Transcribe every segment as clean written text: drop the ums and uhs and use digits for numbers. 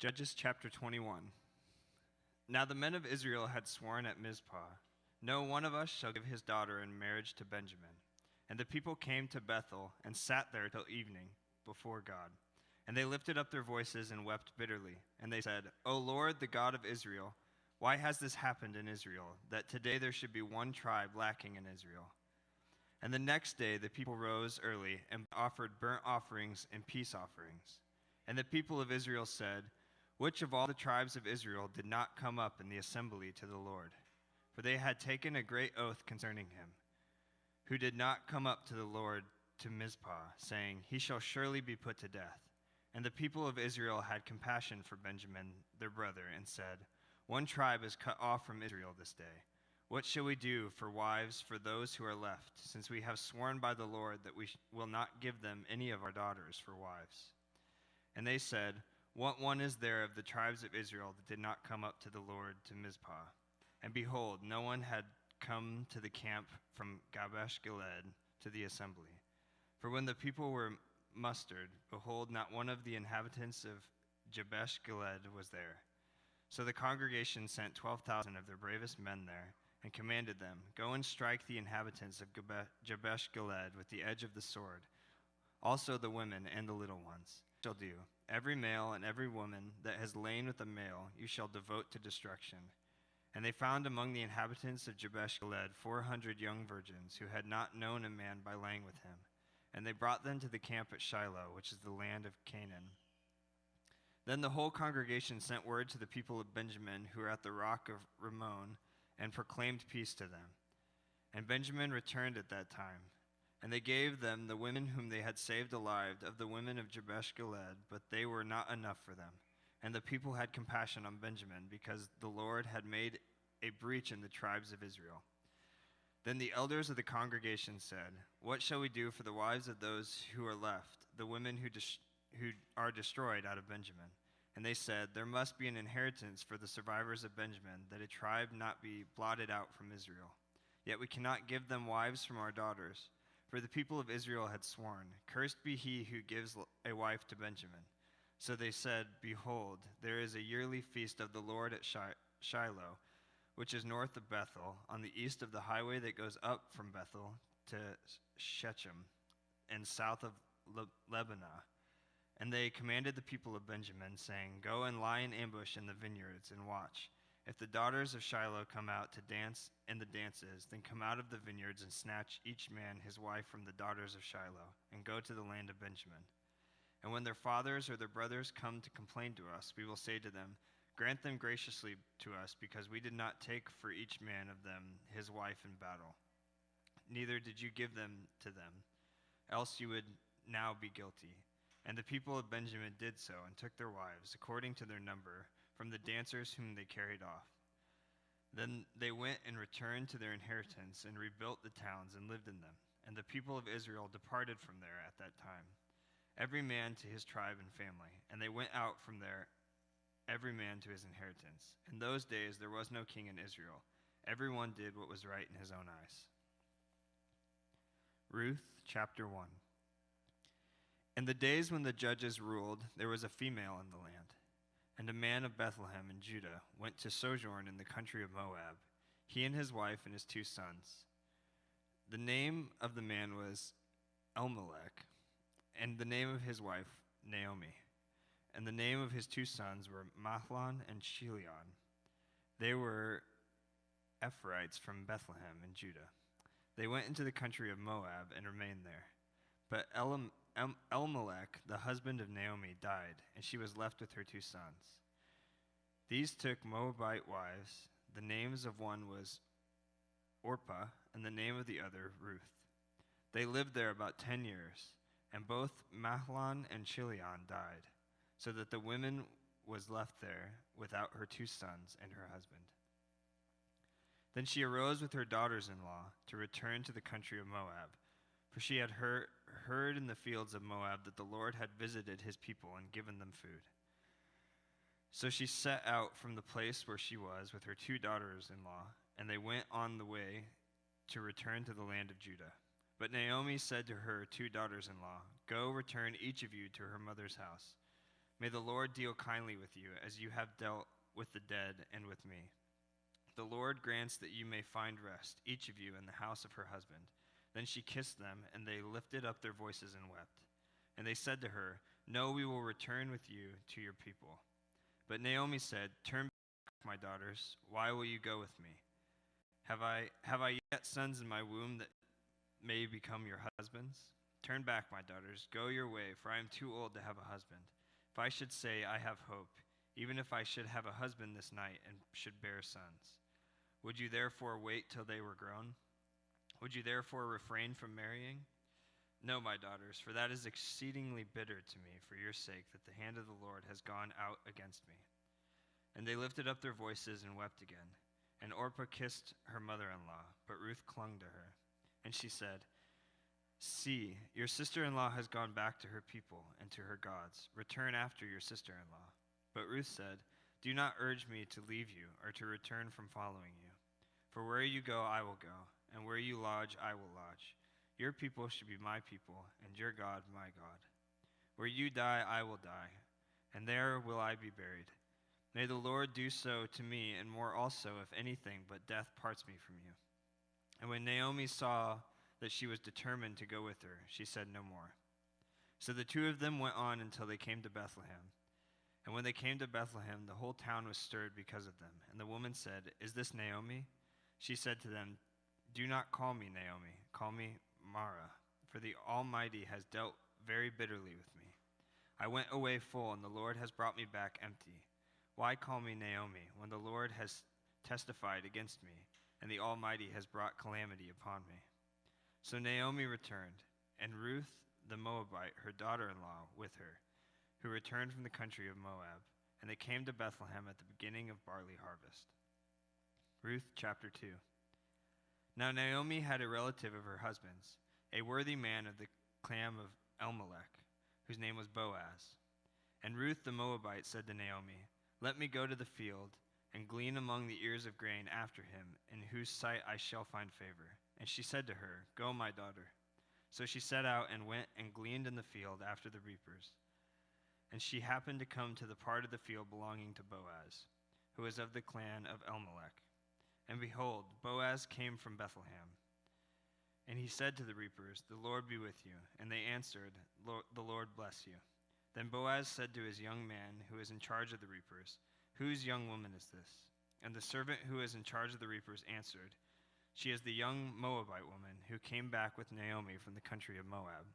Judges chapter 21. Now the men of Israel had sworn at Mizpah, "No one of us shall give his daughter in marriage to Benjamin." And the people came to Bethel and sat there till evening before God. And they lifted up their voices and wept bitterly. And they said, "O Lord, the God of Israel, why has this happened in Israel, that today there should be one tribe lacking in Israel?" And the next day the people rose early and offered burnt offerings and peace offerings. And the people of Israel said, "Which of all the tribes of Israel did not come up in the assembly to the Lord?" For they had taken a great oath concerning him, who did not come up to the Lord to Mizpah, saying, "He shall surely be put to death." And the people of Israel had compassion for Benjamin their brother, and said, "One tribe is cut off from Israel this day. What shall we do for wives for those who are left, since we have sworn by the Lord that we will not give them any of our daughters for wives?" And they said, "What one is there of the tribes of Israel that did not come up to the Lord to Mizpah?" And behold, no one had come to the camp from Jabesh-Gilead to the assembly. For when the people were mustered, behold, not one of the inhabitants of Jabesh-Gilead was there. So the congregation sent 12,000 of their bravest men there, and commanded them, "Go and strike the inhabitants of Jabesh-Gilead with the edge of the sword, also the women and the little ones. Shall do. Every male and every woman that has lain with a male you shall devote to destruction." And they found among the inhabitants of Jabesh-Gilead 400 young virgins who had not known a man by laying with him. And they brought them to the camp at Shiloh, which is the land of Canaan. Then the whole congregation sent word to the people of Benjamin who were at the rock of Rimmon, and proclaimed peace to them. And Benjamin returned at that time. And they gave them the women whom they had saved alive of the women of Jabesh-Gilead, but they were not enough for them. And the people had compassion on Benjamin, because the Lord had made a breach in the tribes of Israel. Then the elders of the congregation said, "What shall we do for the wives of those who are left, the women who are destroyed out of Benjamin?" And they said, "There must be an inheritance for the survivors of Benjamin, that a tribe not be blotted out from Israel. Yet we cannot give them wives from our daughters. For the people of Israel had sworn, 'Cursed be he who gives a wife to Benjamin.' So they said, 'Behold, there is a yearly feast of the Lord at Shiloh, which is north of Bethel, on the east of the highway that goes up from Bethel to Shechem, and south of Lebanah.' And they commanded the people of Benjamin, saying, 'Go and lie in ambush in the vineyards, and watch. If the daughters of Shiloh come out to dance in the dances, then come out of the vineyards and snatch each man his wife from the daughters of Shiloh, and go to the land of Benjamin. And when their fathers or their brothers come to complain to us, we will say to them, Grant them graciously to us, because we did not take for each man of them his wife in battle. Neither did you give them to them, else you would now be guilty.' And the people of Benjamin did so, and took their wives, according to their number, from the dancers whom they carried off. Then they went and returned to their inheritance, and rebuilt the towns, and lived in them. And the people of Israel departed from there at that time, every man to his tribe and family. And they went out from there, every man to his inheritance. In those days there was no king in Israel. Everyone did what was right in his own eyes." Ruth chapter 1. In the days when the judges ruled, there was a female in the land. And a man of Bethlehem in Judah went to sojourn in the country of Moab, he and his wife and his 2 sons. The name of the man was Elimelech, and the name of his wife Naomi. And the name of his 2 sons were Mahlon and Chilion. They were Ephrathites from Bethlehem in Judah. They went into the country of Moab and remained there. But Elimelech, the husband of Naomi, died, and she was left with her 2 sons. These took Moabite wives. The names of one was Orpah, and the name of the other Ruth. They lived there about 10 years, and both Mahlon and Chilion died, so that the woman was left there without her 2 sons and her husband. Then she arose with her daughters-in-law to return to the country of Moab, for she had heard in the fields of Moab that the Lord had visited his people and given them food. So she set out from the place where she was with her 2 daughters-in-law, and they went on the way to return to the land of Judah. But Naomi said to her 2 daughters-in-law, "Go, return each of you to her mother's house." May the Lord deal kindly with you, as you have dealt with the dead and with me. The Lord grants that you may find rest, each of you in the house of her husband." Then she kissed them, and they lifted up their voices and wept. And they said to her, "No, we will return with you to your people." But Naomi said, "Turn back, my daughters. Why will you go with me? Have I yet sons in my womb that may become your husbands? Turn back, my daughters. Go your way, for I am too old to have a husband. If I should say, 'I have hope,' even if I should have a husband this night and should bear sons, would you therefore wait till they were grown? Would you therefore refrain from marrying? No, my daughters, for that is exceedingly bitter to me for your sake, that the hand of the Lord has gone out against me." And they lifted up their voices and wept again. And Orpah kissed her mother-in-law, but Ruth clung to her. And she said, "See, your sister-in-law has gone back to her people and to her gods. Return after your sister-in-law." But Ruth said, "Do not urge me to leave you or to return from following you. For where you go, I will go, and where you lodge, I will lodge. Your people should be my people, and your God my God. Where you die, I will die, and there will I be buried. May the Lord do so to me, and more also, if anything but death parts me from you." And when Naomi saw that she was determined to go with her, she said no more. So the two of them went on until they came to Bethlehem. And when they came to Bethlehem, the whole town was stirred because of them. And the woman said, "Is this Naomi?" She said to them, "Do not call me Naomi, call me Mara, for the Almighty has dealt very bitterly with me. I went away full, and the Lord has brought me back empty. Why call me Naomi, when the Lord has testified against me, and the Almighty has brought calamity upon me?" So Naomi returned, and Ruth the Moabite, her daughter-in-law, with her, who returned from the country of Moab, and they came to Bethlehem at the beginning of barley harvest. Ruth chapter 2. Now Naomi had a relative of her husband's, a worthy man of the clan of Elimelech, whose name was Boaz. And Ruth the Moabite said to Naomi, "Let me go to the field and glean among the ears of grain after him, in whose sight I shall find favor." And she said to her, "Go, my daughter." So she set out and went and gleaned in the field after the reapers. And she happened to come to the part of the field belonging to Boaz, who was of the clan of Elimelech. And behold, Boaz came from Bethlehem. And he said to the reapers, "The Lord be with you." And they answered, "The Lord bless you." Then Boaz said to his young man who was in charge of the reapers, "Whose young woman is this?" And the servant who was in charge of the reapers answered, "She is the young Moabite woman who came back with Naomi from the country of Moab."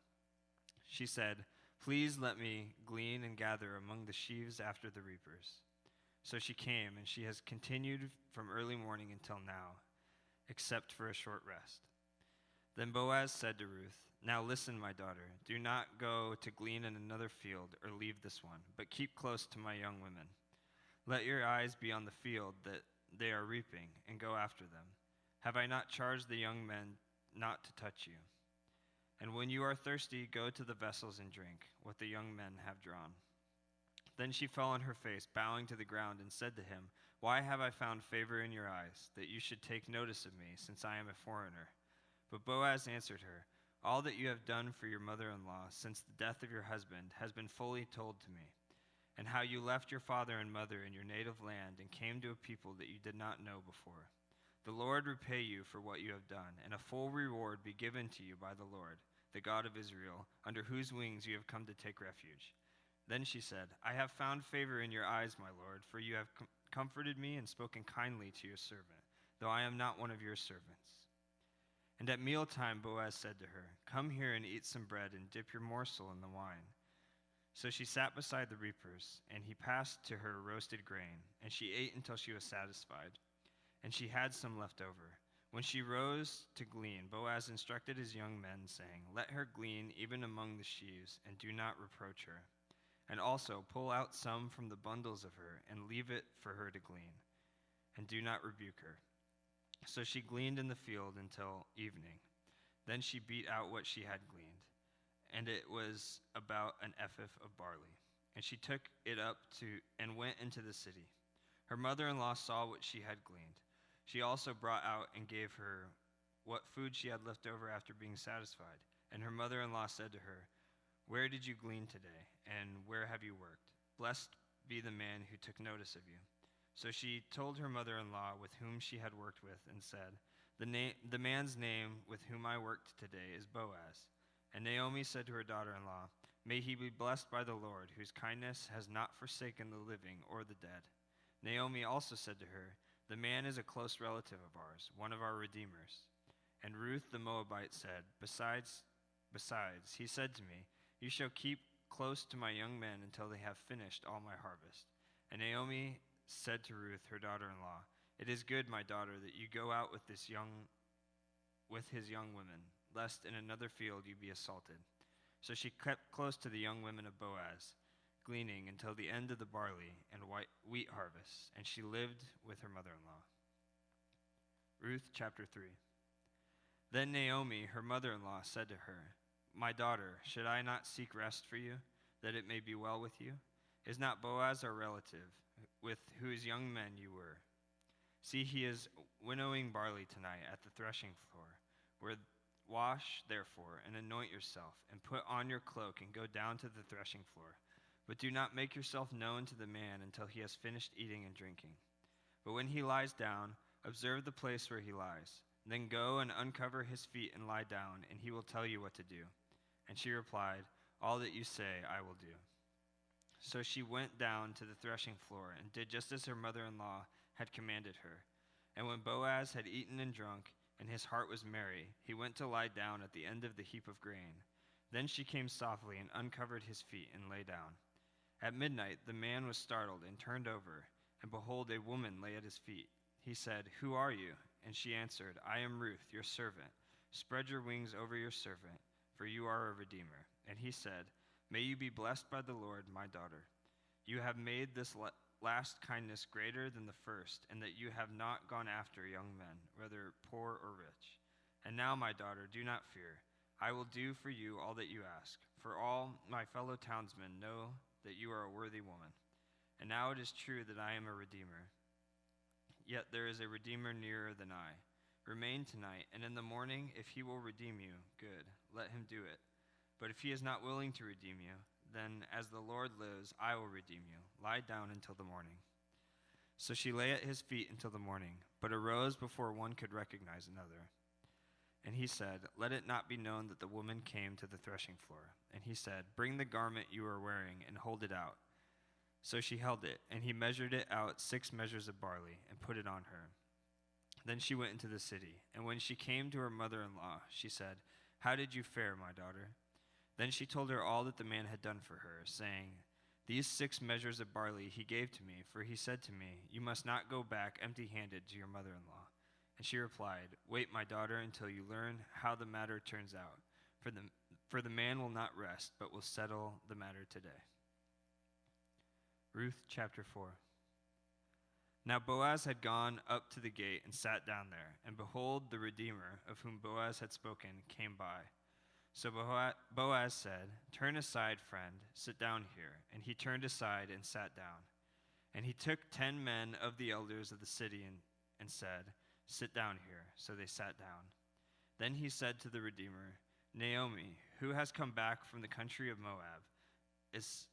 She said, "Please let me glean and gather among the sheaves after the reapers." So she came, and she has continued from early morning until now, except for a short rest. Then Boaz said to Ruth, "Now listen, my daughter, do not go to glean in another field or leave this one, but keep close to my young women. Let your eyes be on the field that they are reaping, and go after them. Have I not charged the young men not to touch you? And when you are thirsty, go to the vessels and drink what the young men have drawn." Then she fell on her face, bowing to the ground, and said to him, "Why have I found favor in your eyes, that you should take notice of me, since I am a foreigner?" But Boaz answered her, "All that you have done for your mother-in-law since the death of your husband has been fully told to me, and how you left your father and mother in your native land and came to a people that you did not know before. The Lord repay you for what you have done, and a full reward be given to you by the Lord, the God of Israel, under whose wings you have come to take refuge." Then she said, "I have found favor in your eyes, my lord, for you have comforted me and spoken kindly to your servant, though I am not one of your servants." And at mealtime Boaz said to her, "Come here and eat some bread and dip your morsel in the wine." So she sat beside the reapers, and he passed to her roasted grain, and she ate until she was satisfied, and she had some left over. When she rose to glean, Boaz instructed his young men, saying, "Let her glean even among the sheaves, and do not reproach her. And also pull out some from the bundles of her, and leave it for her to glean, and do not rebuke her." So she gleaned in the field until evening. Then she beat out what she had gleaned, and it was about an ephah of barley. And she took it up and went into the city. Her mother-in-law saw what she had gleaned. She also brought out and gave her what food she had left over after being satisfied. And her mother-in-law said to her, "Where did you glean today, and where have you worked?" Blessed be the man who took notice of you." So she told her mother-in-law with whom she had worked with and said, the man's name with whom I worked today is Boaz. And Naomi said to her daughter-in-law, "May he be blessed by the Lord, whose kindness has not forsaken the living or the dead." Naomi also said to her, "The man is a close relative of ours, one of our redeemers." And Ruth the Moabite said, Besides, he said to me, "You shall keep close to my young men until they have finished all my harvest." And Naomi said to Ruth, her daughter-in-law, "It is good, my daughter, that you go out with his young women, lest in another field you be assaulted." So she kept close to the young women of Boaz, gleaning until the end of the barley and wheat harvest, and she lived with her mother-in-law. Ruth chapter 3. Then Naomi, her mother-in-law, said to her, "My daughter, should I not seek rest for you, that it may be well with you? Is not Boaz our relative, with whose young men you were? See, he is winnowing barley tonight at the threshing floor. Wash, therefore, and anoint yourself, and put on your cloak, and go down to the threshing floor. But do not make yourself known to the man until he has finished eating and drinking. But when he lies down, observe the place where he lies. Then go and uncover his feet and lie down, and he will tell you what to do." And she replied, "All that you say I will do." So she went down to the threshing floor and did just as her mother-in-law had commanded her. And when Boaz had eaten and drunk, and his heart was merry, he went to lie down at the end of the heap of grain. Then she came softly and uncovered his feet and lay down. At midnight the man was startled and turned over, and behold, a woman lay at his feet. He said, "Who are you?" And she answered, "I am Ruth, your servant. Spread your wings over your servant, for you are a redeemer." And he said, "May you be blessed by the Lord, my daughter. You have made this last kindness greater than the first, and that you have not gone after young men, whether poor or rich. And now, my daughter, do not fear. I will do for you all that you ask, for all my fellow townsmen know that you are a worthy woman. And now it is true that I am a redeemer. Yet there is a redeemer nearer than I. Remain tonight, and in the morning, if he will redeem you, good, let him do it. But if he is not willing to redeem you, then as the Lord lives, I will redeem you. Lie down until the morning." So she lay at his feet until the morning, but arose before one could recognize another. And he said, "Let it not be known that the woman came to the threshing floor." And he said, "Bring the garment you are wearing and hold it out." So she held it, and he measured it out 6 measures of barley, and put it on her. Then she went into the city, and when she came to her mother-in-law, she said, "How did you fare, my daughter?" Then she told her all that the man had done for her, saying, "These 6 measures of barley he gave to me, for he said to me, 'You must not go back empty-handed to your mother-in-law.'" And she replied, "Wait, my daughter, until you learn how the matter turns out, for the man will not rest, but will settle the matter today." Ruth chapter 4. Now Boaz had gone up to the gate and sat down there, and behold, the Redeemer, of whom Boaz had spoken, came by. So Boaz said, "Turn aside, friend, sit down here." And he turned aside and sat down. And he took 10 men of the elders of the city and said, "Sit down here." So they sat down. Then he said to the Redeemer, "Naomi, who has come back from the country of Moab, is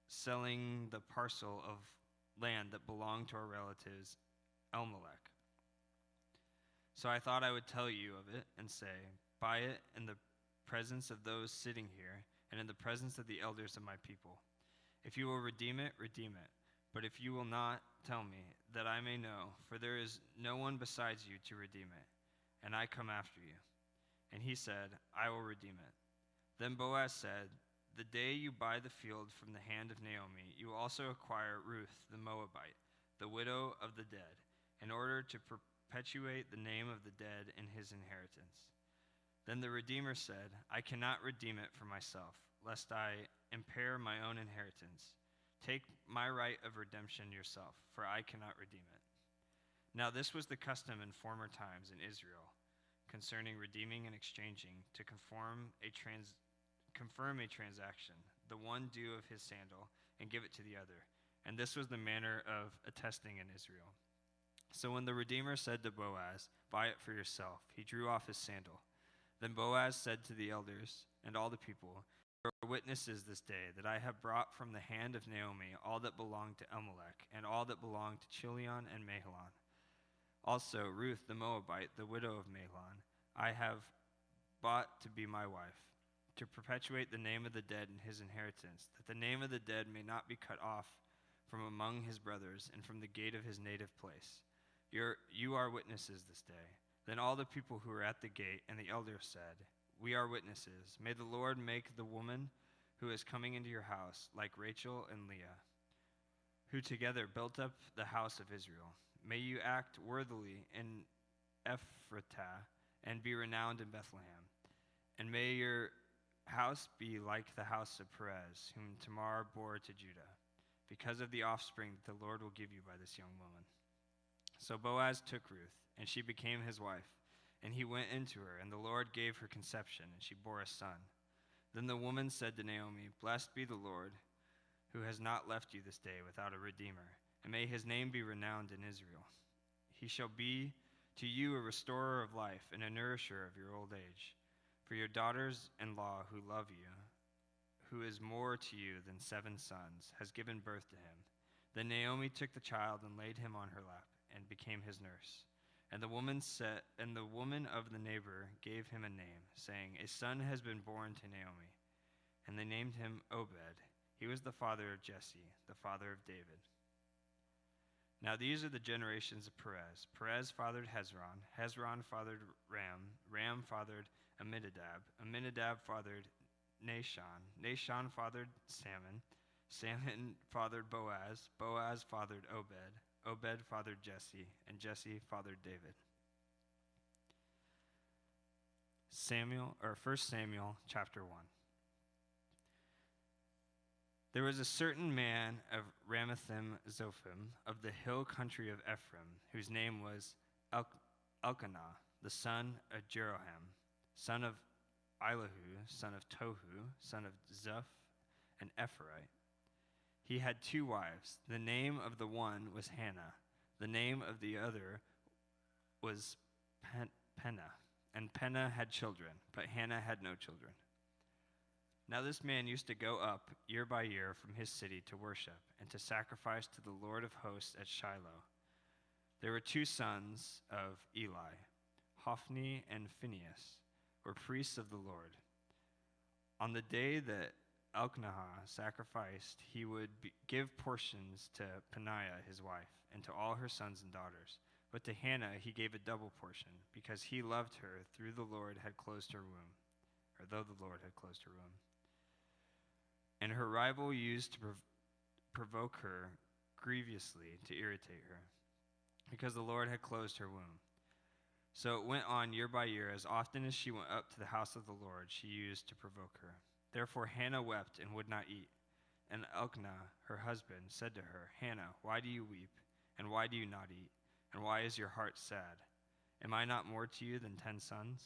selling the parcel of land that belonged to our relatives Elimelech. So I thought I would tell you of it and say, buy it in the presence of those sitting here and in the presence of the elders of my people. If you will redeem it, redeem it. But if you will not, tell me, that I may know, for there is no one besides you to redeem it, and I come after you." And he said, "I will redeem it." Then Boaz said, "The day you buy the field from the hand of Naomi, you will also acquire Ruth the Moabite, the widow of the dead, in order to perpetuate the name of the dead in his inheritance." Then the Redeemer said, "I cannot redeem it for myself, lest I impair my own inheritance. Take my right of redemption yourself, for I cannot redeem it." Now this was the custom in former times in Israel, concerning redeeming and exchanging, to confirm a transaction, the one due of his sandal, and give it to the other. And this was the manner of attesting in Israel. So when the Redeemer said to Boaz, "Buy it for yourself," he drew off his sandal. Then Boaz said to the elders and all the people, are witnesses this day that I have brought from the hand of Naomi all that belonged to Elimelech, and all that belonged to Chilion and Mahlon. Also Ruth the Moabite, the widow of Mahlon, I have bought to be my wife, to perpetuate the name of the dead in his inheritance, that the name of the dead may not be cut off from among his brothers and from the gate of his native place. You are witnesses this day. Then all the people who were at the gate and the elders said, We are witnesses. May the Lord make the woman who is coming into your house like Rachel and Leah, who together built up the house of Israel. May you act worthily in Ephratah and be renowned in Bethlehem. And may your house be like the house of Perez, whom Tamar bore to Judah, because of the offspring that the Lord will give you by this young woman. So Boaz took Ruth, and she became his wife. And he went into her, and the Lord gave her conception, and she bore a son. Then the woman said to Naomi, Blessed be the Lord, who has not left you this day without a redeemer, and may his name be renowned in Israel. He shall be to you a restorer of life and a nourisher of your old age. For your daughters-in-law who love you, who is more to you than 7 sons, has given birth to him. Then Naomi took the child and laid him on her lap, and became his nurse. And the woman of the neighbor gave him a name, saying, A son has been born to Naomi. And they named him Obed. He was the father of Jesse, the father of David. Now these are the generations of Perez. Perez fathered Hezron. Hezron fathered Ram. Ram fathered Amminadab. Amminadab fathered Nahshon. Nahshon fathered Salmon. Salmon fathered Boaz. Boaz fathered Obed. Obed fathered Jesse, and Jesse fathered David. 1 Samuel chapter 1. There was a certain man of Ramathaim Zophim, of the hill country of Ephraim, whose name was Elkanah, the son of Jeroham, son of Elihu, son of Tohu, son of Zuph, an Ephraite. He had 2 wives. The name of the one was Hannah. The name of the other was Peninnah. And Peninnah had children, but Hannah had no children. Now this man used to go up year by year from his city to worship and to sacrifice to the Lord of hosts at Shiloh. There were 2 sons of Eli, Hophni and Phinehas, were priests of the Lord. On the day that Elkanah sacrificed, he would give portions to Peninnah his wife, and to all her sons and daughters. But to Hannah he gave a double portion, because he loved her though the Lord had closed her womb. And her rival used to provoke her grievously to irritate her, because the Lord had closed her womb. So it went on year by year. As often as she went up to the house of the Lord, she used to provoke her. Therefore Hannah wept and would not eat. And Elkanah, her husband, said to her, Hannah, why do you weep? And why do you not eat? And why is your heart sad? Am I not more to you than 10 sons?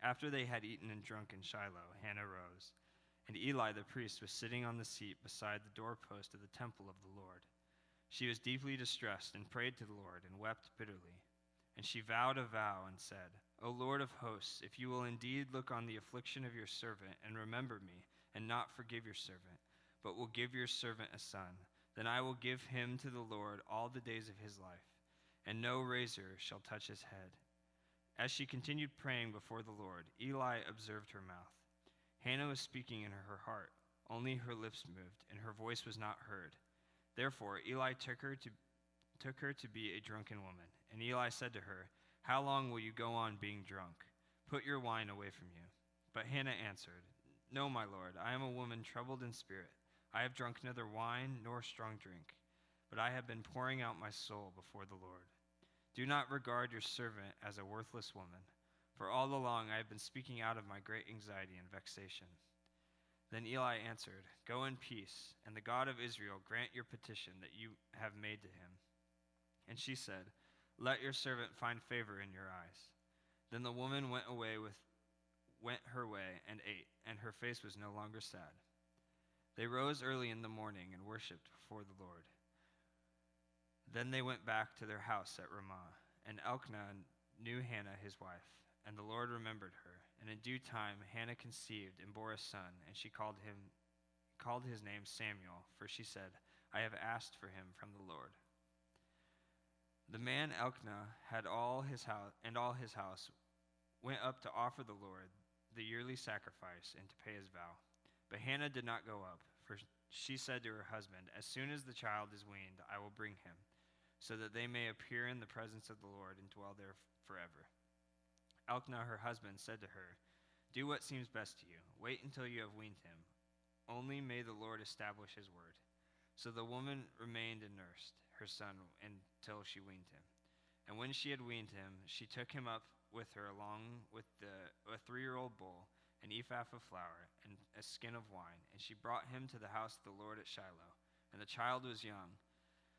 After they had eaten and drunk in Shiloh, Hannah rose. And Eli the priest was sitting on the seat beside the doorpost of the temple of the Lord. She was deeply distressed and prayed to the Lord and wept bitterly. And she vowed a vow and said, O Lord of hosts, if you will indeed look on the affliction of your servant and remember me, and not forgive your servant, but will give your servant a son, then I will give him to the Lord all the days of his life, and no razor shall touch his head. As she continued praying before the Lord, Eli observed her mouth. Hannah was speaking in her heart, only her lips moved, and her voice was not heard. Therefore Eli took her to be a drunken woman. And Eli said to her, How long will you go on being drunk? Put your wine away from you. But Hannah answered, No, my lord, I am a woman troubled in spirit. I have drunk neither wine nor strong drink, but I have been pouring out my soul before the Lord. Do not regard your servant as a worthless woman, for all along I have been speaking out of my great anxiety and vexation. Then Eli answered, Go in peace, and the God of Israel grant your petition that you have made to him. And she said, Let your servant find favor in your eyes. Then the woman went her way and ate, and her face was no longer sad. They rose early in the morning and worshipped before the Lord. Then they went back to their house at Ramah, and Elkanah knew Hannah his wife, and the Lord remembered her, And in due time Hannah conceived and bore a son, and she called his name Samuel, for she said, I have asked for him from the Lord. The man Elkanah had all his house went up to offer the Lord the yearly sacrifice and to pay his vow. But Hannah did not go up, for she said to her husband, As soon as the child is weaned, I will bring him, so that they may appear in the presence of the Lord and dwell there forever. Elkanah, her husband, said to her, Do what seems best to you. Wait until you have weaned him. Only may the Lord establish his word. So the woman remained and nursed her son until she weaned him. And when she had weaned him, she took him up with her along with a 3-year-old bull, an ephah of flour, and a skin of wine. And she brought him to the house of the Lord at Shiloh. And the child was young.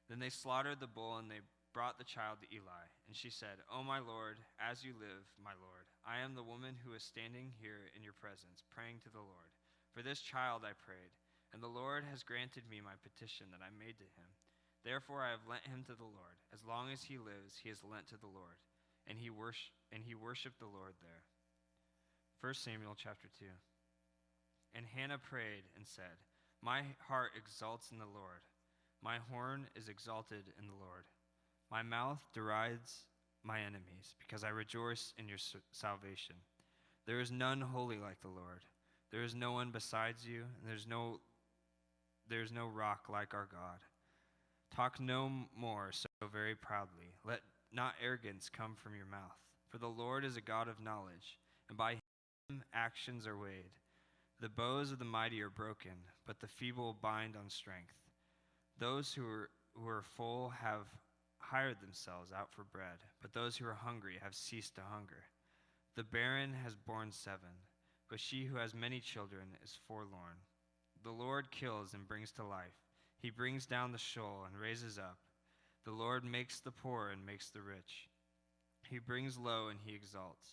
Then they slaughtered the bull, and they brought the child to Eli. And she said, O my Lord, as you live, my Lord, I am the woman who is standing here in your presence, praying to the Lord. For this child I prayed, and the Lord has granted me my petition that I made to him. Therefore I have lent him to the Lord. As long as he lives, he is lent to the Lord. And he worshipped the Lord there. 1 Samuel chapter 2. And Hannah prayed and said, My heart exalts in the Lord. My horn is exalted in the Lord. My mouth derides my enemies, because I rejoice in your salvation. There is none holy like the Lord. There is no one besides you, and there is no rock like our God. Talk no more so very proudly. Let not arrogance come from your mouth. For the Lord is a God of knowledge, and by him actions are weighed. The bows of the mighty are broken, but the feeble bind on strength. Those who are full have hired themselves out for bread, but those who are hungry have ceased to hunger. The barren has borne 7, but she who has many children is forlorn. The Lord kills and brings to life. He brings down the sheol and raises up. The Lord makes the poor and makes the rich. He brings low and he exalts.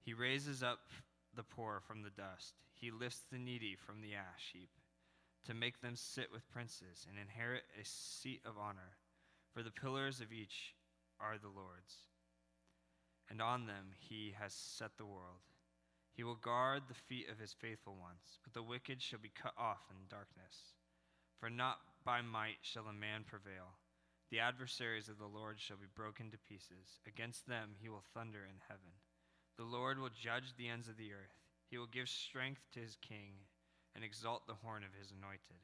He raises up the poor from the dust. He lifts the needy from the ash heap, to make them sit with princes and inherit a seat of honor. For the pillars of each are the Lord's, and on them he has set the world. He will guard the feet of his faithful ones, but the wicked shall be cut off in darkness. For not by might shall a man prevail. The adversaries of the Lord shall be broken to pieces. Against them he will thunder in heaven. The Lord will judge the ends of the earth. He will give strength to his king and exalt the horn of his anointed.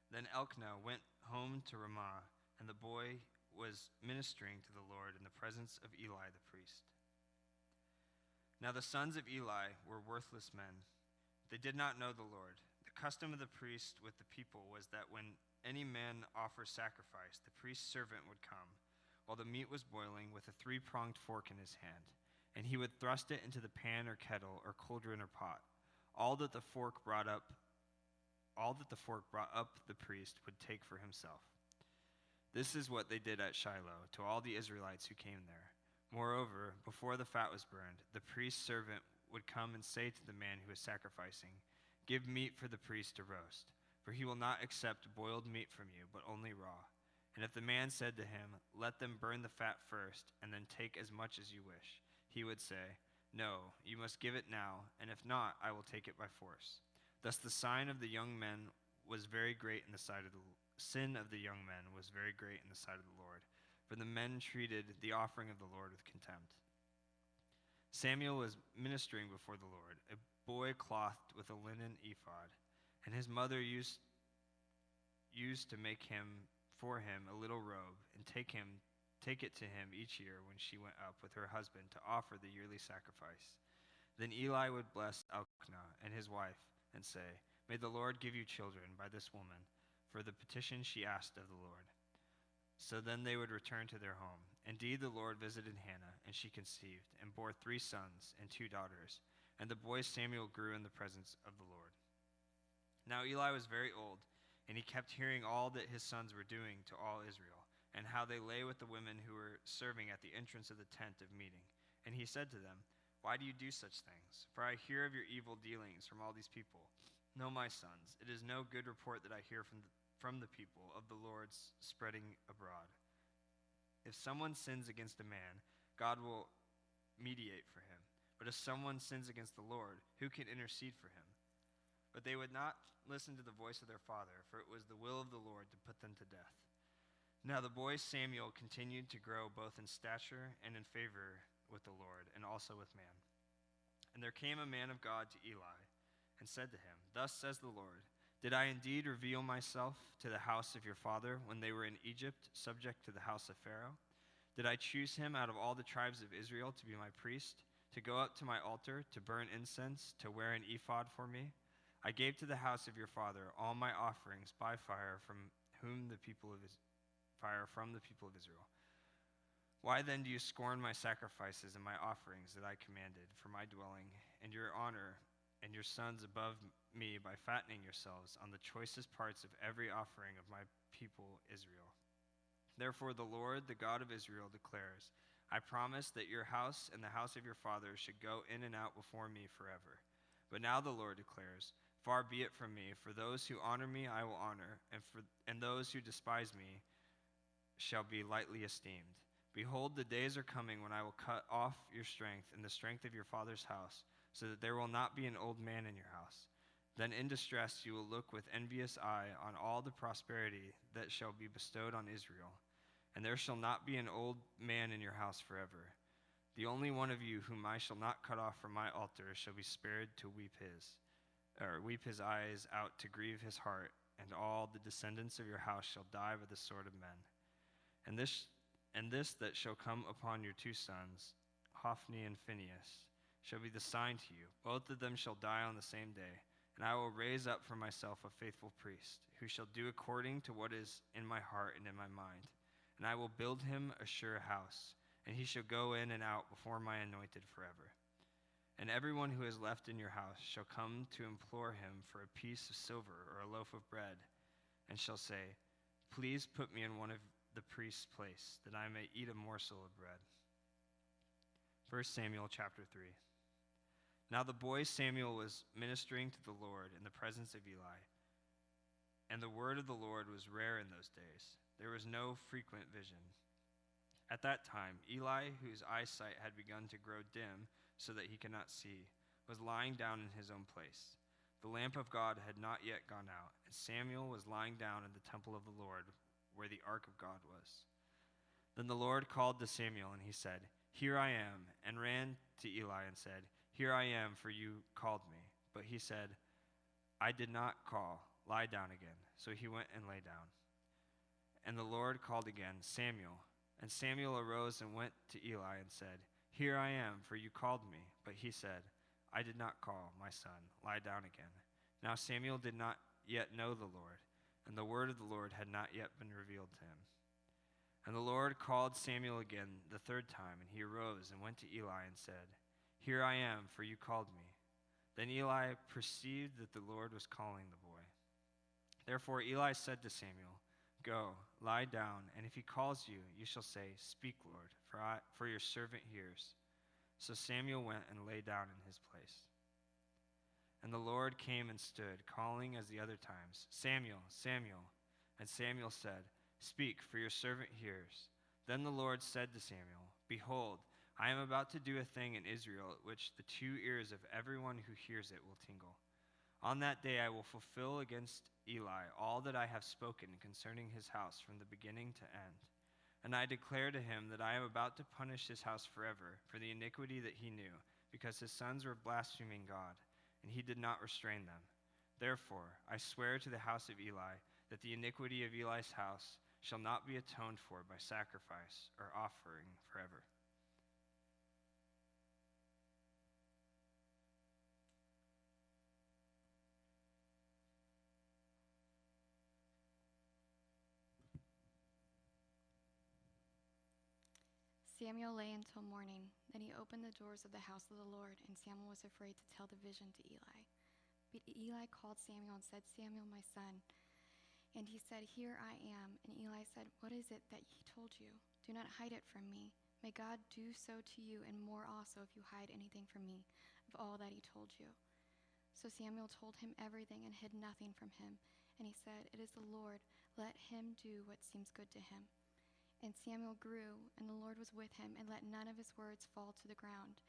Then Elkanah went home to Ramah, and the boy was ministering to the Lord in the presence of Eli the priest. Now the sons of Eli were worthless men. They did not know the Lord. The custom of the priest with the people was that when any man offers sacrifice, the priest's servant would come, while the meat was boiling, with a 3-pronged fork in his hand, and he would thrust it into the pan or kettle or cauldron or pot. All that the fork brought up the priest would take for himself. This is what they did at Shiloh to all the Israelites who came there. Moreover, before the fat was burned, the priest's servant would come and say to the man who was sacrificing, Give meat for the priest to roast, for he will not accept boiled meat from you, but only raw. And if the man said to him, Let them burn the fat first, and then take as much as you wish, he would say, No, you must give it now, and if not, I will take it by force. Thus the sin of the young men was very great in the sight of the Lord, for the men treated the offering of the Lord with contempt. Samuel was ministering before the Lord, a boy clothed with a linen ephod, and his mother used to make for him a little robe and take it to him each year when she went up with her husband to offer the yearly sacrifice. Then Eli would bless Elkanah and his wife and say, May the Lord give you children by this woman, for the petition she asked of the Lord. So then they would return to their home. Indeed, the Lord visited Hannah, and she conceived, and bore 3 sons and 2 daughters. And the boy Samuel grew in the presence of the Lord. Now Eli was very old, and he kept hearing all that his sons were doing to all Israel, and how they lay with the women who were serving at the entrance of the tent of meeting. And he said to them, Why do you do such things? For I hear of your evil dealings from all these people. No, my sons, it is no good report that I hear from the people of the Lord's spreading abroad. If someone sins against a man, God will mediate for him, But if someone sins against the Lord, who can intercede for him?" But they would not listen to the voice of their father, for it was the will of the Lord to put them to death. Now the boy Samuel continued to grow both in stature and in favor with the Lord, and also with man. And there came a man of God to Eli, and said to him, "Thus says the Lord, did I indeed reveal myself to the house of your father when they were in Egypt, subject to the house of Pharaoh? Did I choose him out of all the tribes of Israel to be my priest, to go up to my altar, to burn incense, to wear an ephod for me? I gave to the house of your father all my offerings by fire from the people of Israel. Why then do you scorn my sacrifices and my offerings that I commanded for my dwelling, and your honor and your sons above me by fattening yourselves on the choicest parts of every offering of my people Israel? Therefore the Lord, the God of Israel, declares, I promised that your house and the house of your fathers should go in and out before me forever. But now the Lord declares, far be it from me, for those who honor me I will honor, and those who despise me shall be lightly esteemed. Behold, the days are coming when I will cut off your strength and the strength of your father's house, so that there will not be an old man in your house. Then in distress you will look with envious eye on all the prosperity that shall be bestowed on Israel, and there shall not be an old man in your house forever. The only one of you whom I shall not cut off from my altar shall be spared to weep his eyes out to grieve his heart, and all the descendants of your house shall die by the sword of men. And this that shall come upon your two sons, Hophni and Phinehas, shall be the sign to you. Both of them shall die on the same day, and I will raise up for myself a faithful priest, who shall do according to what is in my heart and in my mind. And I will build him a sure house, and he shall go in and out before my anointed forever. And everyone who is left in your house shall come to implore him for a piece of silver or a loaf of bread, and shall say, please put me in one of the priest's place, that I may eat a morsel of bread. 1 Samuel chapter 3. Now the boy Samuel was ministering to the Lord in the presence of Eli, and the word of the Lord was rare in those days. There was no frequent vision. At that time, Eli, whose eyesight had begun to grow dim so that he could not see, was lying down in his own place. The lamp of God had not yet gone out, and Samuel was lying down in the temple of the Lord, where the ark of God was. Then the Lord called to Samuel, and he said, Here I am, and ran to Eli and said, Here I am, for you called me. But he said, I did not call. Lie down again. So he went and lay down. And the Lord called again, Samuel. And Samuel arose and went to Eli and said, Here I am, for you called me. But he said, I did not call, my son. Lie down again. Now Samuel did not yet know the Lord, and the word of the Lord had not yet been revealed to him. And the Lord called Samuel again the third time, and he arose and went to Eli and said, Here I am, for you called me. Then Eli perceived that the Lord was calling the boy. Therefore Eli said to Samuel, Go, lie down, and if he calls you, you shall say, Speak, Lord, for your servant hears. So Samuel went and lay down in his place. And the Lord came and stood, calling as the other times, Samuel, Samuel. And Samuel said, Speak, for your servant hears. Then the Lord said to Samuel, Behold, I am about to do a thing in Israel at which the two ears of everyone who hears it will tingle. On that day I will fulfill against Eli all that I have spoken concerning his house from the beginning to end. And I declare to him that I am about to punish his house forever for the iniquity that he knew, because his sons were blaspheming God, and he did not restrain them. Therefore I swear to the house of Eli that the iniquity of Eli's house shall not be atoned for by sacrifice or offering forever. Samuel lay until morning. Then he opened the doors of the house of the Lord, and Samuel was afraid to tell the vision to Eli. But Eli called Samuel and said, Samuel, my son. And he said, Here I am. And Eli said, What is it that he told you? Do not hide it from me. May God do so to you, and more also if you hide anything from me of all that he told you. So Samuel told him everything and hid nothing from him. And he said, It is the Lord. Let him do what seems good to him. And Samuel grew, and the Lord was with him, and let none of his words fall to the ground.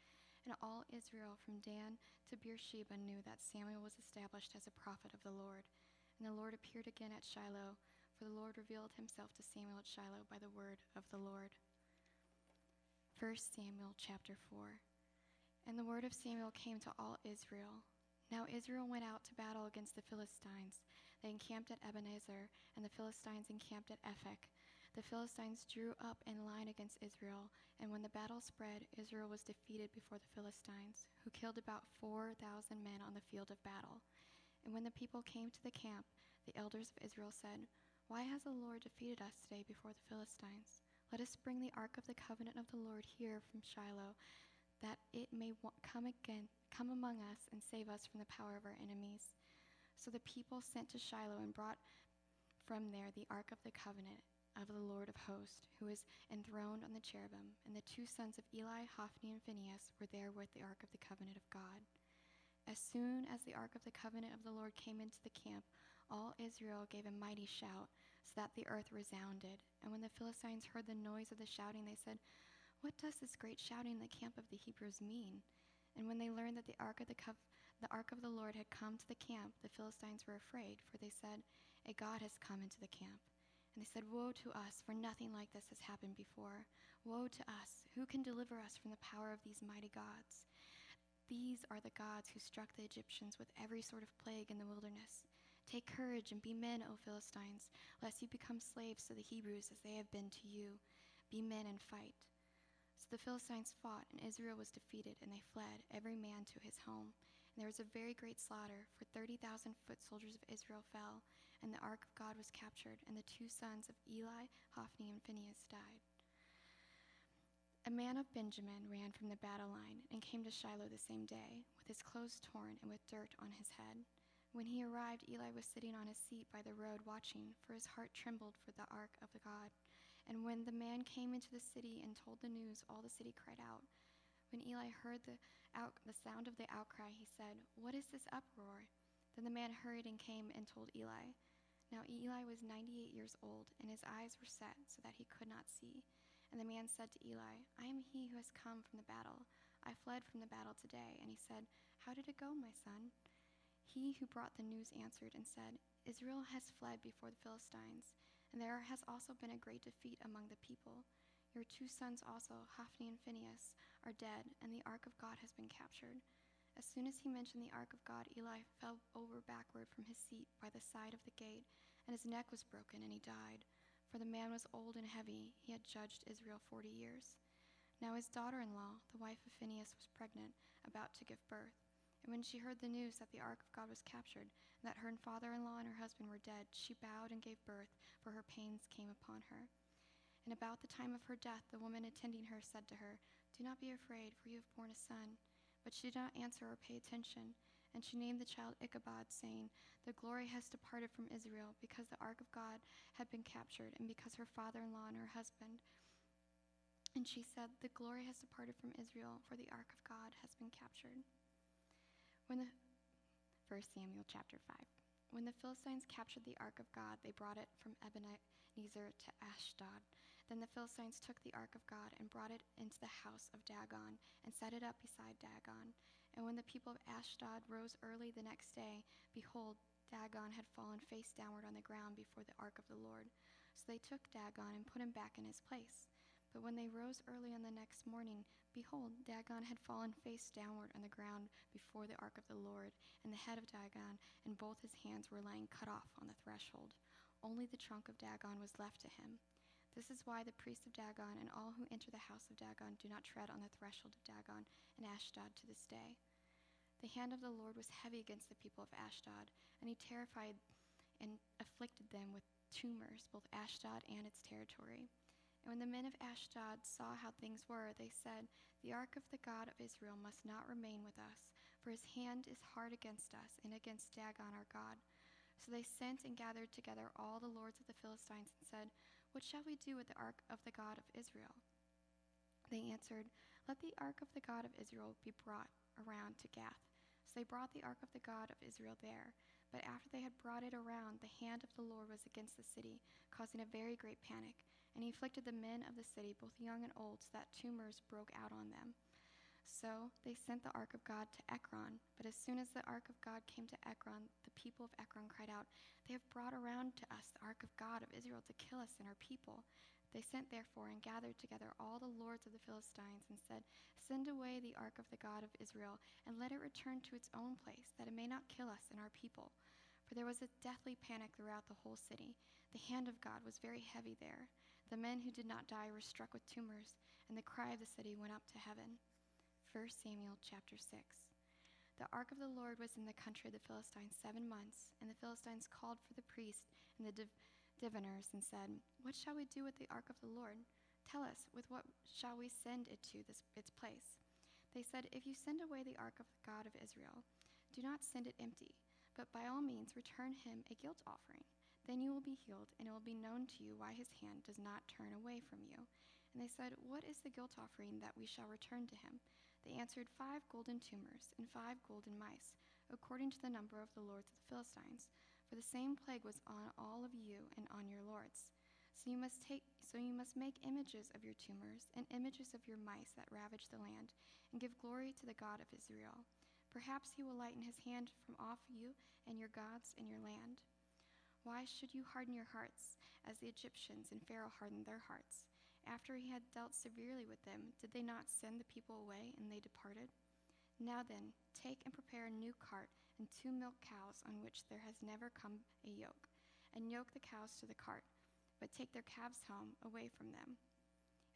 And all Israel from Dan to Beersheba knew that Samuel was established as a prophet of the Lord. And the Lord appeared again at Shiloh, for the Lord revealed himself to Samuel at Shiloh by the word of the Lord. 1 Samuel chapter 4. And the word of Samuel came to all Israel. Now Israel went out to battle against the Philistines. They encamped at Ebenezer, and the Philistines encamped at Ephek. The Philistines drew up in line against Israel, and when the battle spread, Israel was defeated before the Philistines, who killed about 4,000 men on the field of battle. And when the people came to the camp, the elders of Israel said, "Why has the Lord defeated us today before the Philistines? Let us bring the ark of the covenant of the Lord here from Shiloh, that it may come among us and save us from the power of our enemies." So the people sent to Shiloh and brought from there the ark of the covenant of the Lord of hosts, who is enthroned on the cherubim. And the two sons of Eli, Hophni and Phinehas, were there with the ark of the covenant of God. As soon as the ark of the covenant of the Lord came into the camp, all Israel gave a mighty shout, so that the earth resounded. And when the Philistines heard the noise of the shouting, they said, "What does this great shouting in the camp of the Hebrews mean?" And when they learned that the ark of the Lord had come to the camp, the Philistines were afraid, for they said, "A god has come into the camp." And they said, "Woe to us, for nothing like this has happened before. Woe to us! Who can deliver us from the power of these mighty gods? These are the gods who struck the Egyptians with every sort of plague in the wilderness. Take courage and be men, O Philistines, lest you become slaves to the Hebrews as they have been to you. Be men and fight." So the Philistines fought, and Israel was defeated, and they fled, every man to his home. And there was a very great slaughter, for 30,000 foot soldiers of Israel fell, and the ark of God was captured, and the two sons of Eli, Hophni and Phinehas, died. A man of Benjamin ran from the battle line and came to Shiloh the same day, with his clothes torn and with dirt on his head. When he arrived, Eli was sitting on his seat by the road watching, for his heart trembled for the ark of the God. And when the man came into the city and told the news, all the city cried out. When Eli heard the sound of the outcry, he said, "What is this uproar?" Then the man hurried and came and told Eli. Now Eli was 98 years old, and his eyes were set so that he could not see. And the man said to Eli, "I am he who has come from the battle. I fled from the battle today." And he said, "How did it go, my son?" He who brought the news answered and said, "Israel has fled before the Philistines, and there has also been a great defeat among the people. Your two sons also, Hophni and Phinehas, are dead, and the ark of God has been captured." As soon as he mentioned the ark of God, Eli fell over backward from his seat by the side of the gate, and his neck was broken, and he died. For the man was old and heavy. He had judged Israel 40 years. Now his daughter-in-law, the wife of Phinehas, was pregnant, about to give birth. And when she heard the news that the ark of God was captured, and that her father-in-law and her husband were dead, she bowed and gave birth, for her pains came upon her. And about the time of her death, the woman attending her said to her, "Do not be afraid, for you have borne a son." But she did not answer or pay attention. And she named the child Ichabod, saying, "The glory has departed from Israel, because the ark of God had been captured, and because her father-in-law and her husband." And she said, "The glory has departed from Israel, for the ark of God has been captured." 1 Samuel chapter 5. When the Philistines captured the ark of God, they brought it from Ebenezer to Ashdod. Then the Philistines took the ark of God and brought it into the house of Dagon and set it up beside Dagon. And when the people of Ashdod rose early the next day, behold, Dagon had fallen face downward on the ground before the ark of the Lord. So they took Dagon and put him back in his place. But when they rose early on the next morning, behold, Dagon had fallen face downward on the ground before the ark of the Lord, and the head of Dagon and both his hands were lying cut off on the threshold. Only the trunk of Dagon was left to him. This is why the priests of Dagon and all who enter the house of Dagon do not tread on the threshold of Dagon and Ashdod to this day. The hand of the Lord was heavy against the people of Ashdod, and he terrified and afflicted them with tumors, both Ashdod and its territory. And when the men of Ashdod saw how things were, they said, "The ark of the God of Israel must not remain with us, for his hand is hard against us and against Dagon our God." So they sent and gathered together all the lords of the Philistines and said, "What shall we do with the ark of the God of Israel?" They answered, "Let the ark of the God of Israel be brought around to Gath." So they brought the ark of the God of Israel there. But after they had brought it around, the hand of the Lord was against the city, causing a very great panic. And he afflicted the men of the city, both young and old, so that tumors broke out on them. So they sent the ark of God to Ekron. But as soon as the ark of God came to Ekron, the people of Ekron cried out, "They have brought around to us the ark of God of Israel to kill us and our people." They sent therefore and gathered together all the lords of the Philistines and said, "Send away the ark of the God of Israel, and let it return to its own place, that it may not kill us and our people." For there was a deathly panic throughout the whole city. The hand of God was very heavy there. The men who did not die were struck with tumors, and the cry of the city went up to heaven. 1 Samuel chapter 6. The ark of the Lord was in the country of the Philistines 7 months, and the Philistines called for the priest and the diviners and said, "What shall we do with the ark of the Lord? Tell us, with what shall we send it to its place?" They said, "If you send away the ark of the God of Israel, do not send it empty, but by all means return him a guilt offering. Then you will be healed, and it will be known to you why his hand does not turn away from you." And they said, "What is the guilt offering that we shall return to him?" They answered, 5 golden tumors and 5 golden mice, according to the number of the lords of the Philistines. For the same plague was on all of you and on your lords. So you must make images of your tumors and images of your mice that ravage the land, and give glory to the God of Israel. Perhaps he will lighten his hand from off you and your gods in your land. Why should you harden your hearts, as the Egyptians and Pharaoh hardened their hearts? After he had dealt severely with them, did they not send the people away, and they departed? Now then, take and prepare a new cart and 2 milk cows on which there has never come a yoke, and yoke the cows to the cart, but take their calves home away from them.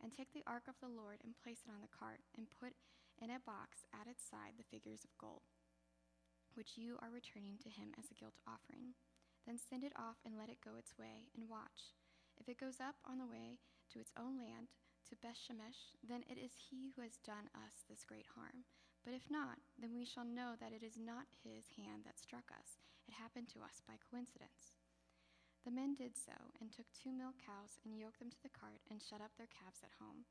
And take the ark of the Lord and place it on the cart, and put in a box at its side the figures of gold, which you are returning to him as a guilt offering. Then send it off and let it go its way, and watch. If it goes up on the way to its own land, to Bethshemesh, then it is he who has done us this great harm. But if not, then we shall know that it is not his hand that struck us. It happened to us by coincidence. The men did so, and took 2 milk cows, and yoked them to the cart, and shut up their calves at home.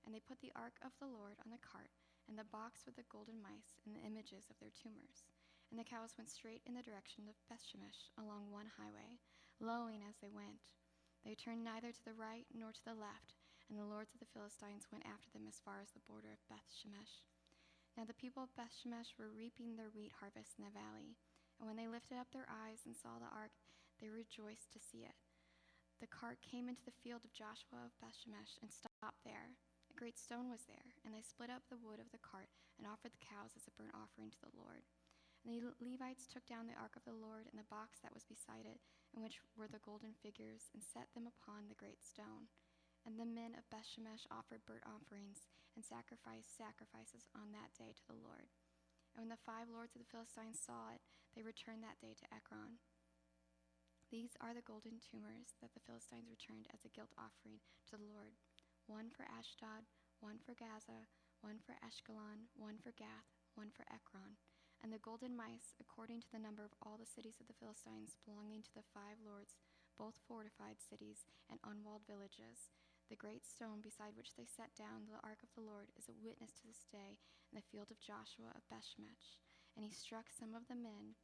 And they put the ark of the Lord on the cart, and the box with the golden mice, and the images of their tumors. And the cows went straight in the direction of Bethshemesh along one highway, lowing as they went. They turned neither to the right nor to the left, and the lords of the Philistines went after them as far as the border of Bethshemesh. Now the people of Bethshemesh were reaping their wheat harvest in the valley, and when they lifted up their eyes and saw the ark, they rejoiced to see it. The cart came into the field of Joshua of Bethshemesh and stopped there. A great stone was there, and they split up the wood of the cart and offered the cows as a burnt offering to the Lord. And the Levites took down the ark of the Lord and the box that was beside it, in which were the golden figures, and set them upon the great stone. And the men of Bethshemesh offered burnt offerings and sacrificed sacrifices on that day to the Lord. And when the 5 lords of the Philistines saw it, they returned that day to Ekron. These are the golden tumors that the Philistines returned as a guilt offering to the Lord: 1 for Ashdod, 1 for Gaza, 1 for Ashkelon, 1 for Gath, 1 for Ekron. And the golden mice, according to the number of all the cities of the Philistines belonging to the 5 lords, both fortified cities and unwalled villages. The great stone beside which they set down the ark of the Lord is a witness to this day in the field of Joshua of Bethshemesh. And he struck some of the men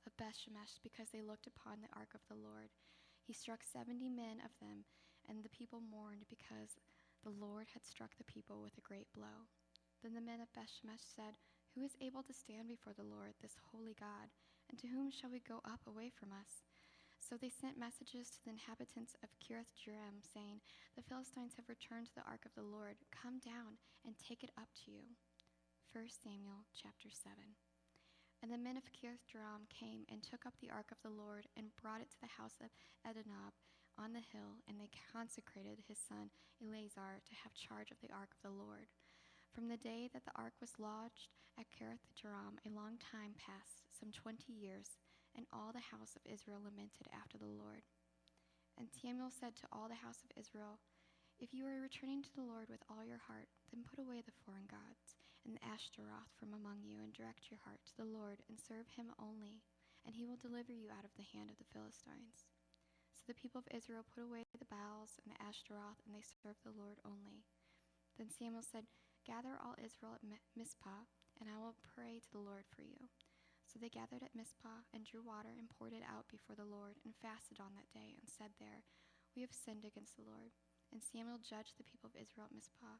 of Bethshemesh because they looked upon the ark of the Lord. He struck 70 men of them, and the people mourned because the Lord had struck the people with a great blow. Then the men of Bethshemesh said, "Who is able to stand before the Lord, this holy God? And to whom shall we go up away from us?" So they sent messages to the inhabitants of Kiriath-Jearim, saying, "The Philistines have returned to the ark of the Lord. Come down and take it up to you." 1 Samuel chapter 7. And the men of Kiriath-Jearim came and took up the ark of the Lord and brought it to the house of Abinadab on the hill, and they consecrated his son Eleazar to have charge of the ark of the Lord. From the day that the ark was lodged at Kiriath-Jearim, a long time passed, some 20 years, and all the house of Israel lamented after the Lord. And Samuel said to all the house of Israel, "If you are returning to the Lord with all your heart, then put away the foreign gods and the Ashtaroth from among you, and direct your heart to the Lord, and serve him only, and he will deliver you out of the hand of the Philistines." So the people of Israel put away the Baals and the Ashtaroth, and they served the Lord only. Then Samuel said, "Gather all Israel at Mizpah, and I will pray to the Lord for you." So they gathered at Mizpah, and drew water, and poured it out before the Lord, and fasted on that day, and said there, "We have sinned against the Lord." And Samuel judged the people of Israel at Mizpah.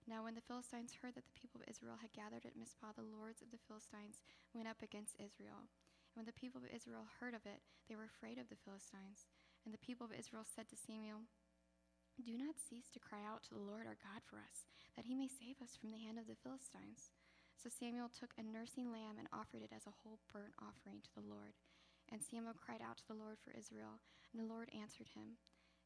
Now when the Philistines heard that the people of Israel had gathered at Mizpah, the lords of the Philistines went up against Israel. And when the people of Israel heard of it, they were afraid of the Philistines. And the people of Israel said to Samuel, "Do not cease to cry out to the Lord our God for us, that he may save us from the hand of the Philistines." So Samuel took a nursing lamb and offered it as a whole burnt offering to the Lord. And Samuel cried out to the Lord for Israel, and the Lord answered him.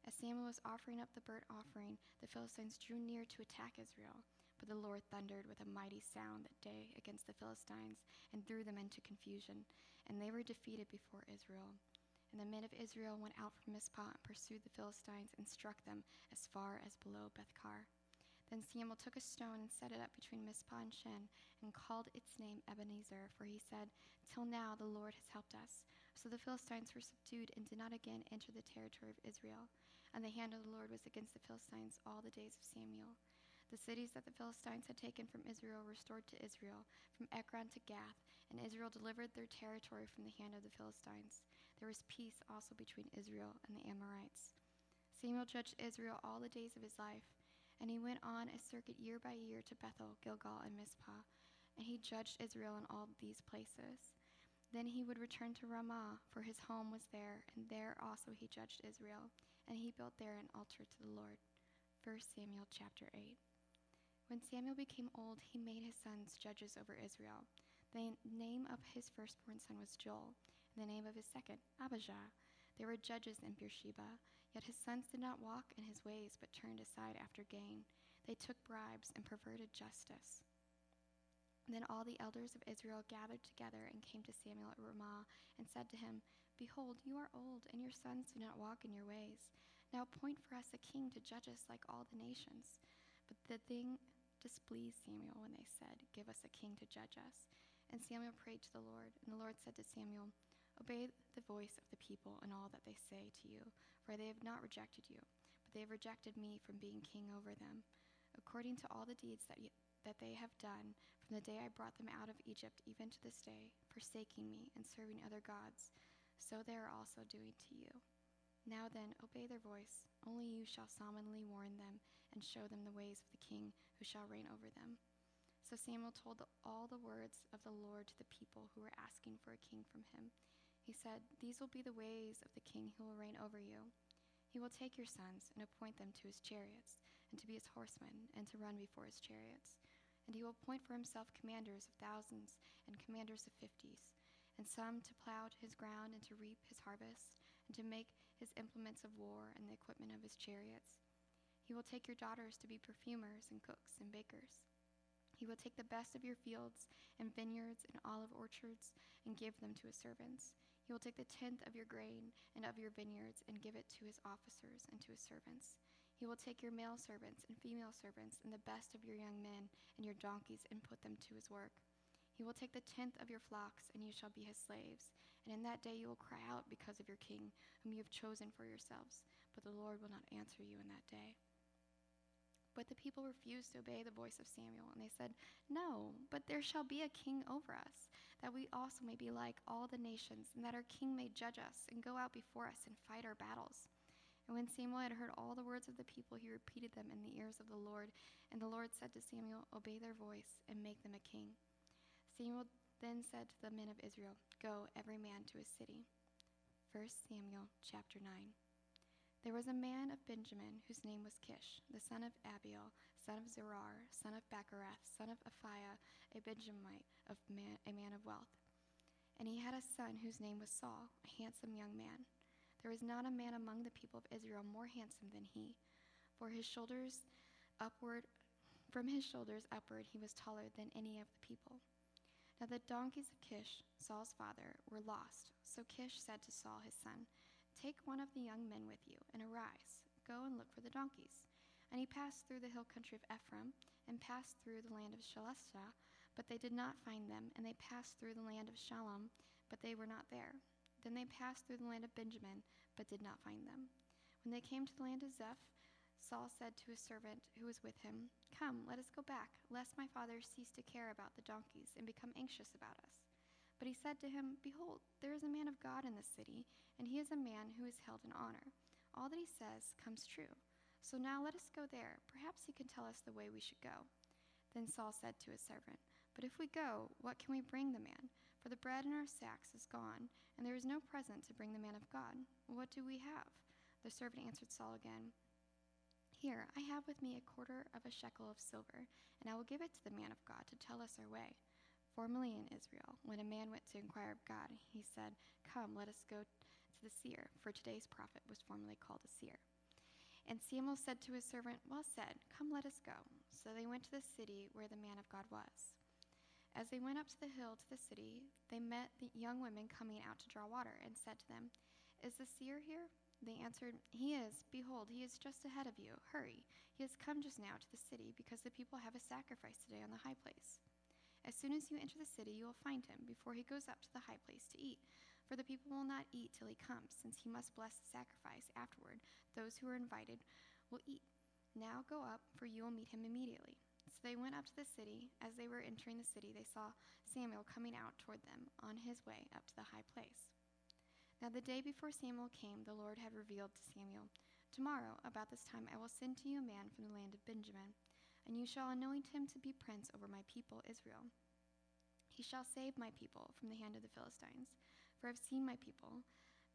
As Samuel was offering up the burnt offering, the Philistines drew near to attack Israel. But the Lord thundered with a mighty sound that day against the Philistines and threw them into confusion, and they were defeated before Israel. And the men of Israel went out from Mizpah and pursued the Philistines and struck them as far as below Bethkar. Then Samuel took a stone and set it up between Mizpah and Shen and called its name Ebenezer, for he said, "Till now the Lord has helped us." So the Philistines were subdued and did not again enter the territory of Israel. And the hand of the Lord was against the Philistines all the days of Samuel. The cities that the Philistines had taken from Israel were restored to Israel, from Ekron to Gath, and Israel delivered their territory from the hand of the Philistines. There was peace also between Israel and the Amorites. Samuel judged Israel all the days of his life, and he went on a circuit year by year to Bethel, Gilgal, and Mizpah, and he judged Israel in all these places. Then he would return to Ramah, for his home was there, and there also he judged Israel, and he built there an altar to the Lord. 1 Samuel chapter 8. When Samuel became old, he made his sons judges over Israel. The name of his firstborn son was Joel, and the name of his second, Abijah. They were judges in Beersheba, yet his sons did not walk in his ways, but turned aside after gain. They took bribes and perverted justice. Then all the elders of Israel gathered together and came to Samuel at Ramah and said to him, "Behold, you are old, and your sons do not walk in your ways. Now appoint for us a king to judge us like all the nations." But the thing displeased Samuel when they said, "Give us a king to judge us." And Samuel prayed to the Lord, and the Lord said to Samuel, "Obey the voice of the people in all that they say to you, for they have not rejected you, but they have rejected me from being king over them. According to all the deeds that they have done from the day I brought them out of Egypt even to this day, forsaking me and serving other gods, so they are also doing to you. Now then, obey their voice. Only you shall solemnly warn them and show them the ways of the king who shall reign over them." So Samuel told all the words of the Lord to the people who were asking for a king from him. He said, "These will be the ways of the king who will reign over you. He will take your sons and appoint them to his chariots, and to be his horsemen, and to run before his chariots. And he will appoint for himself commanders of thousands and commanders of 50s, and some to plow his ground and to reap his harvest, and to make his implements of war and the equipment of his chariots. He will take your daughters to be perfumers and cooks and bakers. He will take the best of your fields and vineyards and olive orchards and give them to his servants. He will take the 10th of your grain and of your vineyards and give it to his officers and to his servants. He will take your male servants and female servants and the best of your young men and your donkeys and put them to his work. He will take the 10th of your flocks, and you shall be his slaves. And in that day you will cry out because of your king, whom you have chosen for yourselves, but the Lord will not answer you in that day." But the people refused to obey the voice of Samuel, and they said, "No, but there shall be a king over us, that we also may be like all the nations, and that our king may judge us and go out before us and fight our battles." And when Samuel had heard all the words of the people, he repeated them in the ears of the Lord. And the Lord said to Samuel, "Obey their voice and make them a king." Samuel then said to the men of Israel, "Go, every man to his city." 1 Samuel chapter 9. There was a man of Benjamin whose name was Kish, the son of Abiel, son of Zerar, son of Becharath, son of Aphiah, a Benjamite, a man of wealth. And he had a son whose name was Saul, a handsome young man. There was not a man among the people of Israel more handsome than he, for from his shoulders upward he was taller than any of the people. Now the donkeys of Kish, Saul's father, were lost. So Kish said to Saul his son, "Take one of the young men with you, and arise, go and look for the donkeys." And he passed through the hill country of Ephraim, and passed through the land of Shalishah, but they did not find them, and they passed through the land of Shalom, but they were not there. Then they passed through the land of Benjamin, but did not find them. When they came to the land of Zeph, Saul said to his servant who was with him, "Come, let us go back, lest my father cease to care about the donkeys and become anxious about us." But he said to him, "Behold, there is a man of God in this city, and he is a man who is held in honor. All that he says comes true. So now let us go there. Perhaps he can tell us the way we should go." Then Saul said to his servant, "But if we go, what can we bring the man? For the bread in our sacks is gone, and there is no present to bring the man of God. What do we have?" The servant answered Saul again, "Here, I have with me a quarter of a shekel of silver, and I will give it to the man of God to tell us our way." Formerly in Israel, when a man went to inquire of God, he said, "Come, let us go to the seer," for today's prophet was formerly called a seer. And Samuel said to his servant, "Well said, come, let us go." So they went to the city where the man of God was. As they went up to the hill to the city, they met the young women coming out to draw water, and said to them, "Is the seer here?" They answered, "He is. Behold, he is just ahead of you. Hurry. He has come just now to the city, because the people have a sacrifice today on the high place. As soon as you enter the city, you will find him before he goes up to the high place to eat. For the people will not eat till he comes, since he must bless the sacrifice. Afterward, those who are invited will eat. Now go up, for you will meet him immediately." So they went up to the city. As they were entering the city, they saw Samuel coming out toward them on his way up to the high place. Now the day before Samuel came, the Lord had revealed to Samuel, "Tomorrow, about this time, I will send to you a man from the land of Benjamin, and you shall anoint him to be prince over my people Israel. He shall save my people from the hand of the Philistines, for I have seen my people,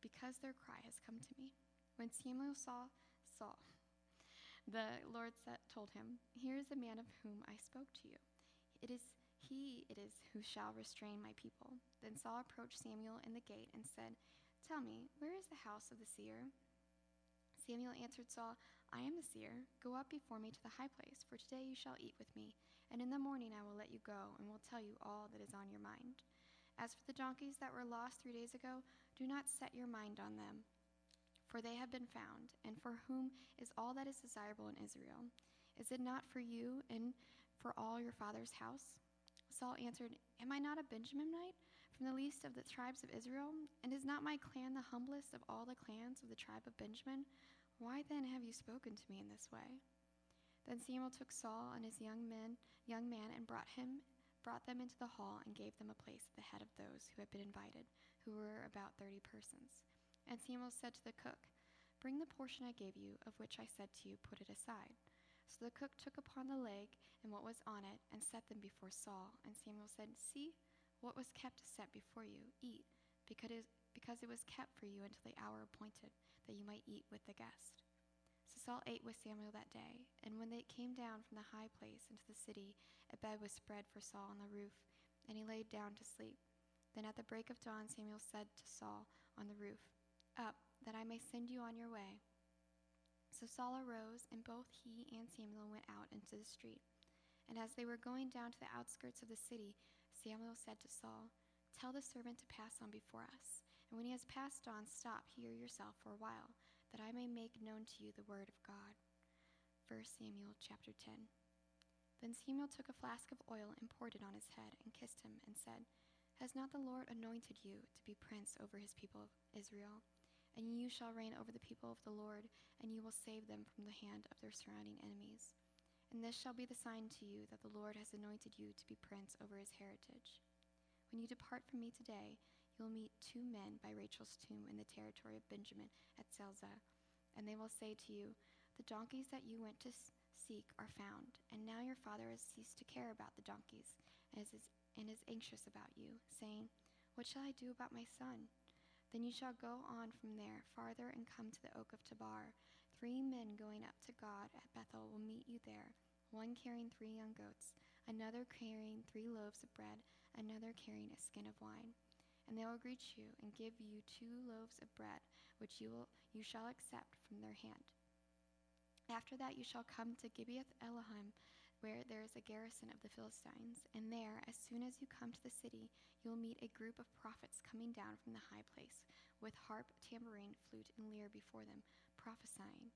because their cry has come to me." When Samuel saw Saul, the Lord told him, "Here is the man of whom I spoke to you. It is who shall restrain my people." Then Saul approached Samuel in the gate and said, "Tell me, where is the house of the seer?" Samuel answered Saul, "I am the seer. Go up before me to the high place, for today you shall eat with me, and in the morning I will let you go, and will tell you all that is on your mind. As for the donkeys that were lost 3 days ago, do not set your mind on them, for they have been found. And for whom is all that is desirable in Israel? Is it not for you and for all your father's house?" Saul answered, "Am I not a Benjaminite, from the least of the tribes of Israel? And is not my clan the humblest of all the clans of the tribe of Benjamin? Why then have you spoken to me in this way?" Then Samuel took Saul and his young man and brought them into the hall, and gave them a place at the head of those who had been invited, who were about 30 persons. And Samuel said to the cook, "Bring the portion I gave you, of which I said to you, put it aside." So the cook took upon the leg and what was on it, and set them before Saul. And Samuel said, "See, what was kept is set before you. Eat, because it was kept for you until the hour appointed, that you might eat with the guest." So Saul ate with Samuel that day. And when they came down from the high place into the city, a bed was spread for Saul on the roof, and he laid down to sleep. Then at the break of dawn, Samuel said to Saul on the roof, "Up, that I may send you on your way." So Saul arose, and both he and Samuel went out into the street. And as they were going down to the outskirts of the city, Samuel said to Saul, "Tell the servant to pass on before us. And when he has passed on, stop here yourself for a while, that I may make known to you the word of God." 1 Samuel chapter 10. Then Samuel took a flask of oil and poured it on his head, and kissed him, and said, "Has not the Lord anointed you to be prince over his people of Israel? And you shall reign over the people of the Lord, and you will save them from the hand of their surrounding enemies. And this shall be the sign to you that the Lord has anointed you to be prince over his heritage. When you depart from me today, you will meet 2 men by Rachel's tomb in the territory of Benjamin at Zelzah, and they will say to you, 'The donkeys that you went to seek are found, and now your father has ceased to care about the donkeys, and is anxious about you, saying, What shall I do about my son?' Then you shall go on from there farther and come to the oak of Tabar. 3 men going up to God at Bethel will meet you there, one carrying 3 young goats, another carrying 3 loaves of bread, another carrying a skin of wine. And they will greet you and give you 2 loaves of bread, which you shall accept from their hand. After that you shall come to Gibeath Elohim, where there is a garrison of the Philistines. And there, as soon as you come to the city, you will meet a group of prophets coming down from the high place, with harp, tambourine, flute, and lyre before them, prophesying.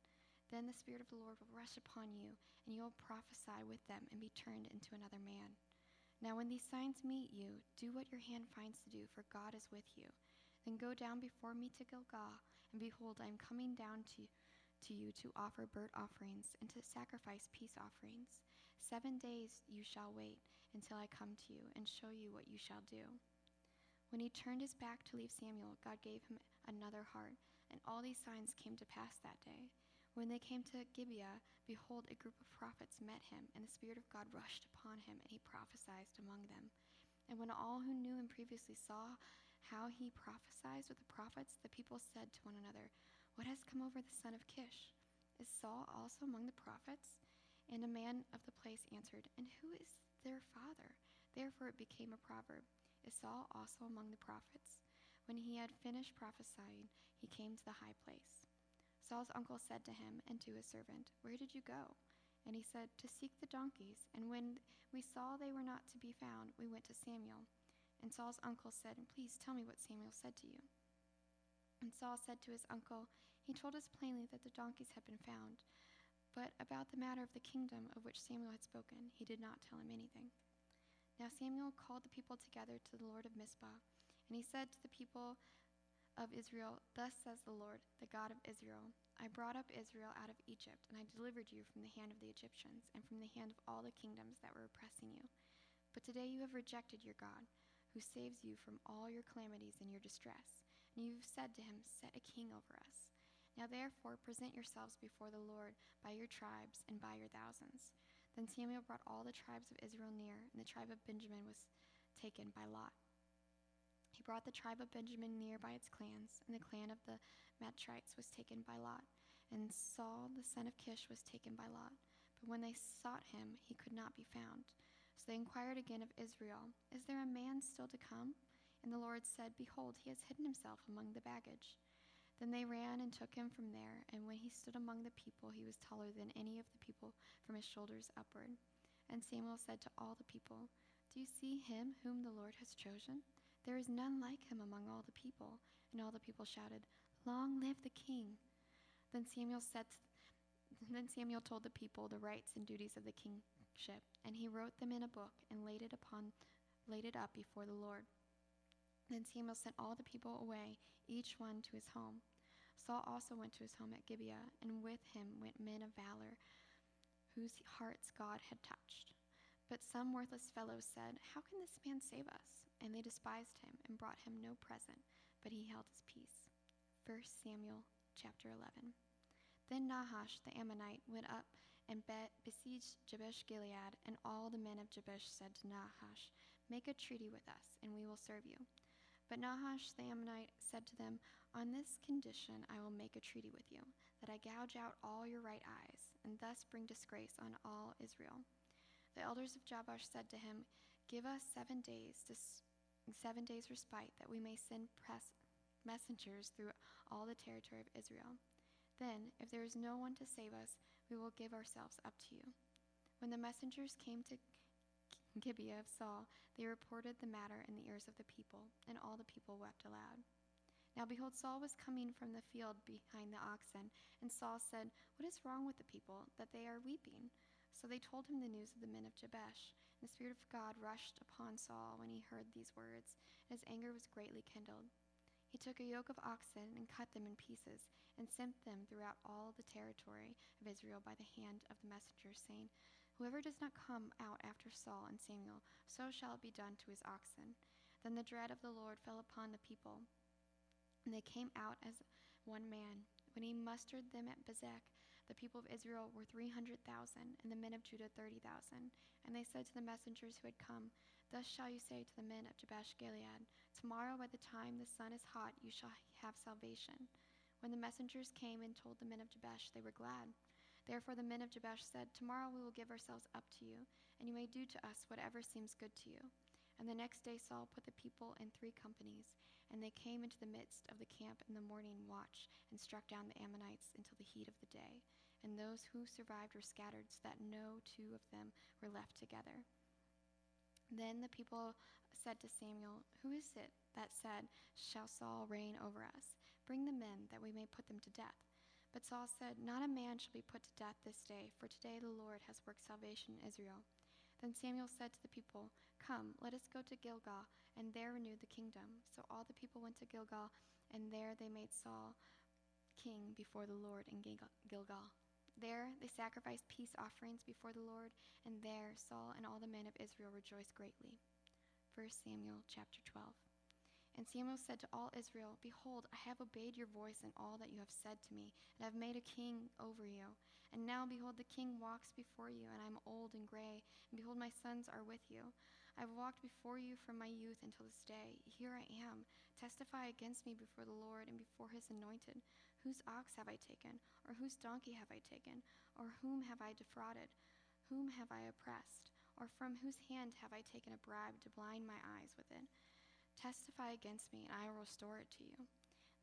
Then the Spirit of the Lord will rush upon you, and you will prophesy with them and be turned into another man. Now when these signs meet you, do what your hand finds to do, for God is with you. Then go down before me to Gilgal, and behold, I am coming down to you to offer burnt offerings and to sacrifice peace offerings. 7 days you shall wait until I come to you and show you what you shall do." When he turned his back to leave Samuel, God gave him another heart, and all these signs came to pass that day. When they came to Gibeah, behold, a group of prophets met him, and the Spirit of God rushed upon him, and he prophesied among them. And when all who knew him previously saw how he prophesied with the prophets, the people said to one another, "What has come over the son of Kish? Is Saul also among the prophets?" And a man of the place answered, "And who is their father?" Therefore it became a proverb, "Is Saul also among the prophets?" When he had finished prophesying, he came to the high place. Saul's uncle said to him and to his servant, "Where did you go?" And he said, "To seek the donkeys. And when we saw they were not to be found, we went to Samuel." And Saul's uncle said, "Please tell me what Samuel said to you." And Saul said to his uncle, "He told us plainly that the donkeys had been found. But about the matter of the kingdom of which Samuel had spoken, he did not tell him anything." Now Samuel called the people together to the Lord of Mizpah, and he said to the people of Israel, "Thus says the Lord, the God of Israel, I brought up Israel out of Egypt, and I delivered you from the hand of the Egyptians and from the hand of all the kingdoms that were oppressing you. But today you have rejected your God, who saves you from all your calamities and your distress, and you have said to him, 'Set a king over us.' Now therefore present yourselves before the Lord by your tribes and by your thousands." Then Samuel brought all the tribes of Israel near, and the tribe of Benjamin was taken by lot. He brought the tribe of Benjamin near by its clans, and the clan of the Matrites was taken by lot, and Saul the son of Kish was taken by lot. But when they sought him, he could not be found. So they inquired again of Israel, "Is there a man still to come?" And the Lord said, "Behold, he has hidden himself among the baggage." Then they ran and took him from there, and when he stood among the people, he was taller than any of the people from his shoulders upward. And Samuel said to all the people, "Do you see him whom the Lord has chosen? There is none like him among all the people." And all the people shouted, "Long live the king!" Then Samuel told the people the rights and duties of the kingship, and he wrote them in a book and laid it up before the Lord. Then Samuel sent all the people away, each one to his home. Saul also went to his home at Gibeah, and with him went men of valor, whose hearts God had touched. But some worthless fellows said, "How can this man save us?" And they despised him and brought him no present, but he held his peace. 1 Samuel chapter 11. Then Nahash the Ammonite went up and besieged Jabesh Gilead, and all the men of Jabesh said to Nahash, "Make a treaty with us, and we will serve you." But Nahash the Ammonite said to them, "On this condition I will make a treaty with you, that I gouge out all your right eyes, and thus bring disgrace on all Israel." The elders of Jabesh said to him, "Give us 7 days respite, that we may send messengers through all the territory of Israel. Then, if there is no one to save us, we will give ourselves up to you." When the messengers came to Gibeah of Saul, they reported the matter in the ears of the people, and all the people wept aloud. Now behold, Saul was coming from the field behind the oxen, and Saul said, "What is wrong with the people, that they are weeping?" So they told him the news of the men of Jabesh. And the Spirit of God rushed upon Saul when he heard these words, and his anger was greatly kindled. He took a yoke of oxen and cut them in pieces, and sent them throughout all the territory of Israel by the hand of the messengers, saying, "Whoever does not come out after Saul and Samuel, so shall it be done to his oxen." Then the dread of the Lord fell upon the people, and they came out as one man. When he mustered them at Bezek, the people of Israel were 300,000, and the men of Judah 30,000. And they said to the messengers who had come, "Thus shall you say to the men of Jabesh Gilead, Tomorrow by the time the sun is hot you shall have salvation." When the messengers came and told the men of Jabesh, they were glad. Therefore the men of Jabesh said, "Tomorrow we will give ourselves up to you, and you may do to us whatever seems good to you." And the next day Saul put the people in 3 companies, and they came into the midst of the camp in the morning watch, and struck down the Ammonites until the heat of the day. And those who survived were scattered, so that no 2 of them were left together. Then the people said to Samuel, "Who is it that said, 'Shall Saul reign over us?' Bring the men, that we may put them to death." But Saul said, "Not a man shall be put to death this day, for today the Lord has worked salvation in Israel." Then Samuel said to the people, "Come, let us go to Gilgal, and there renew the kingdom." So all the people went to Gilgal, and there they made Saul king before the Lord in Gilgal. There they sacrificed peace offerings before the Lord, and there Saul and all the men of Israel rejoiced greatly. 1 Samuel chapter 12. And Samuel said to all Israel, "Behold, I have obeyed your voice in all that you have said to me, and I have made a king over you. And now, behold, the king walks before you, and I am old and gray, and behold, my sons are with you. I have walked before you from my youth until this day. Here I am. Testify against me before the Lord and before his anointed. Whose ox have I taken? Or whose donkey have I taken? Or whom have I defrauded? Whom have I oppressed? Or from whose hand have I taken a bribe to blind my eyes with it? Testify against me, and I will restore it to you."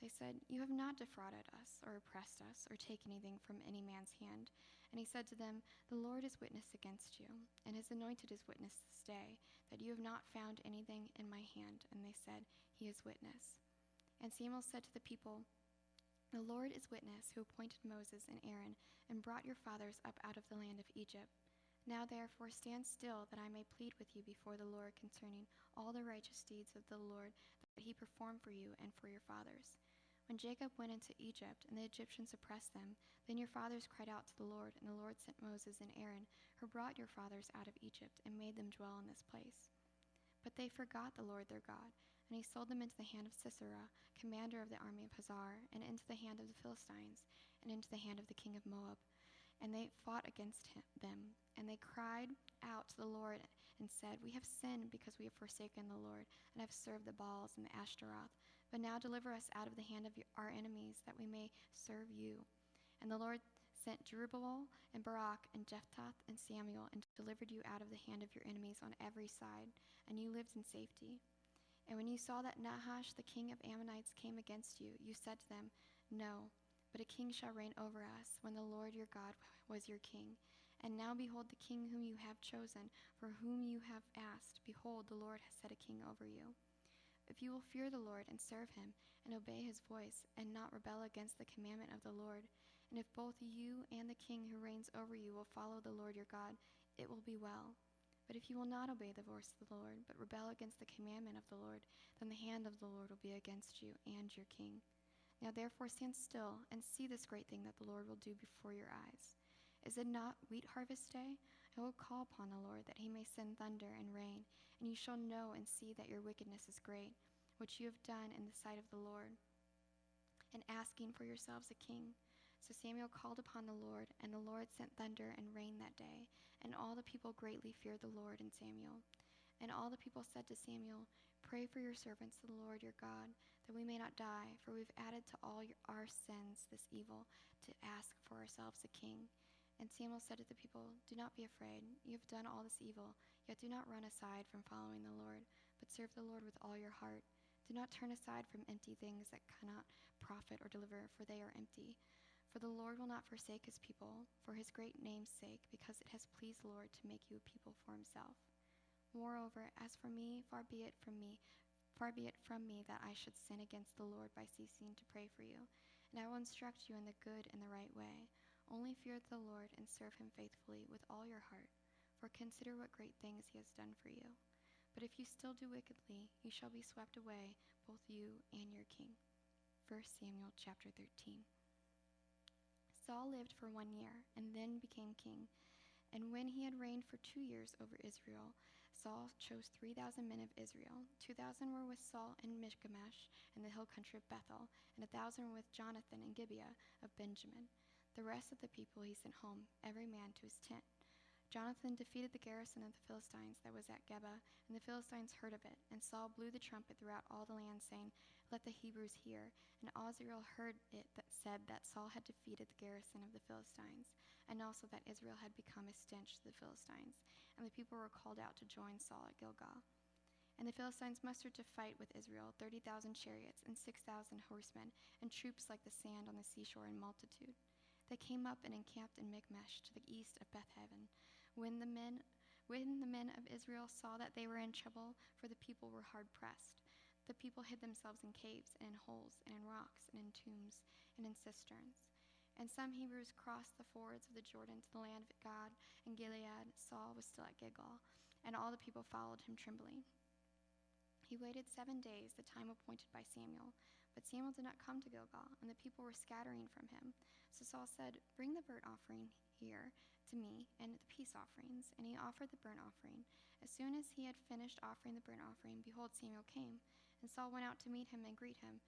They said, "You have not defrauded us, or oppressed us, or taken anything from any man's hand." And he said to them, "The Lord is witness against you, and his anointed is witness this day, that you have not found anything in my hand." And they said, "He is witness." And Samuel said to the people, "The Lord is witness, who appointed Moses and Aaron, and brought your fathers up out of the land of Egypt. Now therefore stand still, that I may plead with you before the Lord concerning all the righteous deeds of the Lord that he performed for you and for your fathers. When Jacob went into Egypt, and the Egyptians oppressed them, then your fathers cried out to the Lord, and the Lord sent Moses and Aaron, who brought your fathers out of Egypt, and made them dwell in this place. But they forgot the Lord their God, and he sold them into the hand of Sisera, commander of the army of Hazar, and into the hand of the Philistines, and into the hand of the king of Moab. And they fought against them, and they cried out to the Lord and said, "We have sinned because we have forsaken the Lord, and have served the Baals and the Ashtaroth. But now deliver us out of the hand of our enemies, that we may serve you." And the Lord sent Jerubbaal and Barak and Jephthah and Samuel, and delivered you out of the hand of your enemies on every side, and you lived in safety. And when you saw that Nahash, the king of Ammonites, came against you, you said to them, "No, but a king shall reign over us, when the Lord your God was your king. And now behold, the king whom you have chosen, for whom you have asked, behold, the Lord has set a king over you. If you will fear the Lord and serve him, and obey his voice, and not rebel against the commandment of the Lord, and if both you and the king who reigns over you will follow the Lord your God, it will be well. But if you will not obey the voice of the Lord, but rebel against the commandment of the Lord, then the hand of the Lord will be against you and your king. Now therefore stand still, and see this great thing that the Lord will do before your eyes. Is it not wheat harvest day? I will call upon the Lord, that he may send thunder and rain, and you shall know and see that your wickedness is great, which you have done in the sight of the Lord, and asking for yourselves a king. So Samuel called upon the Lord, and the Lord sent thunder and rain that day, and all the people greatly feared the Lord and Samuel. And all the people said to Samuel, "Pray for your servants to the Lord your God, that we may not die, for we've added to all our sins this evil, to ask for ourselves a king." And Samuel said to the people, "Do not be afraid. You have done all this evil, yet do not run aside from following the Lord, but serve the Lord with all your heart. Do not turn aside from empty things that cannot profit or deliver, for they are empty. For the Lord will not forsake his people, for his great name's sake, because it has pleased the Lord to make you a people for himself. Moreover, as for me, far be it from me that I should sin against the Lord by ceasing to pray for you. And I will instruct you in the good and the right way. Only fear the Lord and serve him faithfully with all your heart, for consider what great things he has done for you. But if you still do wickedly, you shall be swept away, both you and your king." 1 Samuel chapter 13. Saul lived for 1 year, and then became king. And when he had reigned for 2 years over Israel, Saul chose 3,000 men of Israel. 2,000 were with Saul in Michmash, in the hill country of Bethel, and 1,000 were with Jonathan in Gibeah of Benjamin. The rest of the people he sent home, every man to his tent. Jonathan defeated the garrison of the Philistines that was at Geba, and the Philistines heard of it. And Saul blew the trumpet throughout all the land, saying, "Let the Hebrews hear." And all Israel heard it that said that Saul had defeated the garrison of the Philistines, and also that Israel had become a stench to the Philistines. And the people were called out to join Saul at Gilgal. And the Philistines mustered to fight with Israel 30,000 chariots and 6,000 horsemen, and troops like the sand on the seashore in multitude. They came up and encamped in Michmash to the east of Bethaven. When the men of Israel saw that they were in trouble, for the people were hard pressed, the people hid themselves in caves and in holes and in rocks and in tombs and in cisterns. And some Hebrews crossed the fords of the Jordan to the land of Gad and Gilead. Saul was still at Gilgal, and all the people followed him trembling. He waited 7 days, the time appointed by Samuel. But Samuel did not come to Gilgal, and the people were scattering from him. So Saul said, "Bring the burnt offering here to me, and the peace offerings." And he offered the burnt offering. As soon as he had finished offering the burnt offering, behold, Samuel came. And Saul went out to meet him and greet him.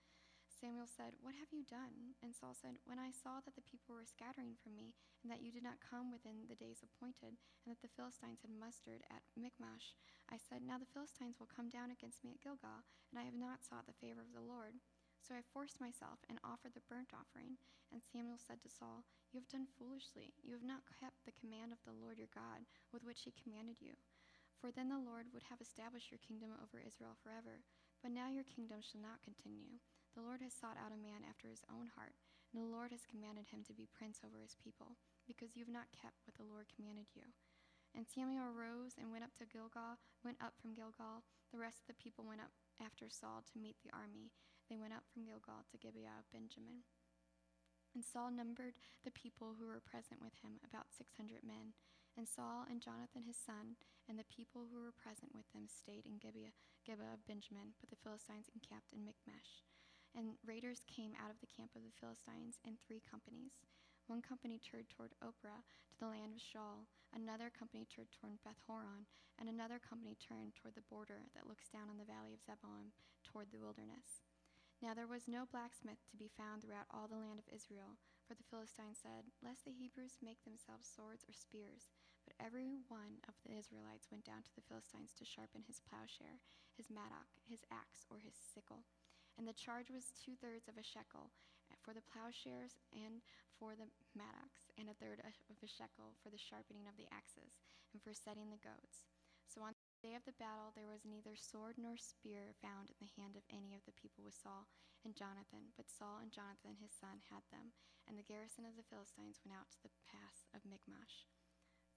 Samuel said, "What have you done?" And Saul said, "When I saw that the people were scattering from me, and that you did not come within the days appointed, and that the Philistines had mustered at Michmash, I said, 'Now the Philistines will come down against me at Gilgal, and I have not sought the favor of the Lord.' So I forced myself and offered the burnt offering." And Samuel said to Saul, "You have done foolishly. You have not kept the command of the Lord your God, with which he commanded you. For then the Lord would have established your kingdom over Israel forever. But now your kingdom shall not continue. The Lord has sought out a man after his own heart, and the Lord has commanded him to be prince over his people, because you have not kept what the Lord commanded you." And Samuel arose and went up from Gilgal. The rest of the people went up after Saul to meet the army. They went up from Gilgal to Gibeah of Benjamin. And Saul numbered the people who were present with him, about 600 men. And Saul and Jonathan his son and the people who were present with them stayed in Gibeah of Benjamin, but the Philistines encamped in Michmash. And raiders came out of the camp of the Philistines in 3 companies. One company turned toward Ophrah to the land of Shaul, another company turned toward Beth-horon, and another company turned toward the border that looks down on the valley of Zebulun toward the wilderness. Now there was no blacksmith to be found throughout all the land of Israel, for the Philistines said, "Lest the Hebrews make themselves swords or spears." But every one of the Israelites went down to the Philistines to sharpen his plowshare, his mattock, his axe, or his sickle. And the charge was 2/3 of a shekel for the plowshares and for the mattocks, and 1/3 of a shekel for the sharpening of the axes, and for setting the goads. So on the day of the battle there was neither sword nor spear found in the hand of any of the people with Saul and Jonathan, but Saul and Jonathan his son had them, and the garrison of the Philistines went out to the pass of Michmash.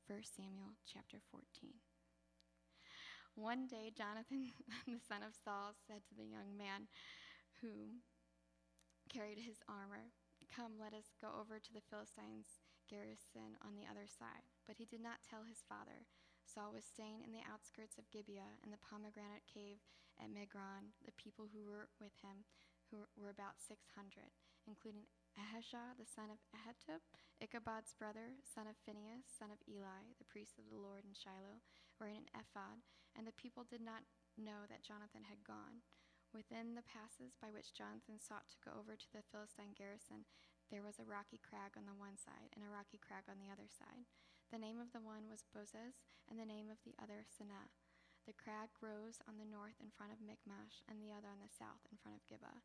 1 Samuel chapter 14. One day Jonathan, the son of Saul, said to the young man who carried his armor, "Come, let us go over to the Philistines' garrison on the other side." But he did not tell his father. Saul was staying in the outskirts of Gibeah in the pomegranate cave at Migron. The people who were with him, who were about 600, including Ahijah, the son of Ahitub, Ichabod's brother, son of Phinehas, son of Eli, the priest of the Lord in Shiloh, wearing an ephod, and the people did not know that Jonathan had gone. Within the passes by which Jonathan sought to go over to the Philistine garrison, there was a rocky crag on the one side and a rocky crag on the other side. The name of the one was Bozez, and the name of the other Seneh. The crag rose on the north in front of Michmash, and the other on the south in front of Gibeah.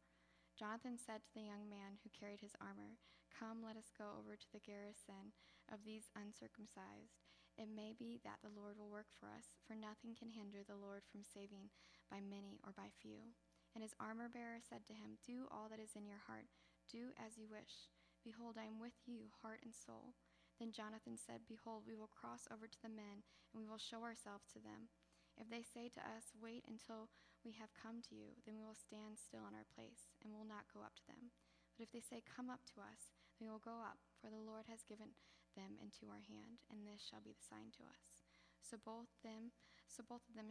Jonathan said to the young man who carried his armor, "Come, let us go over to the garrison of these uncircumcised. It may be that the Lord will work for us, for nothing can hinder the Lord from saving by many or by few." And his armor-bearer said to him, "Do all that is in your heart. Do as you wish. Behold, I am with you, heart and soul." Then Jonathan said, "Behold, we will cross over to the men, and we will show ourselves to them. If they say to us, 'Wait until we have come to you,' then we will stand still in our place, and will not go up to them. But if they say, 'Come up to us,' then we will go up, for the Lord has given them into our hand, and this shall be the sign to us." So both of them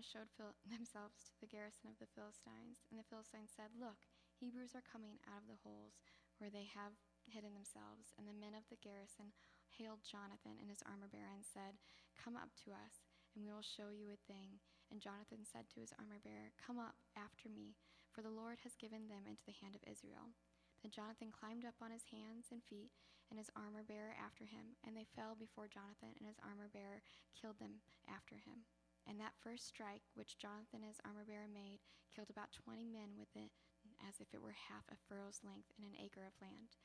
showed themselves to the garrison of the Philistines, and the Philistines said, "Look, Hebrews are coming out of the holes where they have hidden themselves." And the men of the garrison hailed Jonathan and his armor-bearer and said, "Come up to us, and we will show you a thing." And Jonathan said to his armor-bearer, "Come up after me, for the Lord has given them into the hand of Israel." Then Jonathan climbed up on his hands and feet, and his armor-bearer after him, and they fell before Jonathan, and his armor-bearer killed them after him. And that first strike which Jonathan and his armor-bearer made killed about 20 men with it, as if it were half a furrow's length in an acre of land.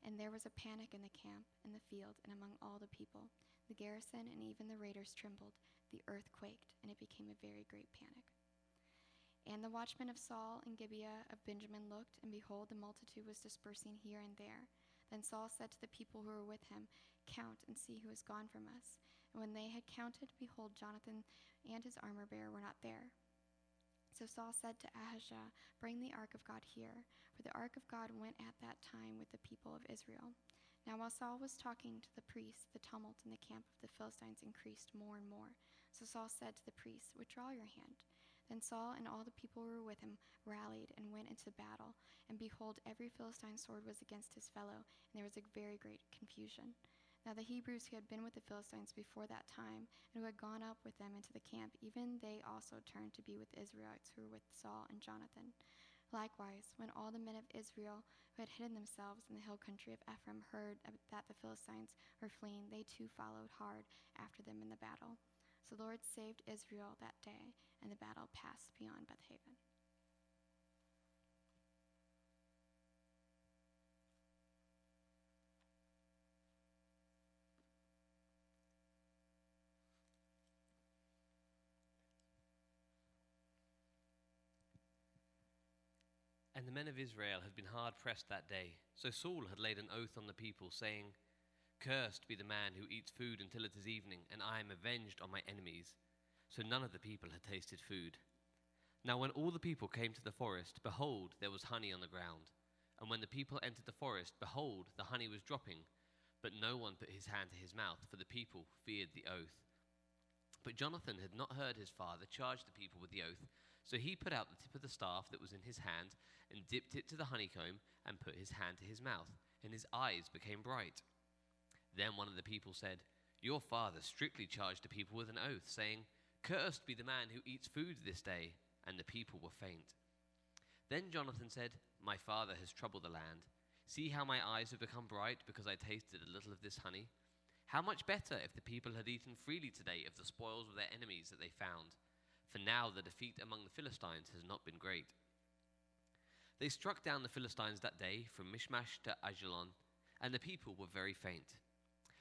And there was a panic in the camp, in the field, and among all the people. The garrison and even the raiders trembled. The earth quaked, and it became a very great panic. And the watchmen of Saul in Gibeah of Benjamin looked, and behold, the multitude was dispersing here and there. Then Saul said to the people who were with him, "Count and see who has gone from us." And when they had counted, behold, Jonathan and his armor-bearer were not there. So Saul said to Ahijah, "Bring the ark of God here," for the ark of God went at that time with the people of Israel. Now while Saul was talking to the priests, the tumult in the camp of the Philistines increased more and more. So Saul said to the priests, "Withdraw your hand." Then Saul and all the people who were with him rallied and went into battle. And behold, every Philistine sword was against his fellow, and there was a very great confusion. Now the Hebrews who had been with the Philistines before that time, and who had gone up with them into the camp, even they also turned to be with the Israelites who were with Saul and Jonathan. Likewise, when all the men of Israel who had hidden themselves in the hill country of Ephraim heard that the Philistines were fleeing, they too followed hard after them in the battle. So the Lord saved Israel that day, and the battle passed beyond Bethaven. And the men of Israel had been hard pressed that day. So Saul had laid an oath on the people, saying, "Cursed be the man who eats food until it is evening, and I am avenged on my enemies." So none of the people had tasted food. Now when all the people came to the forest, behold, there was honey on the ground. And when the people entered the forest, behold, the honey was dropping. But no one put his hand to his mouth, for the people feared the oath. But Jonathan had not heard his father charge the people with the oath. So he put out the tip of the staff that was in his hand, and dipped it to the honeycomb, and put his hand to his mouth, and his eyes became bright. Then one of the people said, "Your father strictly charged the people with an oath, saying, 'Cursed be the man who eats food this day.' And the people were faint." Then Jonathan said, "My father has troubled the land. See how my eyes have become bright because I tasted a little of this honey. How much better if the people had eaten freely today of the spoils of their enemies that they found. For now the defeat among the Philistines has not been great." They struck down the Philistines that day from Michmash to Ajalon, and the people were very faint.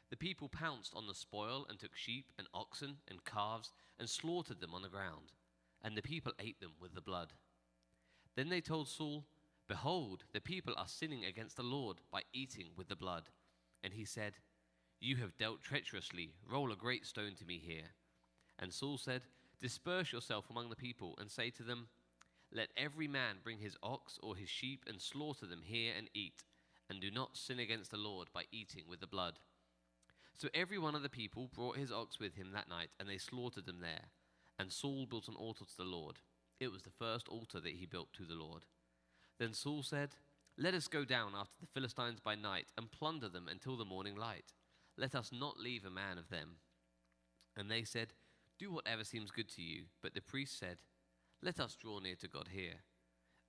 The people pounced on the spoil and took sheep and oxen and calves and slaughtered them on the ground, and the people ate them with the blood. Then they told Saul, "Behold, the people are sinning against the Lord by eating with the blood." And he said, "You have dealt treacherously. Roll a great stone to me here." And Saul said, "Disperse yourself among the people and say to them, 'Let every man bring his ox or his sheep and slaughter them here and eat, and do not sin against the Lord by eating with the blood.'" So every one of the people brought his ox with him that night, and they slaughtered them there. And Saul built an altar to the Lord. It was the first altar that he built to the Lord. Then Saul said, "Let us go down after the Philistines by night and plunder them until the morning light. Let us not leave a man of them." And they said, "Do whatever seems good to you." But the priest said, "Let us draw near to God here."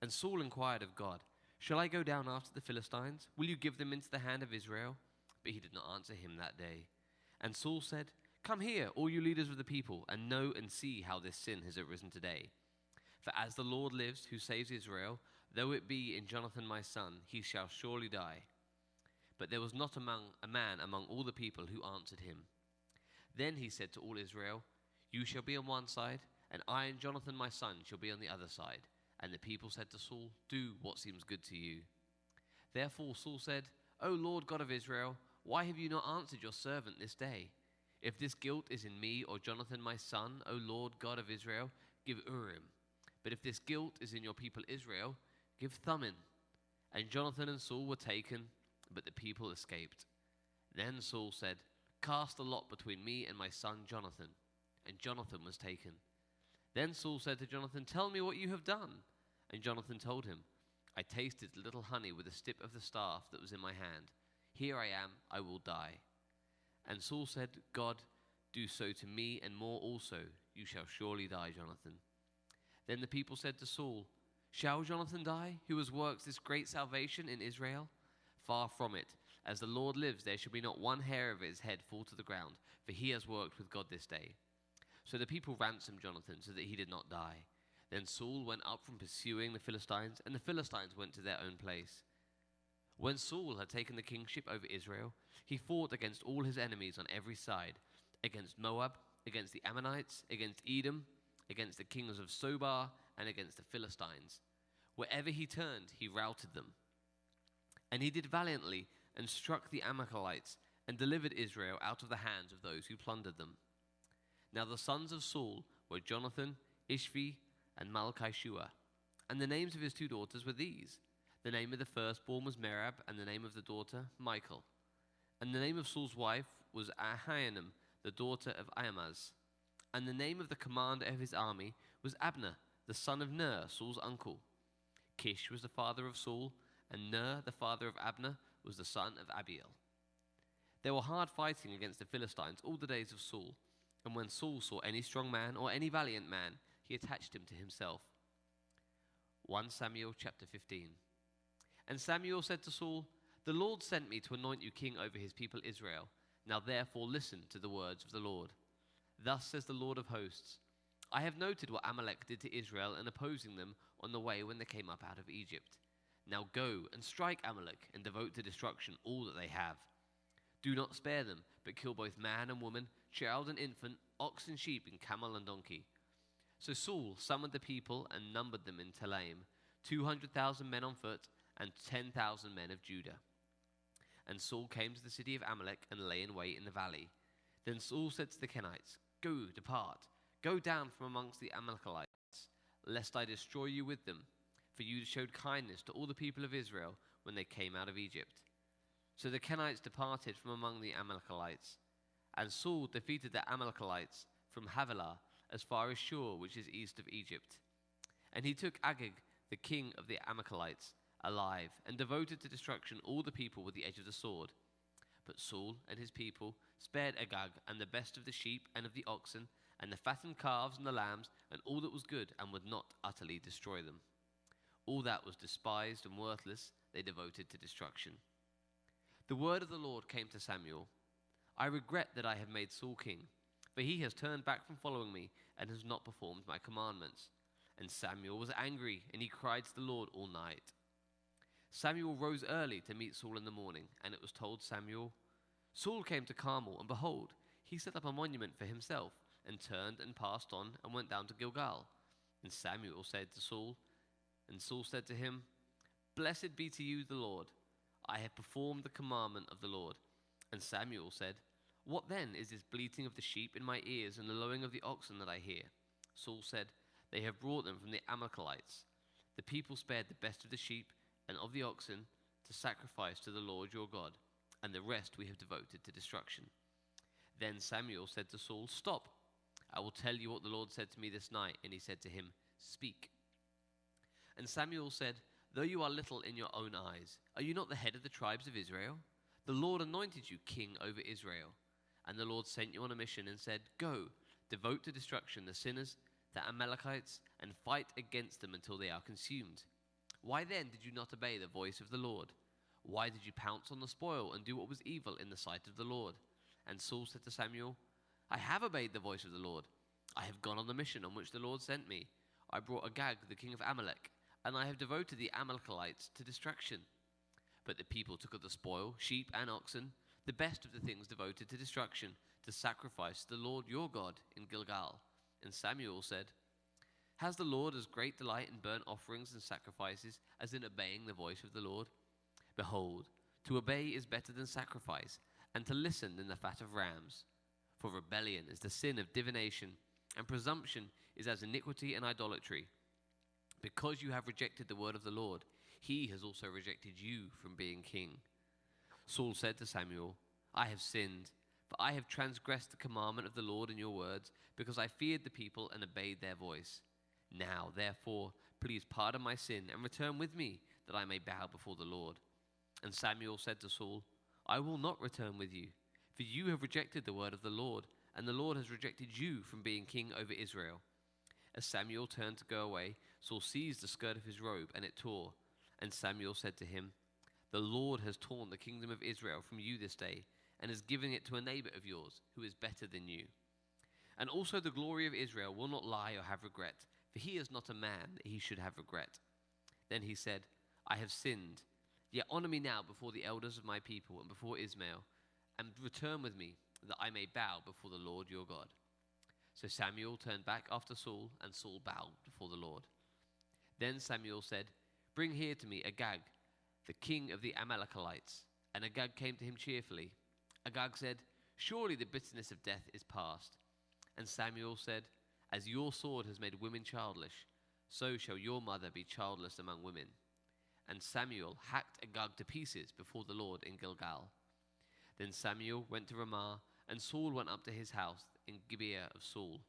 And Saul inquired of God, "Shall I go down after the Philistines? Will you give them into the hand of Israel?" But he did not answer him that day. And Saul said, "Come here, all you leaders of the people, and know and see how this sin has arisen today. For as the Lord lives, who saves Israel, though it be in Jonathan my son, he shall surely die." But there was not a man among all the people who answered him. Then he said to all Israel, "You shall be on one side, and I and Jonathan my son shall be on the other side." And the people said to Saul, "Do what seems good to you." Therefore Saul said, "O Lord God of Israel, why have you not answered your servant this day? If this guilt is in me or Jonathan my son, O Lord God of Israel, give Urim. But if this guilt is in your people Israel, give Thummim." And Jonathan and Saul were taken, but the people escaped. Then Saul said, "Cast a lot between me and my son Jonathan." And Jonathan was taken. Then Saul said to Jonathan, "Tell me what you have done." And Jonathan told him, "I tasted a little honey with a tip of the staff that was in my hand. Here I am, I will die." And Saul said, "God, do so to me and more also. You shall surely die, Jonathan." Then the people said to Saul, "Shall Jonathan die, who has worked this great salvation in Israel? Far from it. As the Lord lives, there shall be not one hair of his head fall to the ground, for he has worked with God this day." So the people ransomed Jonathan so that he did not die. Then Saul went up from pursuing the Philistines, and the Philistines went to their own place. When Saul had taken the kingship over Israel, he fought against all his enemies on every side, against Moab, against the Ammonites, against Edom, against the kings of Sobar, and against the Philistines. Wherever he turned, he routed them. And he did valiantly and struck the Amalekites and delivered Israel out of the hands of those who plundered them. Now the sons of Saul were Jonathan, Ishvi, and Malchishua. And the names of his two daughters were these. The name of the firstborn was Merab, and the name of the daughter Michal. And the name of Saul's wife was Ahinoam, the daughter of Ahimaaz. And the name of the commander of his army was Abner, the son of Ner, Saul's uncle. Kish was the father of Saul, and Ner, the father of Abner, was the son of Abiel. There were hard fighting against the Philistines all the days of Saul, and when Saul saw any strong man or any valiant man, he attached him to himself. 1 Samuel chapter 15. And Samuel said to Saul, "The Lord sent me to anoint you king over his people Israel. Now therefore listen to the words of the Lord. Thus says the Lord of hosts, I have noted what Amalek did to Israel in opposing them on the way when they came up out of Egypt. Now go and strike Amalek and devote to destruction all that they have. Do not spare them, but kill both man and woman, child and infant, ox and sheep, and camel and donkey." So Saul summoned the people and numbered them in Telaim, 200,000 men on foot and 10,000 men of Judah. And Saul came to the city of Amalek and lay in wait in the valley. Then Saul said to the Kenites, "Go, depart, go down from amongst the Amalekites, lest I destroy you with them, for you showed kindness to all the people of Israel when they came out of Egypt." So the Kenites departed from among the Amalekites, and Saul defeated the Amalekites from Havilah as far as Shur, which is east of Egypt. And he took Agag, the king of the Amalekites, alive, and devoted to destruction all the people with the edge of the sword. But Saul and his people spared Agag and the best of the sheep and of the oxen, and the fattened calves and the lambs, and all that was good, and would not utterly destroy them. All that was despised and worthless they devoted to destruction. The word of the Lord came to Samuel. "I regret that I have made Saul king, for he has turned back from following me and has not performed my commandments." And Samuel was angry, and he cried to the Lord all night. Samuel rose early to meet Saul in the morning, and it was told Samuel, "Saul came to Carmel, and behold, he set up a monument for himself, and turned and passed on and went down to Gilgal." And Samuel said to Saul, and Saul said to him, "Blessed be to you the Lord. I have performed the commandment of the Lord." And Samuel said, "What then is this bleating of the sheep in my ears and the lowing of the oxen that I hear?" Saul said, "They have brought them from the Amalekites. The people spared the best of the sheep and of the oxen to sacrifice to the Lord your God, and the rest we have devoted to destruction." Then Samuel said to Saul, "Stop, I will tell you what the Lord said to me this night." And he said to him, "Speak." And Samuel said, "Though you are little in your own eyes, are you not the head of the tribes of Israel? The Lord anointed you king over Israel. And the Lord sent you on a mission and said, 'Go, devote to destruction the sinners, the Amalekites, and fight against them until they are consumed.' Why then did you not obey the voice of the Lord? Why did you pounce on the spoil and do what was evil in the sight of the Lord?" And Saul said to Samuel, "I have obeyed the voice of the Lord. I have gone on the mission on which the Lord sent me. I brought Agag, the king of Amalek, and I have devoted the Amalekites to destruction." But the people took of the spoil, sheep and oxen, the best of the things devoted to destruction, to sacrifice to the Lord your God in Gilgal. And Samuel said, "Has the Lord as great delight in burnt offerings and sacrifices as in obeying the voice of the Lord? Behold, to obey is better than sacrifice, and to listen than the fat of rams. For rebellion is the sin of divination, and presumption is as iniquity and idolatry. Because you have rejected the word of the Lord, he has also rejected you from being king." Saul said to Samuel, "I have sinned, for I have transgressed the commandment of the Lord in your words, because I feared the people and obeyed their voice. Now, therefore, please pardon my sin and return with me, that I may bow before the Lord." And Samuel said to Saul, "I will not return with you, for you have rejected the word of the Lord, and the Lord has rejected you from being king over Israel." As Samuel turned to go away, Saul seized the skirt of his robe, and it tore. And Samuel said to him, "The Lord has torn the kingdom of Israel from you this day, and is giving it to a neighbor of yours, who is better than you. And also the glory of Israel will not lie or have regret, for he is not a man that he should have regret." Then he said, "I have sinned. Yet honor me now before the elders of my people and before Ismael, and return with me, that I may bow before the Lord your God." So Samuel turned back after Saul, and Saul bowed before the Lord. Then Samuel said, "Bring here to me Agag, the king of the Amalekites." And Agag came to him cheerfully. Agag said, "Surely the bitterness of death is past." And Samuel said, "As your sword has made women childless, so shall your mother be childless among women." And Samuel hacked Agag to pieces before the Lord in Gilgal. Then Samuel went to Ramah, and Saul went up to his house in Gibeah of Saul.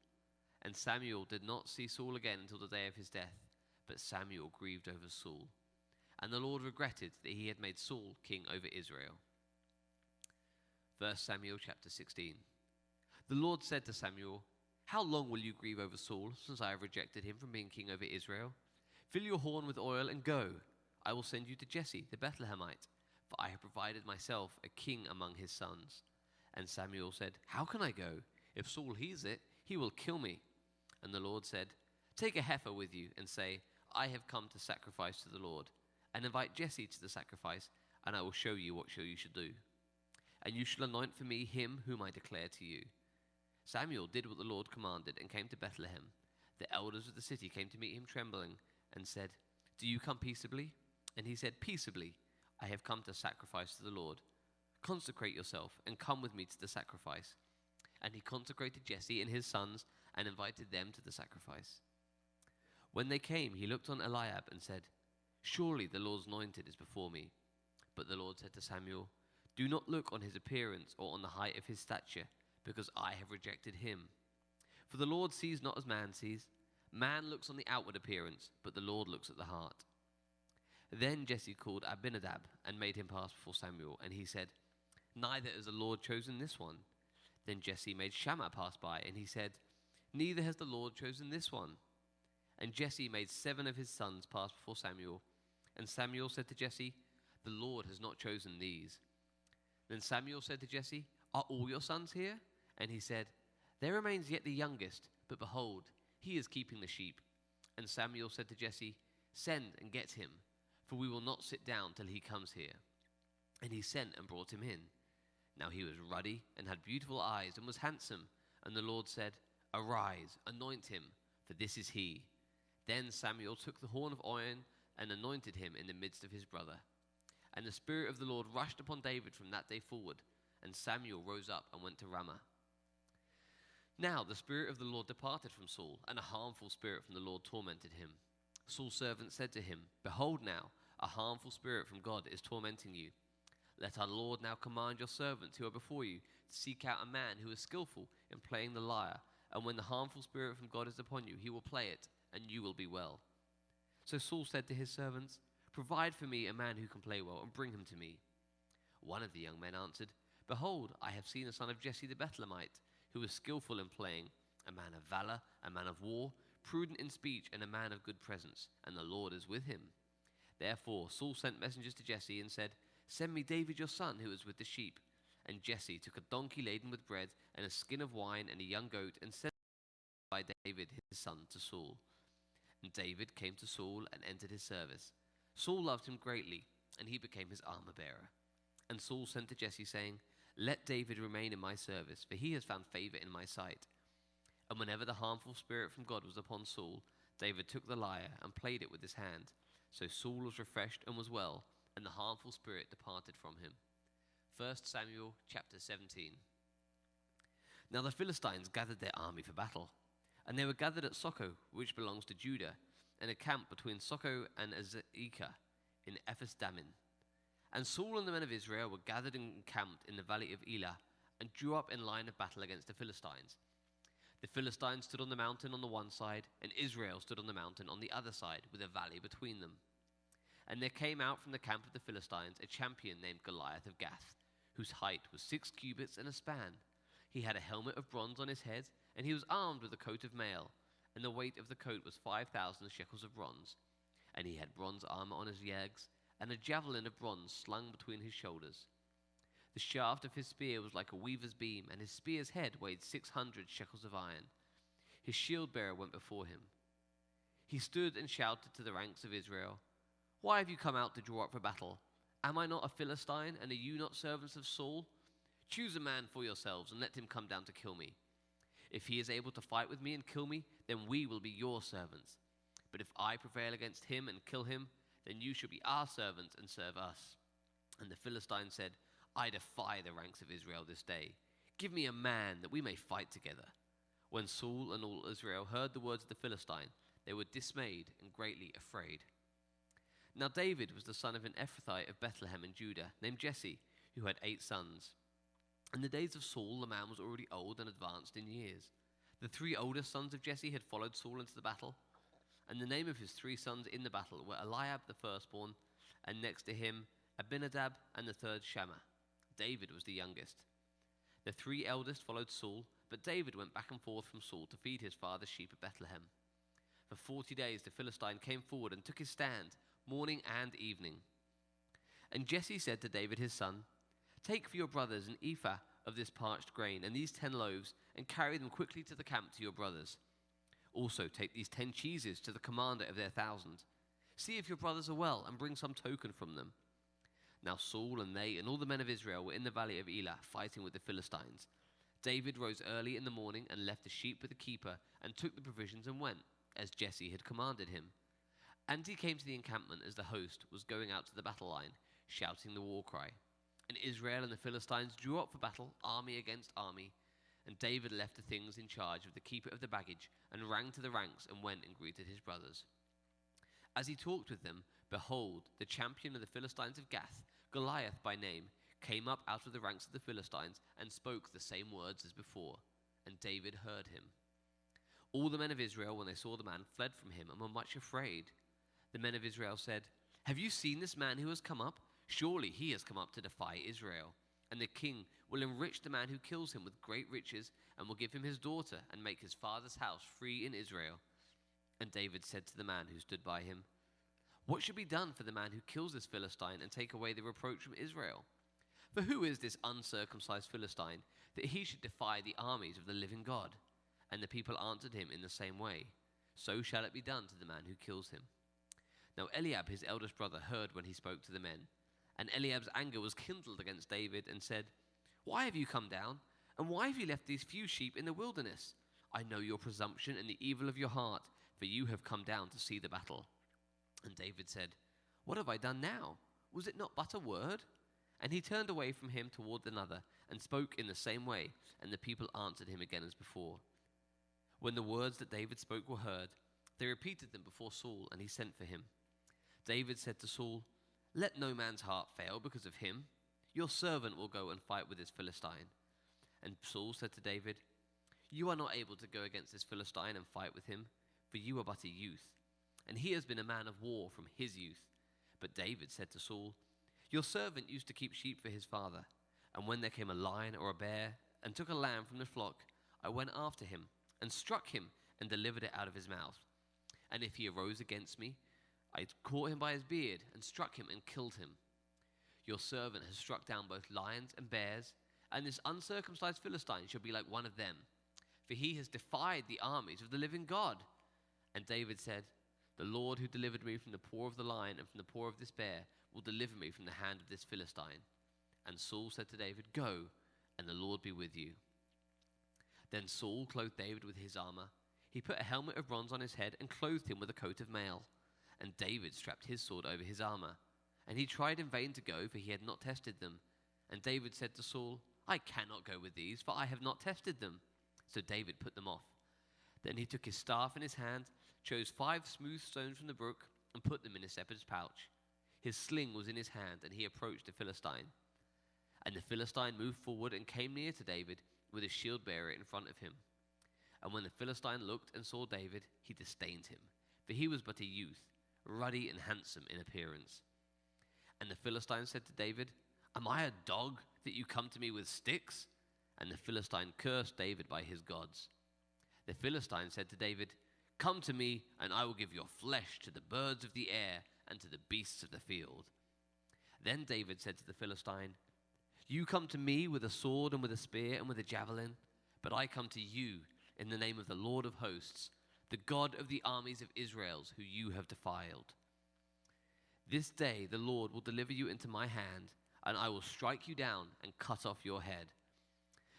And Samuel did not see Saul again until the day of his death, but Samuel grieved over Saul. And the Lord regretted that he had made Saul king over Israel. 1 Samuel chapter 16. The Lord said to Samuel, "How long will you grieve over Saul, since I have rejected him from being king over Israel? Fill your horn with oil and go. I will send you to Jesse the Bethlehemite, for I have provided myself a king among his sons." And Samuel said, "How can I go? If Saul hears it, he will kill me." And the Lord said, "Take a heifer with you and say, 'I have come to sacrifice to the Lord,' and invite Jesse to the sacrifice, and I will show you what you should do. And you shall anoint for me him whom I declare to you." Samuel did what the Lord commanded and came to Bethlehem. The elders of the city came to meet him trembling and said, "Do you come peaceably?" And he said, "Peaceably, I have come to sacrifice to the Lord. Consecrate yourself and come with me to the sacrifice." And he consecrated Jesse and his sons and invited them to the sacrifice. When they came, he looked on Eliab and said, "Surely the Lord's anointed is before me." But the Lord said to Samuel, "Do not look on his appearance or on the height of his stature, because I have rejected him. For the Lord sees not as man sees. Man looks on the outward appearance, but the Lord looks at the heart." Then Jesse called Abinadab and made him pass before Samuel, and he said, "Neither has the Lord chosen this one." Then Jesse made Shammah pass by, and he said, "Neither has the Lord chosen this one." And Jesse made 7 of his sons pass before Samuel. And Samuel said to Jesse, "The Lord has not chosen these." Then Samuel said to Jesse, "Are all your sons here?" And he said, "There remains yet the youngest, but behold, he is keeping the sheep." And Samuel said to Jesse, "Send and get him, for we will not sit down till he comes here." And he sent and brought him in. Now he was ruddy and had beautiful eyes and was handsome. And the Lord said, "Arise, anoint him, for this is he." Then Samuel took the horn of oil and anointed him in the midst of his brother. And the Spirit of the Lord rushed upon David from that day forward, and Samuel rose up and went to Ramah. Now the Spirit of the Lord departed from Saul, and a harmful spirit from the Lord tormented him. Saul's servant said to him, "Behold now, a harmful spirit from God is tormenting you. Let our Lord now command your servants who are before you to seek out a man who is skillful in playing the lyre, and when the harmful spirit from God is upon you, he will play it, and you will be well." So Saul said to his servants, "Provide for me a man who can play well, and bring him to me." One of the young men answered, "Behold, I have seen a son of Jesse the Bethlehemite, who is skillful in playing, a man of valor, a man of war, prudent in speech, and a man of good presence, and the Lord is with him." Therefore Saul sent messengers to Jesse and said, "Send me David your son, who is with the sheep." And Jesse took a donkey laden with bread, and a skin of wine, and a young goat, and sent by David his son to Saul. And David came to Saul and entered his service. Saul loved him greatly, and he became his armor-bearer. And Saul sent to Jesse, saying, "Let David remain in my service, for he has found favor in my sight." And whenever the harmful spirit from God was upon Saul, David took the lyre and played it with his hand. So Saul was refreshed and was well, and the harmful spirit departed from him. 1 Samuel chapter 17. Now the Philistines gathered their army for battle, and they were gathered at Socoh, which belongs to Judah, and a camp between Socoh and Azekah in Ephes-dammim. And Saul and the men of Israel were gathered and encamped in the valley of Elah, and drew up in line of battle against the Philistines. The Philistines stood on the mountain on the one side, and Israel stood on the mountain on the other side, with a valley between them. And there came out from the camp of the Philistines a champion named Goliath of Gath, whose height was 6 cubits and a span. He had a helmet of bronze on his head, and he was armed with a coat of mail, and the weight of the coat was 5,000 shekels of bronze. And he had bronze armor on his legs, and a javelin of bronze slung between his shoulders. The shaft of his spear was like a weaver's beam, and his spear's head weighed 600 shekels of iron. His shield-bearer went before him. He stood and shouted to the ranks of Israel, "Why have you come out to draw up for battle? Am I not a Philistine, and are you not servants of Saul? Choose a man for yourselves, and let him come down to kill me. If he is able to fight with me and kill me, then we will be your servants. But if I prevail against him and kill him, then you shall be our servants and serve us." And the Philistine said, "I defy the ranks of Israel this day. Give me a man that we may fight together." When Saul and all Israel heard the words of the Philistine, they were dismayed and greatly afraid. Now David was the son of an Ephrathite of Bethlehem in Judah, named Jesse, who had 8 sons. In the days of Saul, the man was already old and advanced in years. The 3 oldest sons of Jesse had followed Saul into the battle, and the name of his 3 sons in the battle were Eliab the firstborn, and next to him Abinadab, and the third Shammah. David was the youngest. The 3 eldest followed Saul, but David went back and forth from Saul to feed his father's sheep at Bethlehem. For 40 days the Philistine came forward and took his stand, morning and evening. And Jesse said to David his son, "Take for your brothers an ephah of this parched grain and these 10 loaves, and carry them quickly to the camp to your brothers. Also take these 10 cheeses to the commander of their 1,000. See if your brothers are well, and bring some token from them." Now Saul and they and all the men of Israel were in the valley of Elah, fighting with the Philistines. David rose early in the morning and left the sheep with the keeper, and took the provisions and went, as Jesse had commanded him. And he came to the encampment as the host was going out to the battle line, shouting the war cry. And Israel and the Philistines drew up for battle, army against army. And David left the things in charge of the keeper of the baggage, and rang to the ranks and went and greeted his brothers. As he talked with them, behold, the champion of the Philistines of Gath, Goliath by name, came up out of the ranks of the Philistines and spoke the same words as before, and David heard him. All the men of Israel, when they saw the man, fled from him and were much afraid. The men of Israel said, "Have you seen this man who has come up? Surely he has come up to defy Israel. And the king will enrich the man who kills him with great riches, and will give him his daughter, and make his father's house free in Israel." And David said to the man who stood by him, "What should be done for the man who kills this Philistine and take away the reproach from Israel? For who is this uncircumcised Philistine, that he should defy the armies of the living God?" And the people answered him in the same way, "So shall it be done to the man who kills him." Now Eliab his eldest brother heard when he spoke to the men. And Eliab's anger was kindled against David, and said, "Why have you come down? And why have you left these few sheep in the wilderness? I know your presumption and the evil of your heart, for you have come down to see the battle." And David said, "What have I done now? Was it not but a word?" And he turned away from him toward another, and spoke in the same way, and the people answered him again as before. When the words that David spoke were heard, they repeated them before Saul, and he sent for him. David said to Saul, "Let no man's heart fail because of him. Your servant will go and fight with this Philistine." And Saul said to David, "You are not able to go against this Philistine and fight with him, for you are but a youth, and he has been a man of war from his youth." But David said to Saul, "Your servant used to keep sheep for his father, and when there came a lion or a bear and took a lamb from the flock, I went after him and struck him and delivered it out of his mouth. And if he arose against me, I caught him by his beard and struck him and killed him. Your servant has struck down both lions and bears, and this uncircumcised Philistine shall be like one of them, for he has defied the armies of the living God." And David said, "The Lord who delivered me from the paw of the lion and from the paw of this bear will deliver me from the hand of this Philistine." And Saul said to David, "Go, and the Lord be with you." Then Saul clothed David with his armor. He put a helmet of bronze on his head and clothed him with a coat of mail. And David strapped his sword over his armor. And he tried in vain to go, for he had not tested them. And David said to Saul, "I cannot go with these, for I have not tested them." So David put them off. Then he took his staff in his hand, chose 5 smooth stones from the brook, and put them in his shepherd's pouch. His sling was in his hand, and he approached the Philistine. And the Philistine moved forward and came near to David, with his shield bearer in front of him. And when the Philistine looked and saw David, he disdained him, for he was but a youth, ruddy and handsome in appearance. And the Philistine said to David, "Am I a dog that you come to me with sticks?" And the Philistine cursed David by his gods. The Philistine said to David, "Come to me, and I will give your flesh to the birds of the air and to the beasts of the field." Then David said to the Philistine, "You come to me with a sword and with a spear and with a javelin, but I come to you in the name of the Lord of hosts, the God of the armies of Israel, who you have defiled. This day the Lord will deliver you into my hand, and I will strike you down and cut off your head.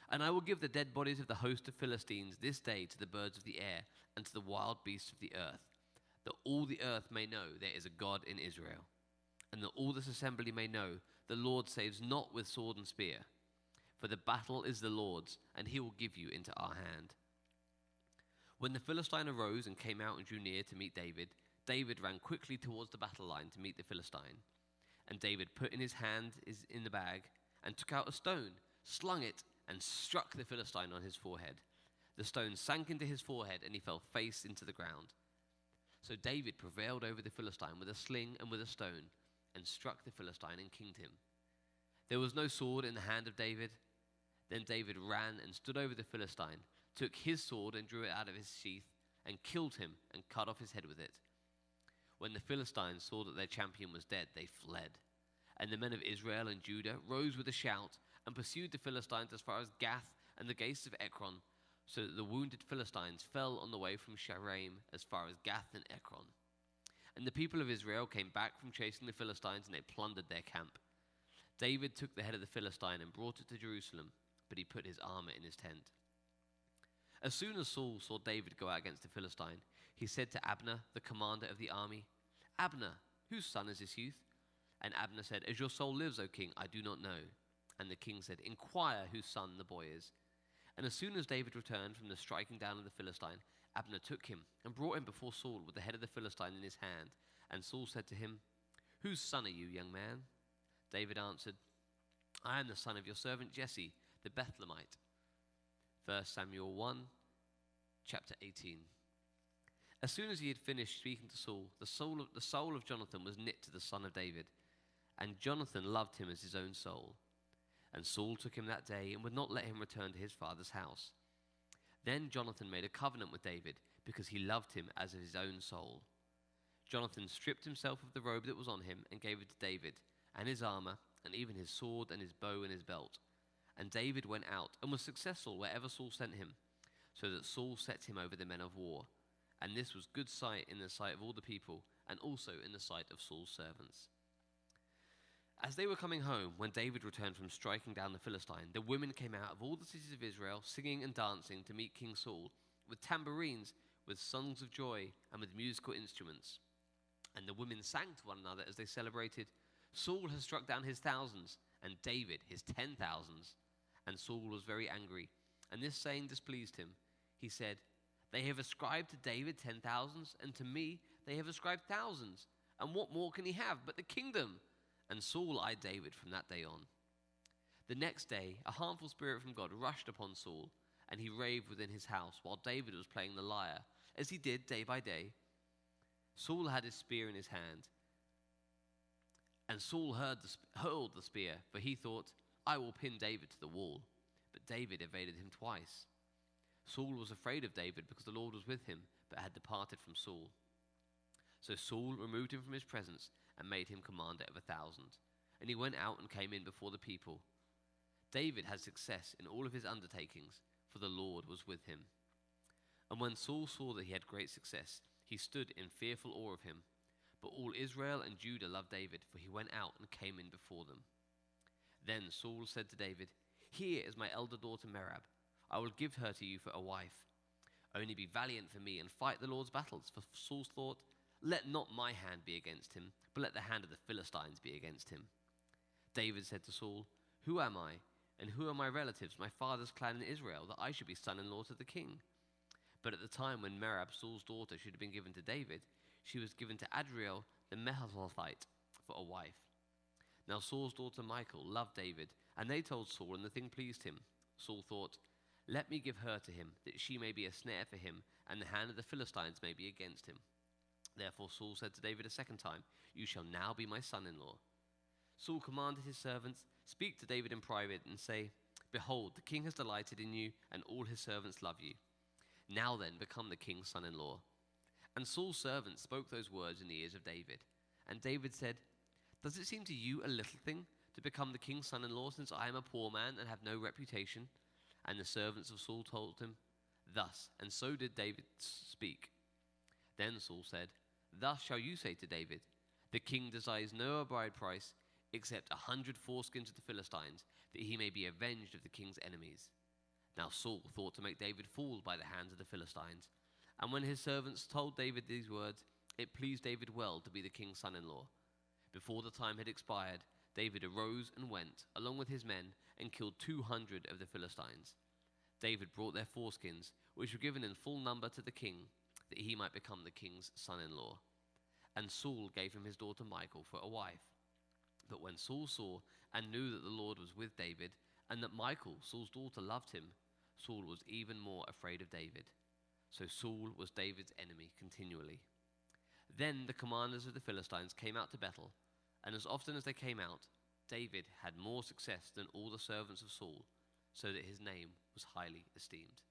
And I will give the dead bodies of the host of Philistines this day to the birds of the air and to the wild beasts of the earth, that all the earth may know there is a God in Israel, and that all this assembly may know the Lord saves not with sword and spear, for the battle is the Lord's, and he will give you into our hand." When the Philistine arose and came out and drew near to meet David, David ran quickly towards the battle line to meet the Philistine. And David put in his hand in the bag and took out a stone, slung it, and struck the Philistine on his forehead. The stone sank into his forehead, and he fell face into the ground. So David prevailed over the Philistine with a sling and with a stone, and struck the Philistine and killed him. There was no sword in the hand of David. Then David ran and stood over the Philistine, took his sword and drew it out of his sheath, and killed him and cut off his head with it. When the Philistines saw that their champion was dead, they fled. And the men of Israel and Judah rose with a shout and pursued the Philistines as far as Gath and the gates of Ekron, so that the wounded Philistines fell on the way from Shaaraim as far as Gath and Ekron. And the people of Israel came back from chasing the Philistines, and they plundered their camp. David took the head of the Philistine and brought it to Jerusalem, but he put his armor in his tent. As soon as Saul saw David go out against the Philistine, he said to Abner, the commander of the army, "Abner, whose son is this youth?" And Abner said, "As your soul lives, O king, I do not know." And the king said, "Inquire whose son the boy is." And as soon as David returned from the striking down of the Philistine, Abner took him and brought him before Saul with the head of the Philistine in his hand. And Saul said to him, "Whose son are you, young man?" David answered, "I am the son of your servant Jesse, the Bethlehemite." 1 Samuel 1, chapter 18. As soon as he had finished speaking to Saul, the soul of Jonathan was knit to the son of David, and Jonathan loved him as his own soul. And Saul took him that day and would not let him return to his father's house. Then Jonathan made a covenant with David because he loved him as his own soul. Jonathan stripped himself of the robe that was on him and gave it to David, and his armor, and even his sword and his bow and his belt. And David went out and was successful wherever Saul sent him, so that Saul set him over the men of war. And this was good sight in the sight of all the people, and also in the sight of Saul's servants. As they were coming home, when David returned from striking down the Philistine, the women came out of all the cities of Israel, singing and dancing to meet King Saul, with tambourines, with songs of joy, and with musical instruments. And the women sang to one another as they celebrated, "Saul has struck down his thousands, and David his 10,000s." And Saul was very angry, and this saying displeased him. He said, "They have ascribed to David 10,000s, and to me they have ascribed thousands. And what more can he have but the kingdom?" And Saul eyed David from that day on. The next day, a harmful spirit from God rushed upon Saul, and he raved within his house while David was playing the lyre, as he did day by day. Saul had his spear in his hand, and Saul hurled the spear, for he thought, "I will pin David to the wall." But David evaded him twice. Saul was afraid of David because the Lord was with him, but had departed from Saul. So Saul removed him from his presence and made him commander of 1,000. And he went out and came in before the people. David had success in all of his undertakings, for the Lord was with him. And when Saul saw that he had great success, he stood in fearful awe of him. But all Israel and Judah loved David, for he went out and came in before them. Then Saul said to David, "Here is my elder daughter Merab. I will give her to you for a wife. Only be valiant for me and fight the Lord's battles." For Saul thought, "Let not my hand be against him, but let the hand of the Philistines be against him." David said to Saul, "Who am I, and who are my relatives, my father's clan in Israel, that I should be son-in-law to the king?" But at the time when Merab, Saul's daughter, should have been given to David, she was given to Adriel the Meholathite for a wife. Now Saul's daughter Michal loved David, and they told Saul, and the thing pleased him. Saul thought, "Let me give her to him, that she may be a snare for him, and the hand of the Philistines may be against him." Therefore Saul said to David a second time, "You shall now be my son-in-law." Saul commanded his servants, "Speak to David in private and say, 'Behold, the king has delighted in you, and all his servants love you. Now then, become the king's son-in-law.'" And Saul's servants spoke those words in the ears of David. And David said, "Does it seem to you a little thing to become the king's son-in-law, since I am a poor man and have no reputation?" And the servants of Saul told him thus, and so did David speak. Then Saul said, "Thus shall you say to David, 'The king desires no bride price except 100 foreskins of the Philistines, that he may be avenged of the king's enemies.'" Now Saul thought to make David fall by the hands of the Philistines. And when his servants told David these words, it pleased David well to be the king's son-in-law. Before the time had expired, David arose and went, along with his men, and killed 200 of the Philistines. David brought their foreskins, which were given in full number to the king, that he might become the king's son-in-law. And Saul gave him his daughter Michal for a wife. But when Saul saw and knew that the Lord was with David, and that Michal, Saul's daughter, loved him, Saul was even more afraid of David. So Saul was David's enemy continually. Then the commanders of the Philistines came out to battle, and as often as they came out, David had more success than all the servants of Saul. so that his name was highly esteemed.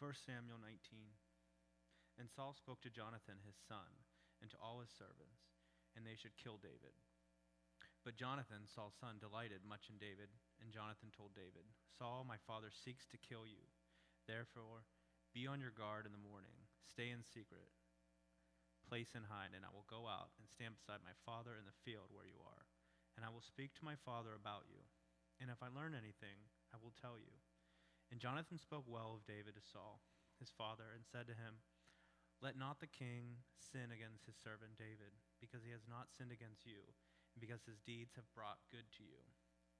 First Samuel 19. And Saul spoke to Jonathan his son and to all his servants, and they should kill David. But Jonathan, Saul's son, delighted much in David, and Jonathan told David, Saul, my father, seeks to kill you. Therefore, be on your guard in the morning. Stay in secret, place and hide, and I will go out and stand beside my father in the field where you are. And I will speak to my father about you. And if I learn anything, I will tell you. And Jonathan spoke well of David to Saul, his father, and said to him, Let not the king sin against his servant David, because he has not sinned against you, and because his deeds have brought good to you.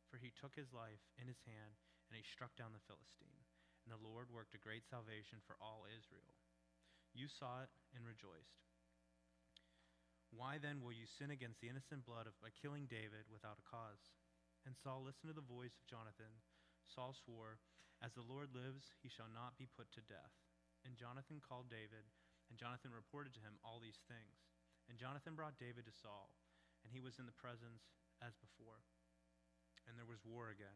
For he took his life in his hand, and he struck down the Philistine. And the Lord worked a great salvation for all Israel. You saw it and rejoiced. Why then will you sin against the innocent blood by killing David without a cause? And Saul listened to the voice of Jonathan. Saul swore, As the Lord lives, he shall not be put to death. And Jonathan called David, and Jonathan reported to him all these things. And Jonathan brought David to Saul, and he was in the presence as before. And there was war again.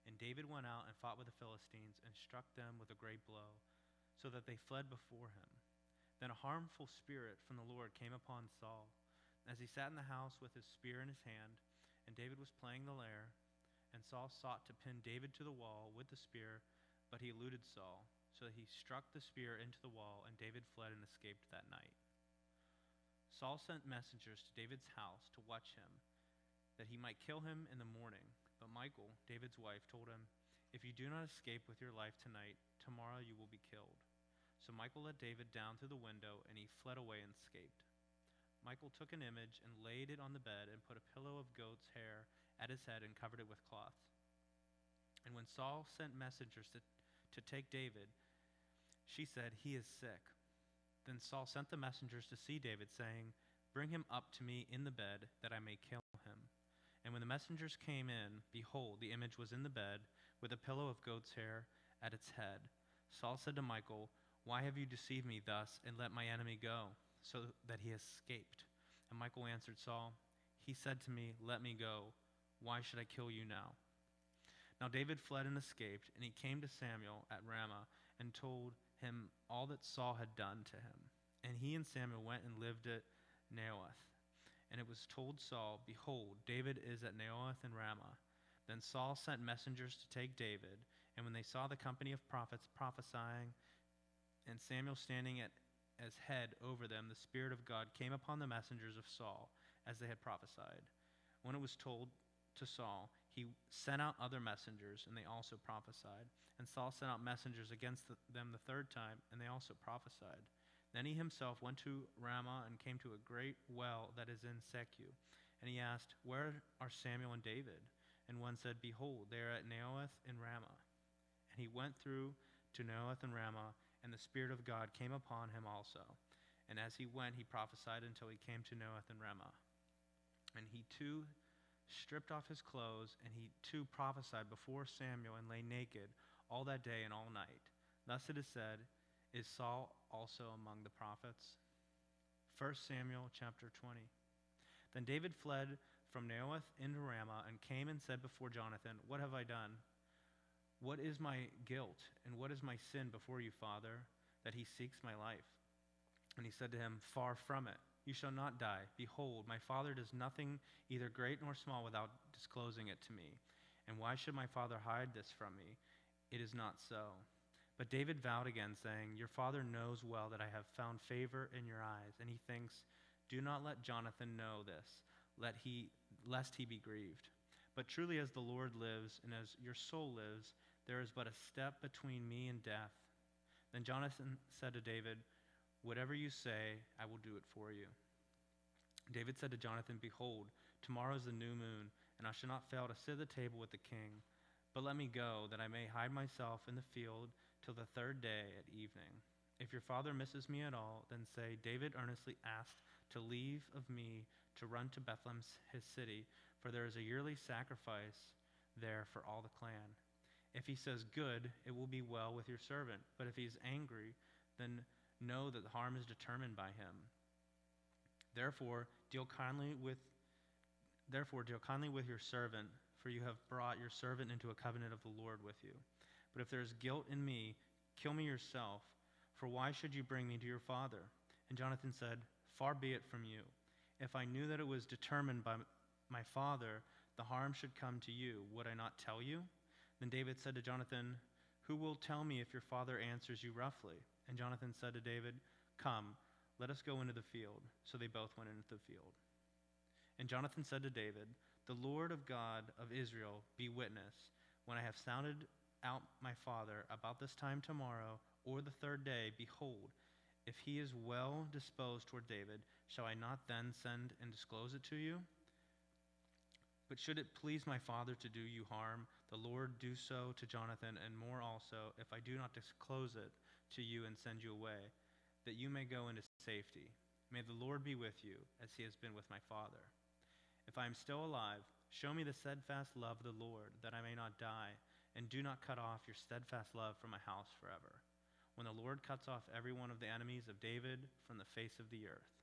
And David went out and fought with the Philistines, and struck them with a great blow, so that they fled before him. Then a harmful spirit from the Lord came upon Saul, as he sat in the house with his spear in his hand, and David was playing the lyre. And Saul sought to pin David to the wall with the spear, but he eluded Saul, so that he struck the spear into the wall, and David fled and escaped that night. Saul sent messengers to David's house to watch him, that he might kill him in the morning. But Michal, David's wife, told him, If you do not escape with your life tonight, tomorrow you will be killed. So Michal let David down through the window, and he fled away and escaped. Michal took an image and laid it on the bed, and put a pillow of goat's hair at his head and covered it with cloth. And when Saul sent messengers to take David, she said, He is sick. Then Saul sent the messengers to see David, saying, Bring him up to me in the bed, that I may kill him. And when the messengers came in, behold, the image was in the bed, with a pillow of goat's hair at its head. Saul said to Michal, Why have you deceived me thus, and let my enemy go, so that he has escaped? And Michal answered Saul, He said to me, Let me go. Why should I kill you now? Now David fled and escaped, and he came to Samuel at Ramah, and told him all that Saul had done to him. And he and Samuel went and lived at Naioth. And it was told Saul, Behold, David is at Naioth in Ramah. Then Saul sent messengers to take David, and when they saw the company of prophets prophesying, and Samuel standing as head over them, the Spirit of God came upon the messengers of Saul, as they had prophesied. When it was told to Saul, he sent out other messengers, and they also prophesied. And Saul sent out messengers against them the third time, and they also prophesied. Then he himself went to Ramah and came to a great well that is in Secu. And he asked, Where are Samuel and David? And one said, Behold, they are at Naioth in Ramah. And he went through to Naioth in Ramah, and the Spirit of God came upon him also. And as he went, he prophesied until he came to Naioth in Ramah. And he too stripped off his clothes, and he too prophesied before Samuel, and lay naked all that day and all night. Thus it is said, Is Saul also among the prophets? 1 Samuel chapter 20. Then David fled from Naioth into Ramah, and came and said before Jonathan, What have I done? What is my guilt, and what is my sin before you, Father, that he seeks my life? And he said to him, Far from it. You shall not die. Behold, my father does nothing, either great nor small, without disclosing it to me. And why should my father hide this from me? It is not so. But David vowed again, saying, Your father knows well that I have found favor in your eyes. And he thinks, Do not let Jonathan know this, lest he be grieved. But truly as the Lord lives, and as your soul lives, there is but a step between me and death. Then Jonathan said to David, Whatever you say, I will do it for you." David said to Jonathan, "Behold, tomorrow is the new moon, and I shall not fail to sit at the table with the king. But let me go, that I may hide myself in the field till the third day at evening. If your father misses me at all, then say, 'David earnestly asked to leave of me to run to Bethlehem his city, for there is a yearly sacrifice there for all the clan.' If he says, 'Good,' it will be well with your servant. But if he is angry, then know that the harm is determined by him. Therefore deal kindly with your servant, for you have brought your servant into a covenant of the Lord with you. But if there is guilt in me, kill me yourself, for why should you bring me to your father?" And Jonathan said, "Far be it from you. If I knew that it was determined by my father, the harm should come to you, would I not tell you?" Then David said to Jonathan, "Who will tell me if your father answers you roughly?" And Jonathan said to David, "Come, let us go into the field." So they both went into the field. And Jonathan said to David, "The Lord of God of Israel be witness, when I have sounded out my father about this time tomorrow or the third day, behold, if he is well disposed toward David, shall I not then send and disclose it to you? But should it please my father to do you harm, the Lord do so to Jonathan, and more also, if I do not disclose it to you and send you away, that you may go into safety. May the Lord be with you, as he has been with my father. If I am still alive, show me the steadfast love of the Lord, that I may not die, and do not cut off your steadfast love from my house forever, when the Lord cuts off every one of the enemies of David from the face of the earth."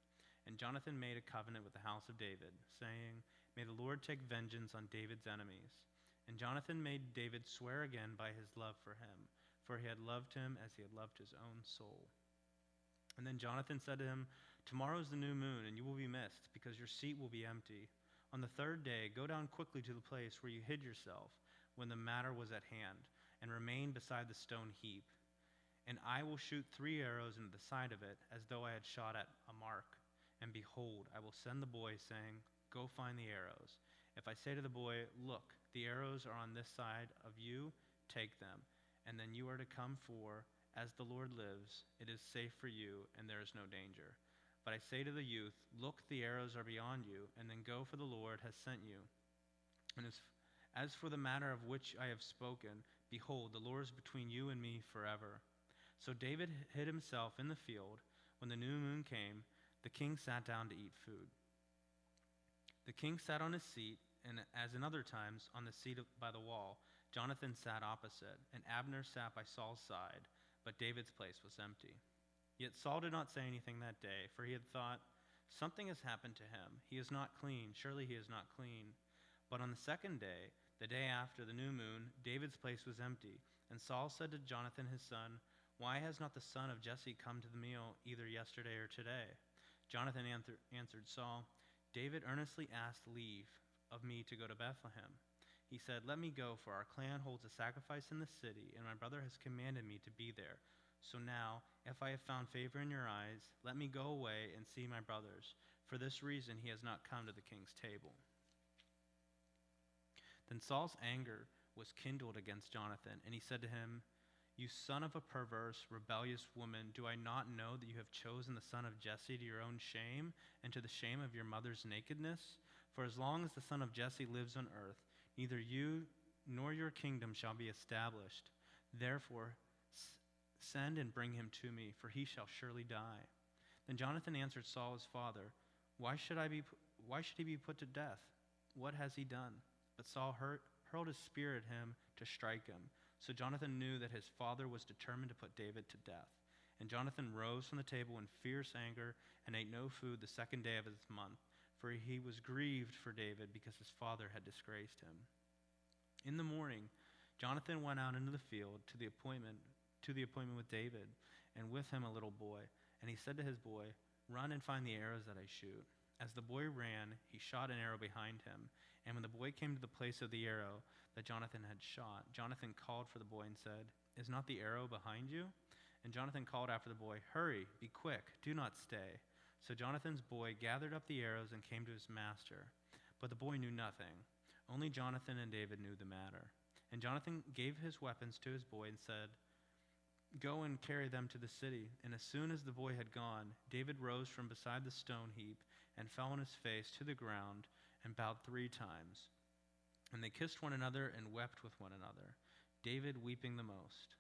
And Jonathan made a covenant with the house of David, saying, "May the Lord take vengeance on David's enemies." And Jonathan made David swear again by his love for him, for he had loved him as he had loved his own soul. And then Jonathan said to him, "Tomorrow is the new moon, and you will be missed, because your seat will be empty. On the third day, go down quickly to the place where you hid yourself when the matter was at hand, and remain beside the stone heap. And I will shoot 3 arrows into the side of it, as though I had shot at a mark. And behold, I will send the boy, saying, 'Go find the arrows.' If I say to the boy, 'Look, the arrows are on this side of you, take them.' And then you are to come, for, as the Lord lives, it is safe for you, and there is no danger. But I say to the youth, 'Look, the arrows are beyond you,' and then go, for the Lord has sent you. And as for the matter of which I have spoken, behold, the Lord is between you and me forever." So David hid himself in the field. When the new moon came, the king sat down to eat food. The king sat on his seat, and as in other times, on the seat by the wall. Jonathan sat opposite, and Abner sat by Saul's side, but David's place was empty. Yet Saul did not say anything that day, for he had thought, "Something has happened to him. He is not clean. Surely he is not clean." But on the second day, the day after the new moon, David's place was empty. And Saul said to Jonathan his son, "Why has not the son of Jesse come to the meal either yesterday or today?" Jonathan answered Saul, "David earnestly asked leave of me to go to Bethlehem. He said, 'Let me go, for our clan holds a sacrifice in the city, and my brother has commanded me to be there. So now, if I have found favor in your eyes, let me go away and see my brothers. For this reason he has not come to the king's table.'" Then Saul's anger was kindled against Jonathan, and he said to him, "You son of a perverse, rebellious woman, do I not know that you have chosen the son of Jesse to your own shame, and to the shame of your mother's nakedness? For as long as the son of Jesse lives on earth, neither you nor your kingdom shall be established. Therefore, send and bring him to me, for he shall surely die." Then Jonathan answered Saul his father, Why should he be put to death? What has he done?" But Saul hurled his spear at him to strike him. So Jonathan knew that his father was determined to put David to death. And Jonathan rose from the table in fierce anger and ate no food the second day of his month, for he was grieved for David because his father had disgraced him. In the morning, Jonathan went out into the field to the appointment with David, and with him a little boy. And he said to his boy, "Run and find the arrows that I shoot." As the boy ran, he shot an arrow behind him. And when the boy came to the place of the arrow that Jonathan had shot, Jonathan called for the boy and said, "Is not the arrow behind you?" And Jonathan called after the boy, "Hurry, be quick, do not stay." So Jonathan's boy gathered up the arrows and came to his master. But the boy knew nothing. Only Jonathan and David knew the matter. And Jonathan gave his weapons to his boy and said, Go and carry them to the city. And as soon as the boy had gone, David rose from beside the stone heap and fell on his face to the ground and bowed 3 times. And they kissed one another and wept with one another, David weeping the most.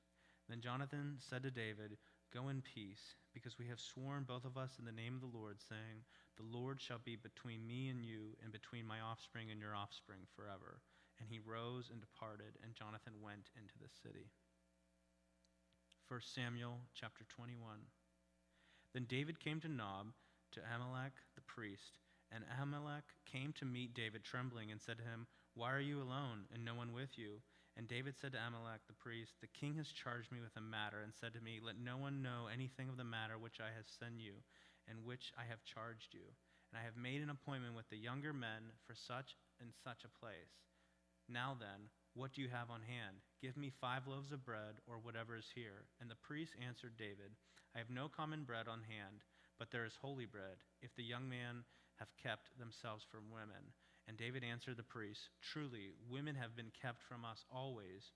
Then Jonathan said to David, Go in peace, because we have sworn both of us in the name of the Lord, saying, The Lord shall be between me and you, and between my offspring and your offspring forever. And he rose and departed, and Jonathan went into the city. 1 Samuel chapter 21. Then David came to Nob, to Ahimelech the priest, and Ahimelech came to meet David trembling and said to him, Why are you alone, and no one with you? And David said to Ahimelech the priest, The king has charged me with a matter, and said to me, Let no one know anything of the matter which I have sent you, and which I have charged you. And I have made an appointment with the younger men for such and such a place. Now then, what do you have on hand? Give me 5 loaves of bread, or whatever is here. And the priest answered David, I have no common bread on hand, but there is holy bread, if the young men have kept themselves from women. And David answered the priest, Truly, women have been kept from us always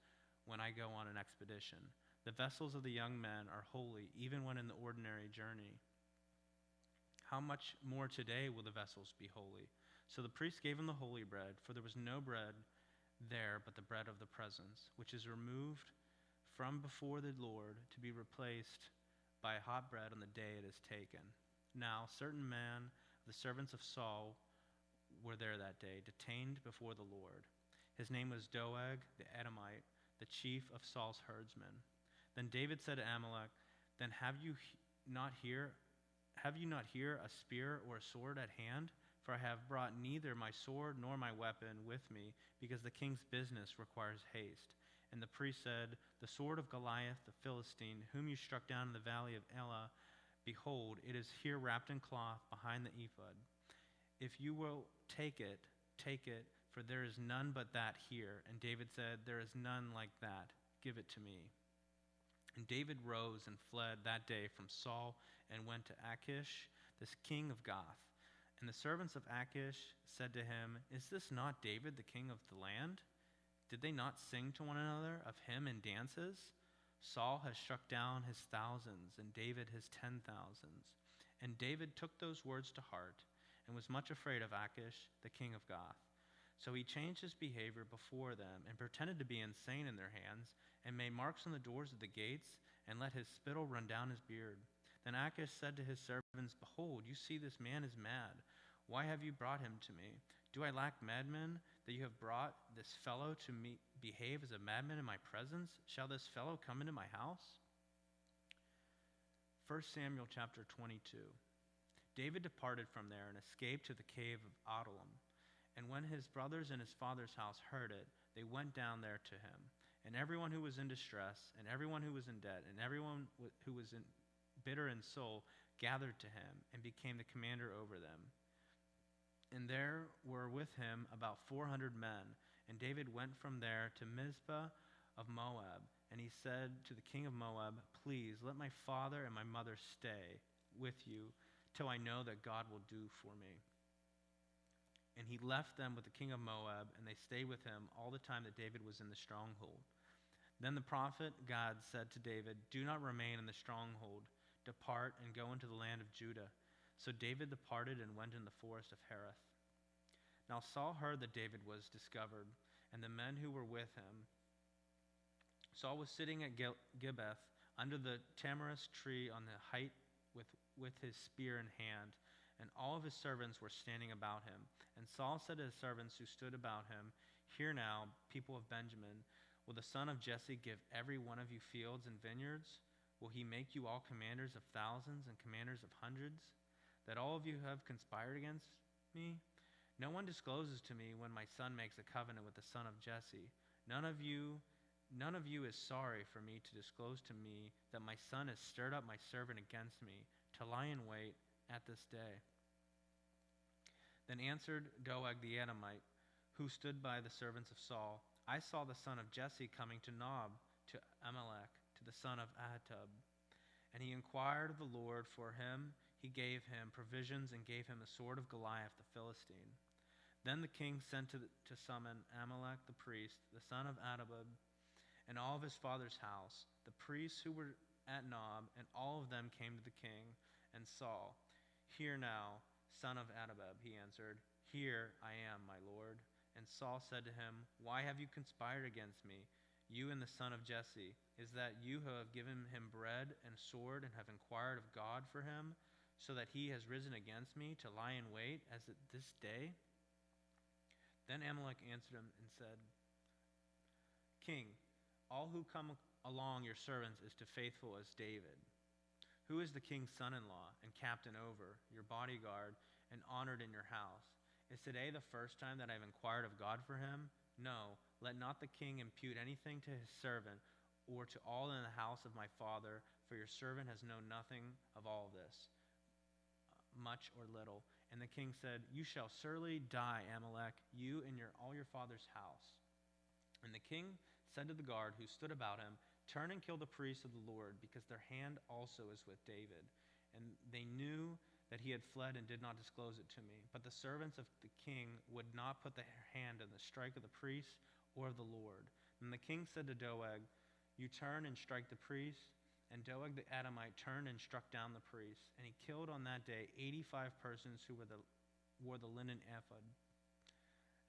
when I go on an expedition. The vessels of the young men are holy, even when in the ordinary journey. How much more today will the vessels be holy? So the priest gave him the holy bread, for there was no bread there but the bread of the presence, which is removed from before the Lord to be replaced by hot bread on the day it is taken. Now, certain men, the servants of Saul, were there that day, detained before the Lord. His name was Doeg the Edomite, the chief of Saul's herdsmen. Then David said to Ahimelech, Then have you not here a spear or a sword at hand? For I have brought neither my sword nor my weapon with me, because the king's business requires haste. And the priest said, The sword of Goliath the Philistine, whom you struck down in the valley of Elah, behold, it is here wrapped in cloth behind the ephod. If you will take it, for there is none but that here. And David said, There is none like that. Give it to me. And David rose and fled that day from Saul and went to Achish, the king of Gath. And the servants of Achish said to him, Is this not David, the king of the land? Did they not sing to one another of him in dances? Saul has struck down his thousands, and David his 10,000s. And David took those words to heart, and was much afraid of Achish, the king of Gath. So he changed his behavior before them, and pretended to be insane in their hands, and made marks on the doors of the gates, and let his spittle run down his beard. Then Achish said to his servants, Behold, you see this man is mad. Why have you brought him to me? Do I lack madmen, that you have brought this fellow to me behave as a madman in my presence? Shall this fellow come into my house? 1 Samuel chapter 22. David departed from there and escaped to the cave of Adullam. And when his brothers in his father's house heard it, they went down there to him. And everyone who was in distress, and everyone who was in debt, and everyone who was bitter in soul, gathered to him, and became the commander over them. And there were with him about 400 men. And David went from there to Mizpah of Moab. And he said to the king of Moab, Please let my father and my mother stay with you till I know that God will do for me. And he left them with the king of Moab, and they stayed with him all the time that David was in the stronghold. Then the prophet Gad said to David, Do not remain in the stronghold. Depart and go into the land of Judah. So David departed and went in the forest of Hereth. Now Saul heard that David was discovered, and the men who were with him. Saul was sitting at Gibeath under the tamarisk tree on the height with his spear in hand, and all of his servants were standing about him. And Saul said to his servants who stood about him, Hear now, people of Benjamin, will the son of Jesse give every one of you fields and vineyards? Will he make you all commanders of thousands and commanders of hundreds? That all of you have conspired against me? No one discloses to me when my son makes a covenant with the son of Jesse. None of you is sorry for me to disclose to me that my son has stirred up my servant against me to lie in wait at this day. Then answered Doeg the Edomite, who stood by the servants of Saul, I saw the son of Jesse coming to Nob, to Ahimelech, to the son of Ahitub. And he inquired of the Lord for him. He gave him provisions and gave him the sword of Goliath the Philistine. Then the king sent to summon Ahimelech the priest, the son of Ahitub, and all of his father's house, the priests who were at Nob, and all of them came to the king and Saul. Hear now, son of Abinadab, he answered. Here I am, my lord. And Saul said to him, Why have you conspired against me, you and the son of Jesse? Is that you who have given him bread and sword and have inquired of God for him, so that he has risen against me to lie in wait as at this day? Then Amalek answered him and said, King, all who come along your servants is to faithful as David, who is the king's son-in-law and captain over your bodyguard and honored in your house. Is today the first time that I have inquired of God for him? No, let not the king impute anything to his servant or to all in the house of my father, for your servant has known nothing of all this, much or little. And the king said, You shall surely die, Amalek, you and all your father's house. And the king said to the guard who stood about him, Turn and kill the priests of the Lord, because their hand also is with David. And they knew that he had fled and did not disclose it to me. But the servants of the king would not put their hand on the strike of the priests or of the Lord. And the king said to Doeg, You turn and strike the priests. And Doeg the Edomite turned and struck down the priests. And he killed on that day 85 persons who wore the linen ephod.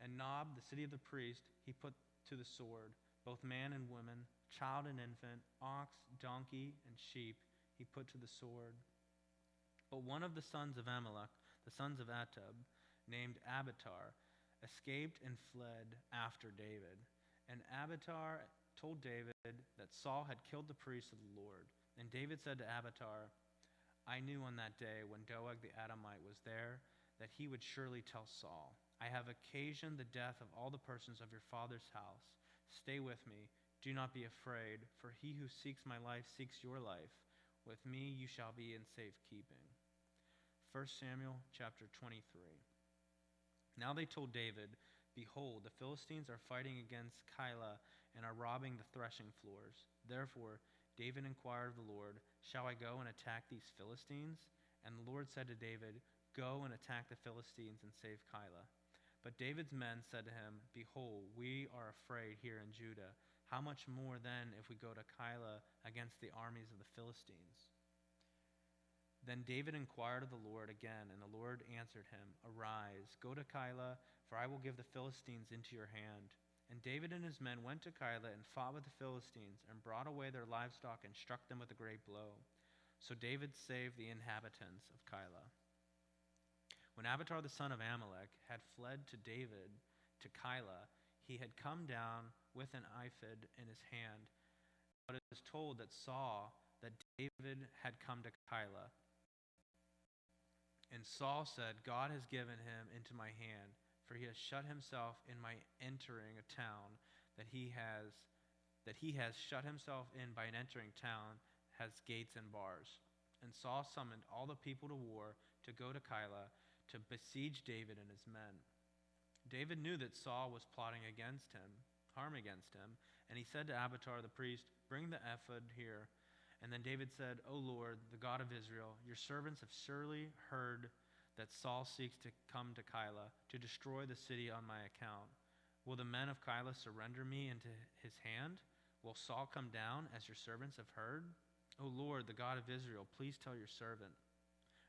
And Nob, the city of the priest, he put to the sword, both man and woman, child and infant, ox, donkey, and sheep, he put to the sword. But one of the sons of Amalek, the sons of Atub, named Abiathar, escaped and fled after David. And Abiathar told David that Saul had killed the priests of the Lord. And David said to Abiathar, I knew on that day when Doeg the Edomite was there that he would surely tell Saul, I have occasioned the death of all the persons of your father's house. Stay with me. Do not be afraid, for he who seeks my life seeks your life. With me you shall be in safekeeping. 1 Samuel chapter 23. Now they told David, Behold, the Philistines are fighting against Keilah and are robbing the threshing floors. Therefore David inquired of the Lord, Shall I go and attack these Philistines? And the Lord said to David, Go and attack the Philistines and save Keilah. But David's men said to him, Behold, we are afraid here in Judah. How much more then if we go to Keilah against the armies of the Philistines? Then David inquired of the Lord again, and the Lord answered him, Arise, go to Keilah, for I will give the Philistines into your hand. And David and his men went to Keilah and fought with the Philistines, and brought away their livestock and struck them with a great blow. So David saved the inhabitants of Keilah. When Abiathar the son of Amalek had fled to David to Keilah, he had come down with an ephod in his hand. But it was told that Saul that David had come to Keilah. And Saul said, God has given him into my hand, for he has shut himself in my entering a town that he has shut himself in by an entering town has gates and bars. And Saul summoned all the people to war to go to Keilah to besiege David and his men. David knew that Saul was plotting harm against him, and he said to Abiathar the priest, Bring the ephod here. And then David said, O Lord, the God of Israel, your servants have surely heard that Saul seeks to come to Keilah to destroy the city on my account. Will the men of Keilah surrender me into his hand? Will Saul come down as your servants have heard? O Lord, the God of Israel, please tell your servant.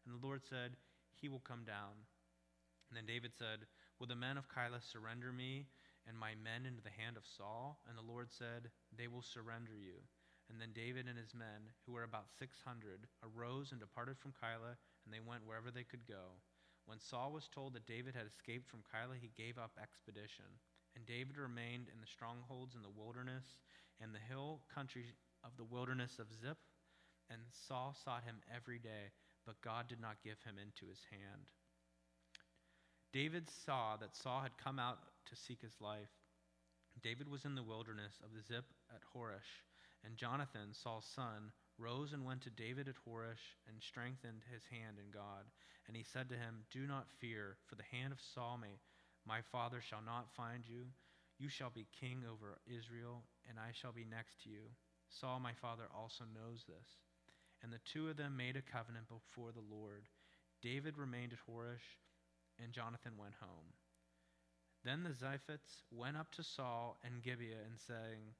And the Lord said, He will come down. And then David said, Will the men of Keilah surrender me and my men into the hand of Saul? And the Lord said, They will surrender you. And then David and his men, who were about 600, arose and departed from Keilah, and they went wherever they could go. When Saul was told that David had escaped from Keilah, he gave up expedition. And David remained in the strongholds in the wilderness and the hill country of the wilderness of Ziph. And Saul sought him every day, but God did not give him into his hand. David saw that Saul had come out to seek his life. David was in the wilderness of the Ziph at Horosh. And Jonathan, Saul's son, rose and went to David at Horosh and strengthened his hand in God. And he said to him, Do not fear, for the hand of Saul my father shall not find you. You shall be king over Israel, and I shall be next to you. Saul my father also knows this. And the two of them made a covenant before the Lord. David remained at Horosh, and Jonathan went home. Then the Ziphites went up to Saul and Gibeah and saying,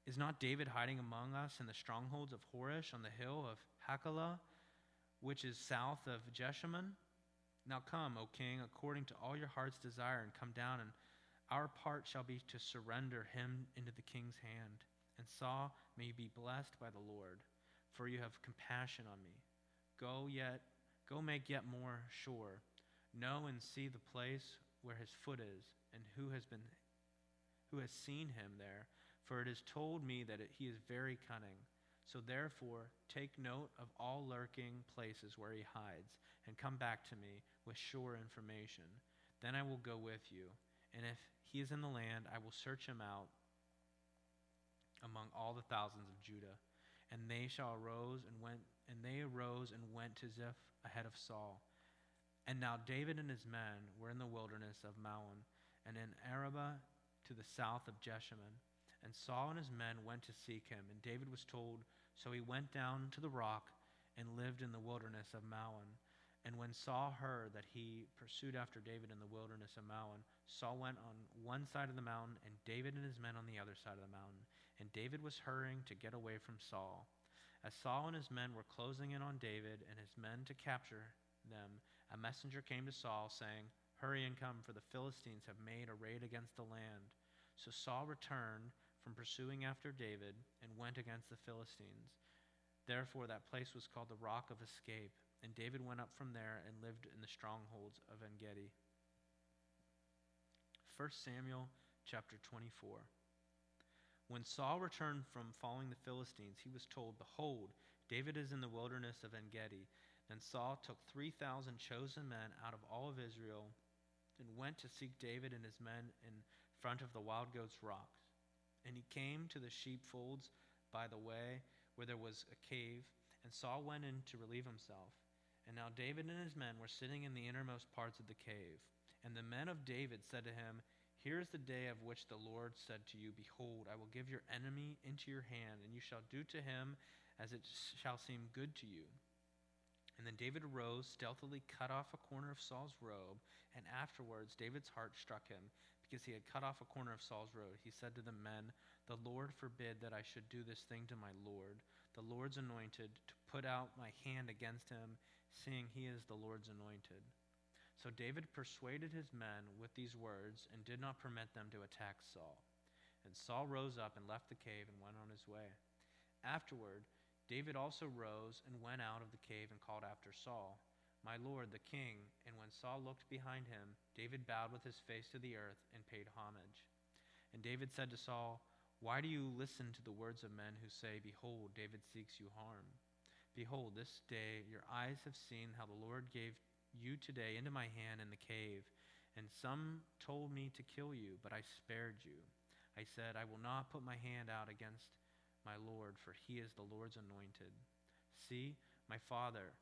Is not David hiding among us in the strongholds of Horish on the hill of Hachilah, which is south of Jeshimon? Now come, O king, according to all your heart's desire, and come down, and our part shall be to surrender him into the king's hand. And Saul, may you be blessed by the Lord, for you have compassion on me. Go make yet more sure. Know and see the place where his foot is, and who has seen him there. For it is told me that he is very cunning. So therefore, take note of all lurking places where he hides, and come back to me with sure information. Then I will go with you, and if he is in the land, I will search him out among all the thousands of Judah. And they arose and went to Ziph ahead of Saul. And now David and his men were in the wilderness of Maon, and in Arabah to the south of Jeshimon. And Saul and his men went to seek him, and David was told. So he went down to the rock and lived in the wilderness of Maon. And when Saul heard that he pursued after David in the wilderness of Maon, Saul went on one side of the mountain, and David and his men on the other side of the mountain. And David was hurrying to get away from Saul. As Saul and his men were closing in on David and his men to capture them, a messenger came to Saul, saying, "Hurry and come, for the Philistines have made a raid against the land." So Saul returned from pursuing after David and went against the Philistines. Therefore that place was called the Rock of Escape. And David went up from there and lived in the strongholds of En-Gedi. 1 Samuel chapter 24. When Saul returned from following the Philistines, he was told, "Behold, David is in the wilderness of En-Gedi." Then Saul took 3,000 chosen men out of all of Israel and went to seek David and his men in front of the Wild Goats Rocks. And he came to the sheepfolds by the way where there was a cave, and Saul went in to relieve himself. And now David and his men were sitting in the innermost parts of the cave. And the men of David said to him, "Here is the day of which the Lord said to you, Behold, I will give your enemy into your hand, and you shall do to him as it shall seem good to you." And then David arose, stealthily cut off a corner of Saul's robe, and afterwards David's heart struck him, because he had cut off a corner of Saul's robe. He said to the men, "The Lord forbid that I should do this thing to my Lord, the Lord's anointed, to put out my hand against him, seeing he is the Lord's anointed." So David persuaded his men with these words and did not permit them to attack Saul. And Saul rose up and left the cave and went on his way. Afterward, David also rose and went out of the cave and called after Saul, "My lord, the king." And when Saul looked behind him, David bowed with his face to the earth and paid homage. And David said to Saul, "Why do you listen to the words of men who say, Behold, David seeks you harm? Behold, this day your eyes have seen how the Lord gave you today into my hand in the cave. And some told me to kill you, but I spared you. I said, I will not put my hand out against my Lord, for he is the Lord's anointed. See, my father,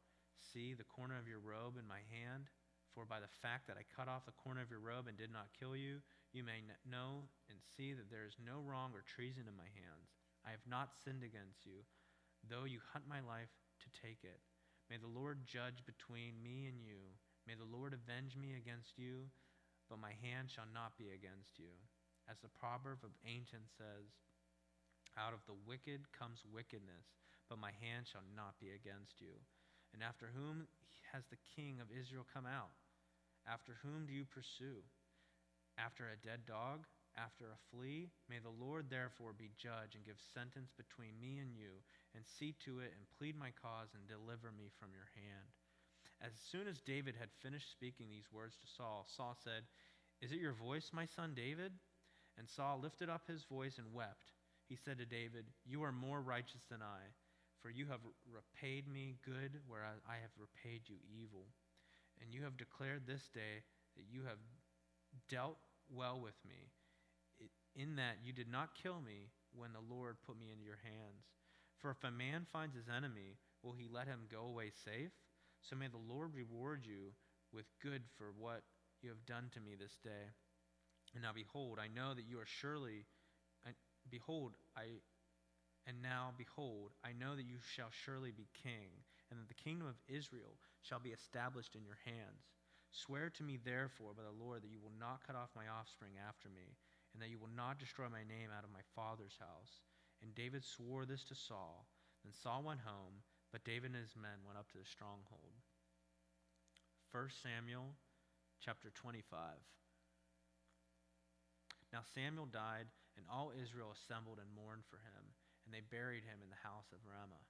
see the corner of your robe in my hand. For by the fact that I cut off the corner of your robe and did not kill you, you may know and see that there is no wrong or treason in my hands. I have not sinned against you, though you hunt my life to take it. May the Lord judge between me and you. May the Lord avenge me against you, but my hand shall not be against you. As the proverb of ancient says, out of the wicked comes wickedness, but my hand shall not be against you. And after whom has the king of Israel come out? After whom do you pursue? After a dead dog? After a flea? May the Lord therefore be judge and give sentence between me and you, and see to it and plead my cause and deliver me from your hand. As soon as David had finished speaking these words to Saul, Saul said, Is it your voice, my son David? And Saul lifted up his voice and wept. He said to David, You are more righteous than I, for you have repaid me good where I have repaid you evil. And you have declared this day that you have dealt well with me, in that you did not kill me when the Lord put me into your hands. For if a man finds his enemy, will he let him go away safe? So may the Lord reward you with good for what you have done to me this day. And now behold, I know that you are surely, I know that you shall surely be king, and that the kingdom of Israel shall be established in your hands. Swear to me therefore by the Lord that you will not cut off my offspring after me, and that you will not destroy my name out of my father's house. And David swore this to Saul. Then Saul went home, but David and his men went up to the stronghold. 1 Samuel chapter 25. Now Samuel died, and all Israel assembled and mourned for him, and they buried him in the house of Ramah.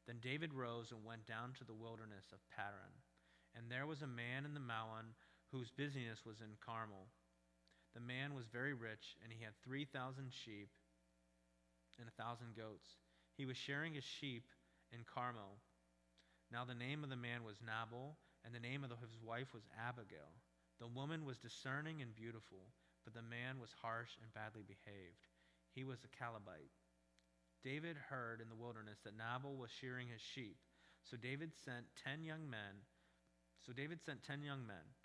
Then David rose and went down to the wilderness of Paran. And there was a man in the Maon whose business was in Carmel. The man was very rich, and he had 3,000 sheep and 1,000 goats. He was sharing his sheep in Carmel. Now the name of the man was Nabal, and the name of his wife was Abigail. The woman was discerning and beautiful, but the man was harsh and badly behaved. He was a Calebite. David heard in the wilderness that Nabal was shearing his sheep. So David sent 10 young men,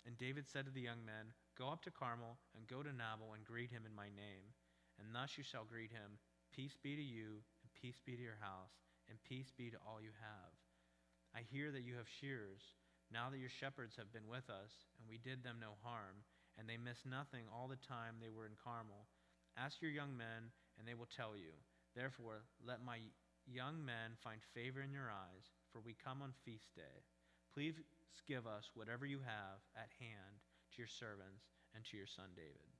and David said to the young men, "Go up to Carmel and go to Nabal and greet him in my name. And thus you shall greet him, 'Peace be to you, and peace be to your house, and peace be to all you have. I hear that you have shearers, now that your shepherds have been with us, and we did them no harm, and they missed nothing all the time they were in Carmel. Ask your young men, and they will tell you. Therefore, let my young men find favor in your eyes, for we come on feast day. Please give us whatever you have at hand to your servants and to your son David.'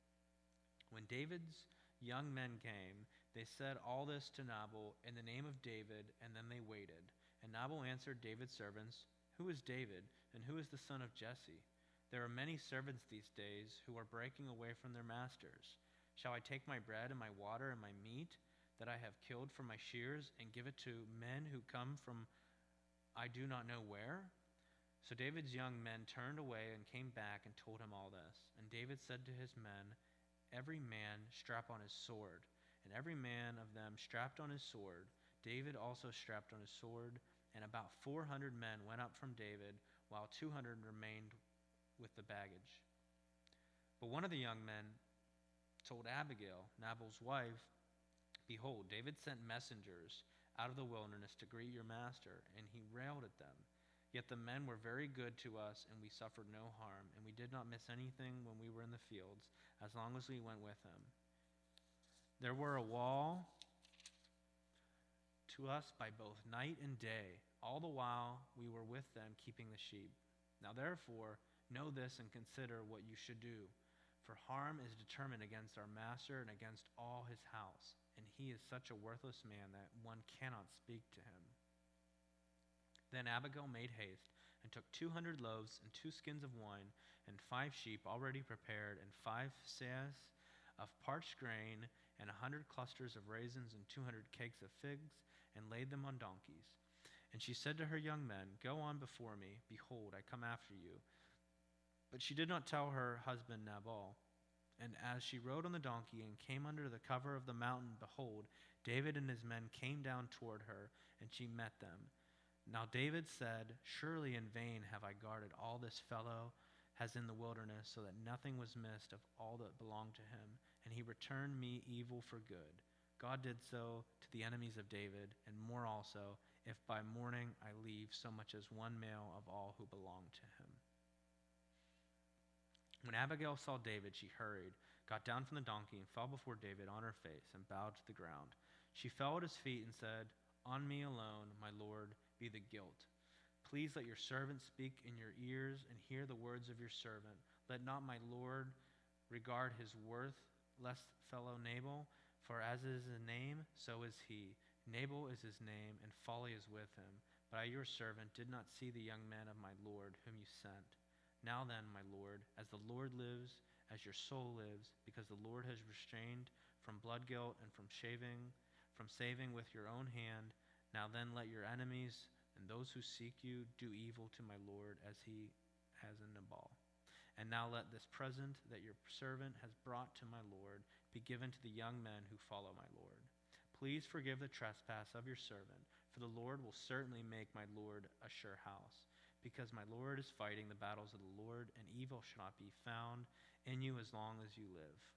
When David's young men came, they said all this to Nabal in the name of David, and then they waited. And Nabal answered David's servants, 'Who is David, and who is the son of Jesse? There are many servants these days who are breaking away from their masters. Shall I take my bread and my water and my meat that I have killed from my shears and give it to men who come from I do not know where?' So David's young men turned away and came back and told him all this. And David said to his men, 'Every man strap on his sword.' And every man of them strapped on his sword. David also strapped on his sword, and about 400 men went up from David, while 200 remained with the baggage. But one of the young men told Abigail, Nabal's wife, 'Behold, David sent messengers out of the wilderness to greet your master, and he railed at them. Yet the men were very good to us, and we suffered no harm, and we did not miss anything when we were in the fields, as long as we went with him. There were a wall to us by both night and day, all the while we were with them keeping the sheep. Now therefore, know this and consider what you should do. For harm is determined against our master and against all his house, and he is such a worthless man that one cannot speak to him.' Then Abigail made haste and took 200 loaves and 2 skins of wine and 5 sheep already prepared and 5 seahs of parched grain and 100 clusters of raisins and 200 cakes of figs, and laid them on donkeys. And she said to her young men, 'Go on before me. Behold, I come after you.' But she did not tell her husband Nabal. And as she rode on the donkey and came under the cover of the mountain, behold, David and his men came down toward her, and she met them. Now David said, 'Surely in vain have I guarded all this fellow has in the wilderness, so that nothing was missed of all that belonged to him, and he returned me evil for good. God did so to the enemies of David, and more also, if by morning I leave so much as one male of all who belonged to him.' When Abigail saw David, she hurried, got down from the donkey, and fell before David on her face, and bowed to the ground. She fell at his feet and said, 'On me alone, my lord, be the guilt. Please let your servant speak in your ears and hear the words of your servant. Let not my lord regard his worthless fellow Nabal, for as is his name, so is he. Nabal is his name, and folly is with him. But I, your servant, did not see the young man of my lord, whom you sent. Now then, my lord, as the Lord lives, as your soul lives, because the Lord has restrained from blood guilt and from saving with your own hand, now then let your enemies and those who seek you do evil to my lord as he has in Nabal. And now let this present that your servant has brought to my lord be given to the young men who follow my lord. Please forgive the trespass of your servant, for the Lord will certainly make my lord a sure house, because my lord is fighting the battles of the Lord, and evil shall not be found in you as long as you live.'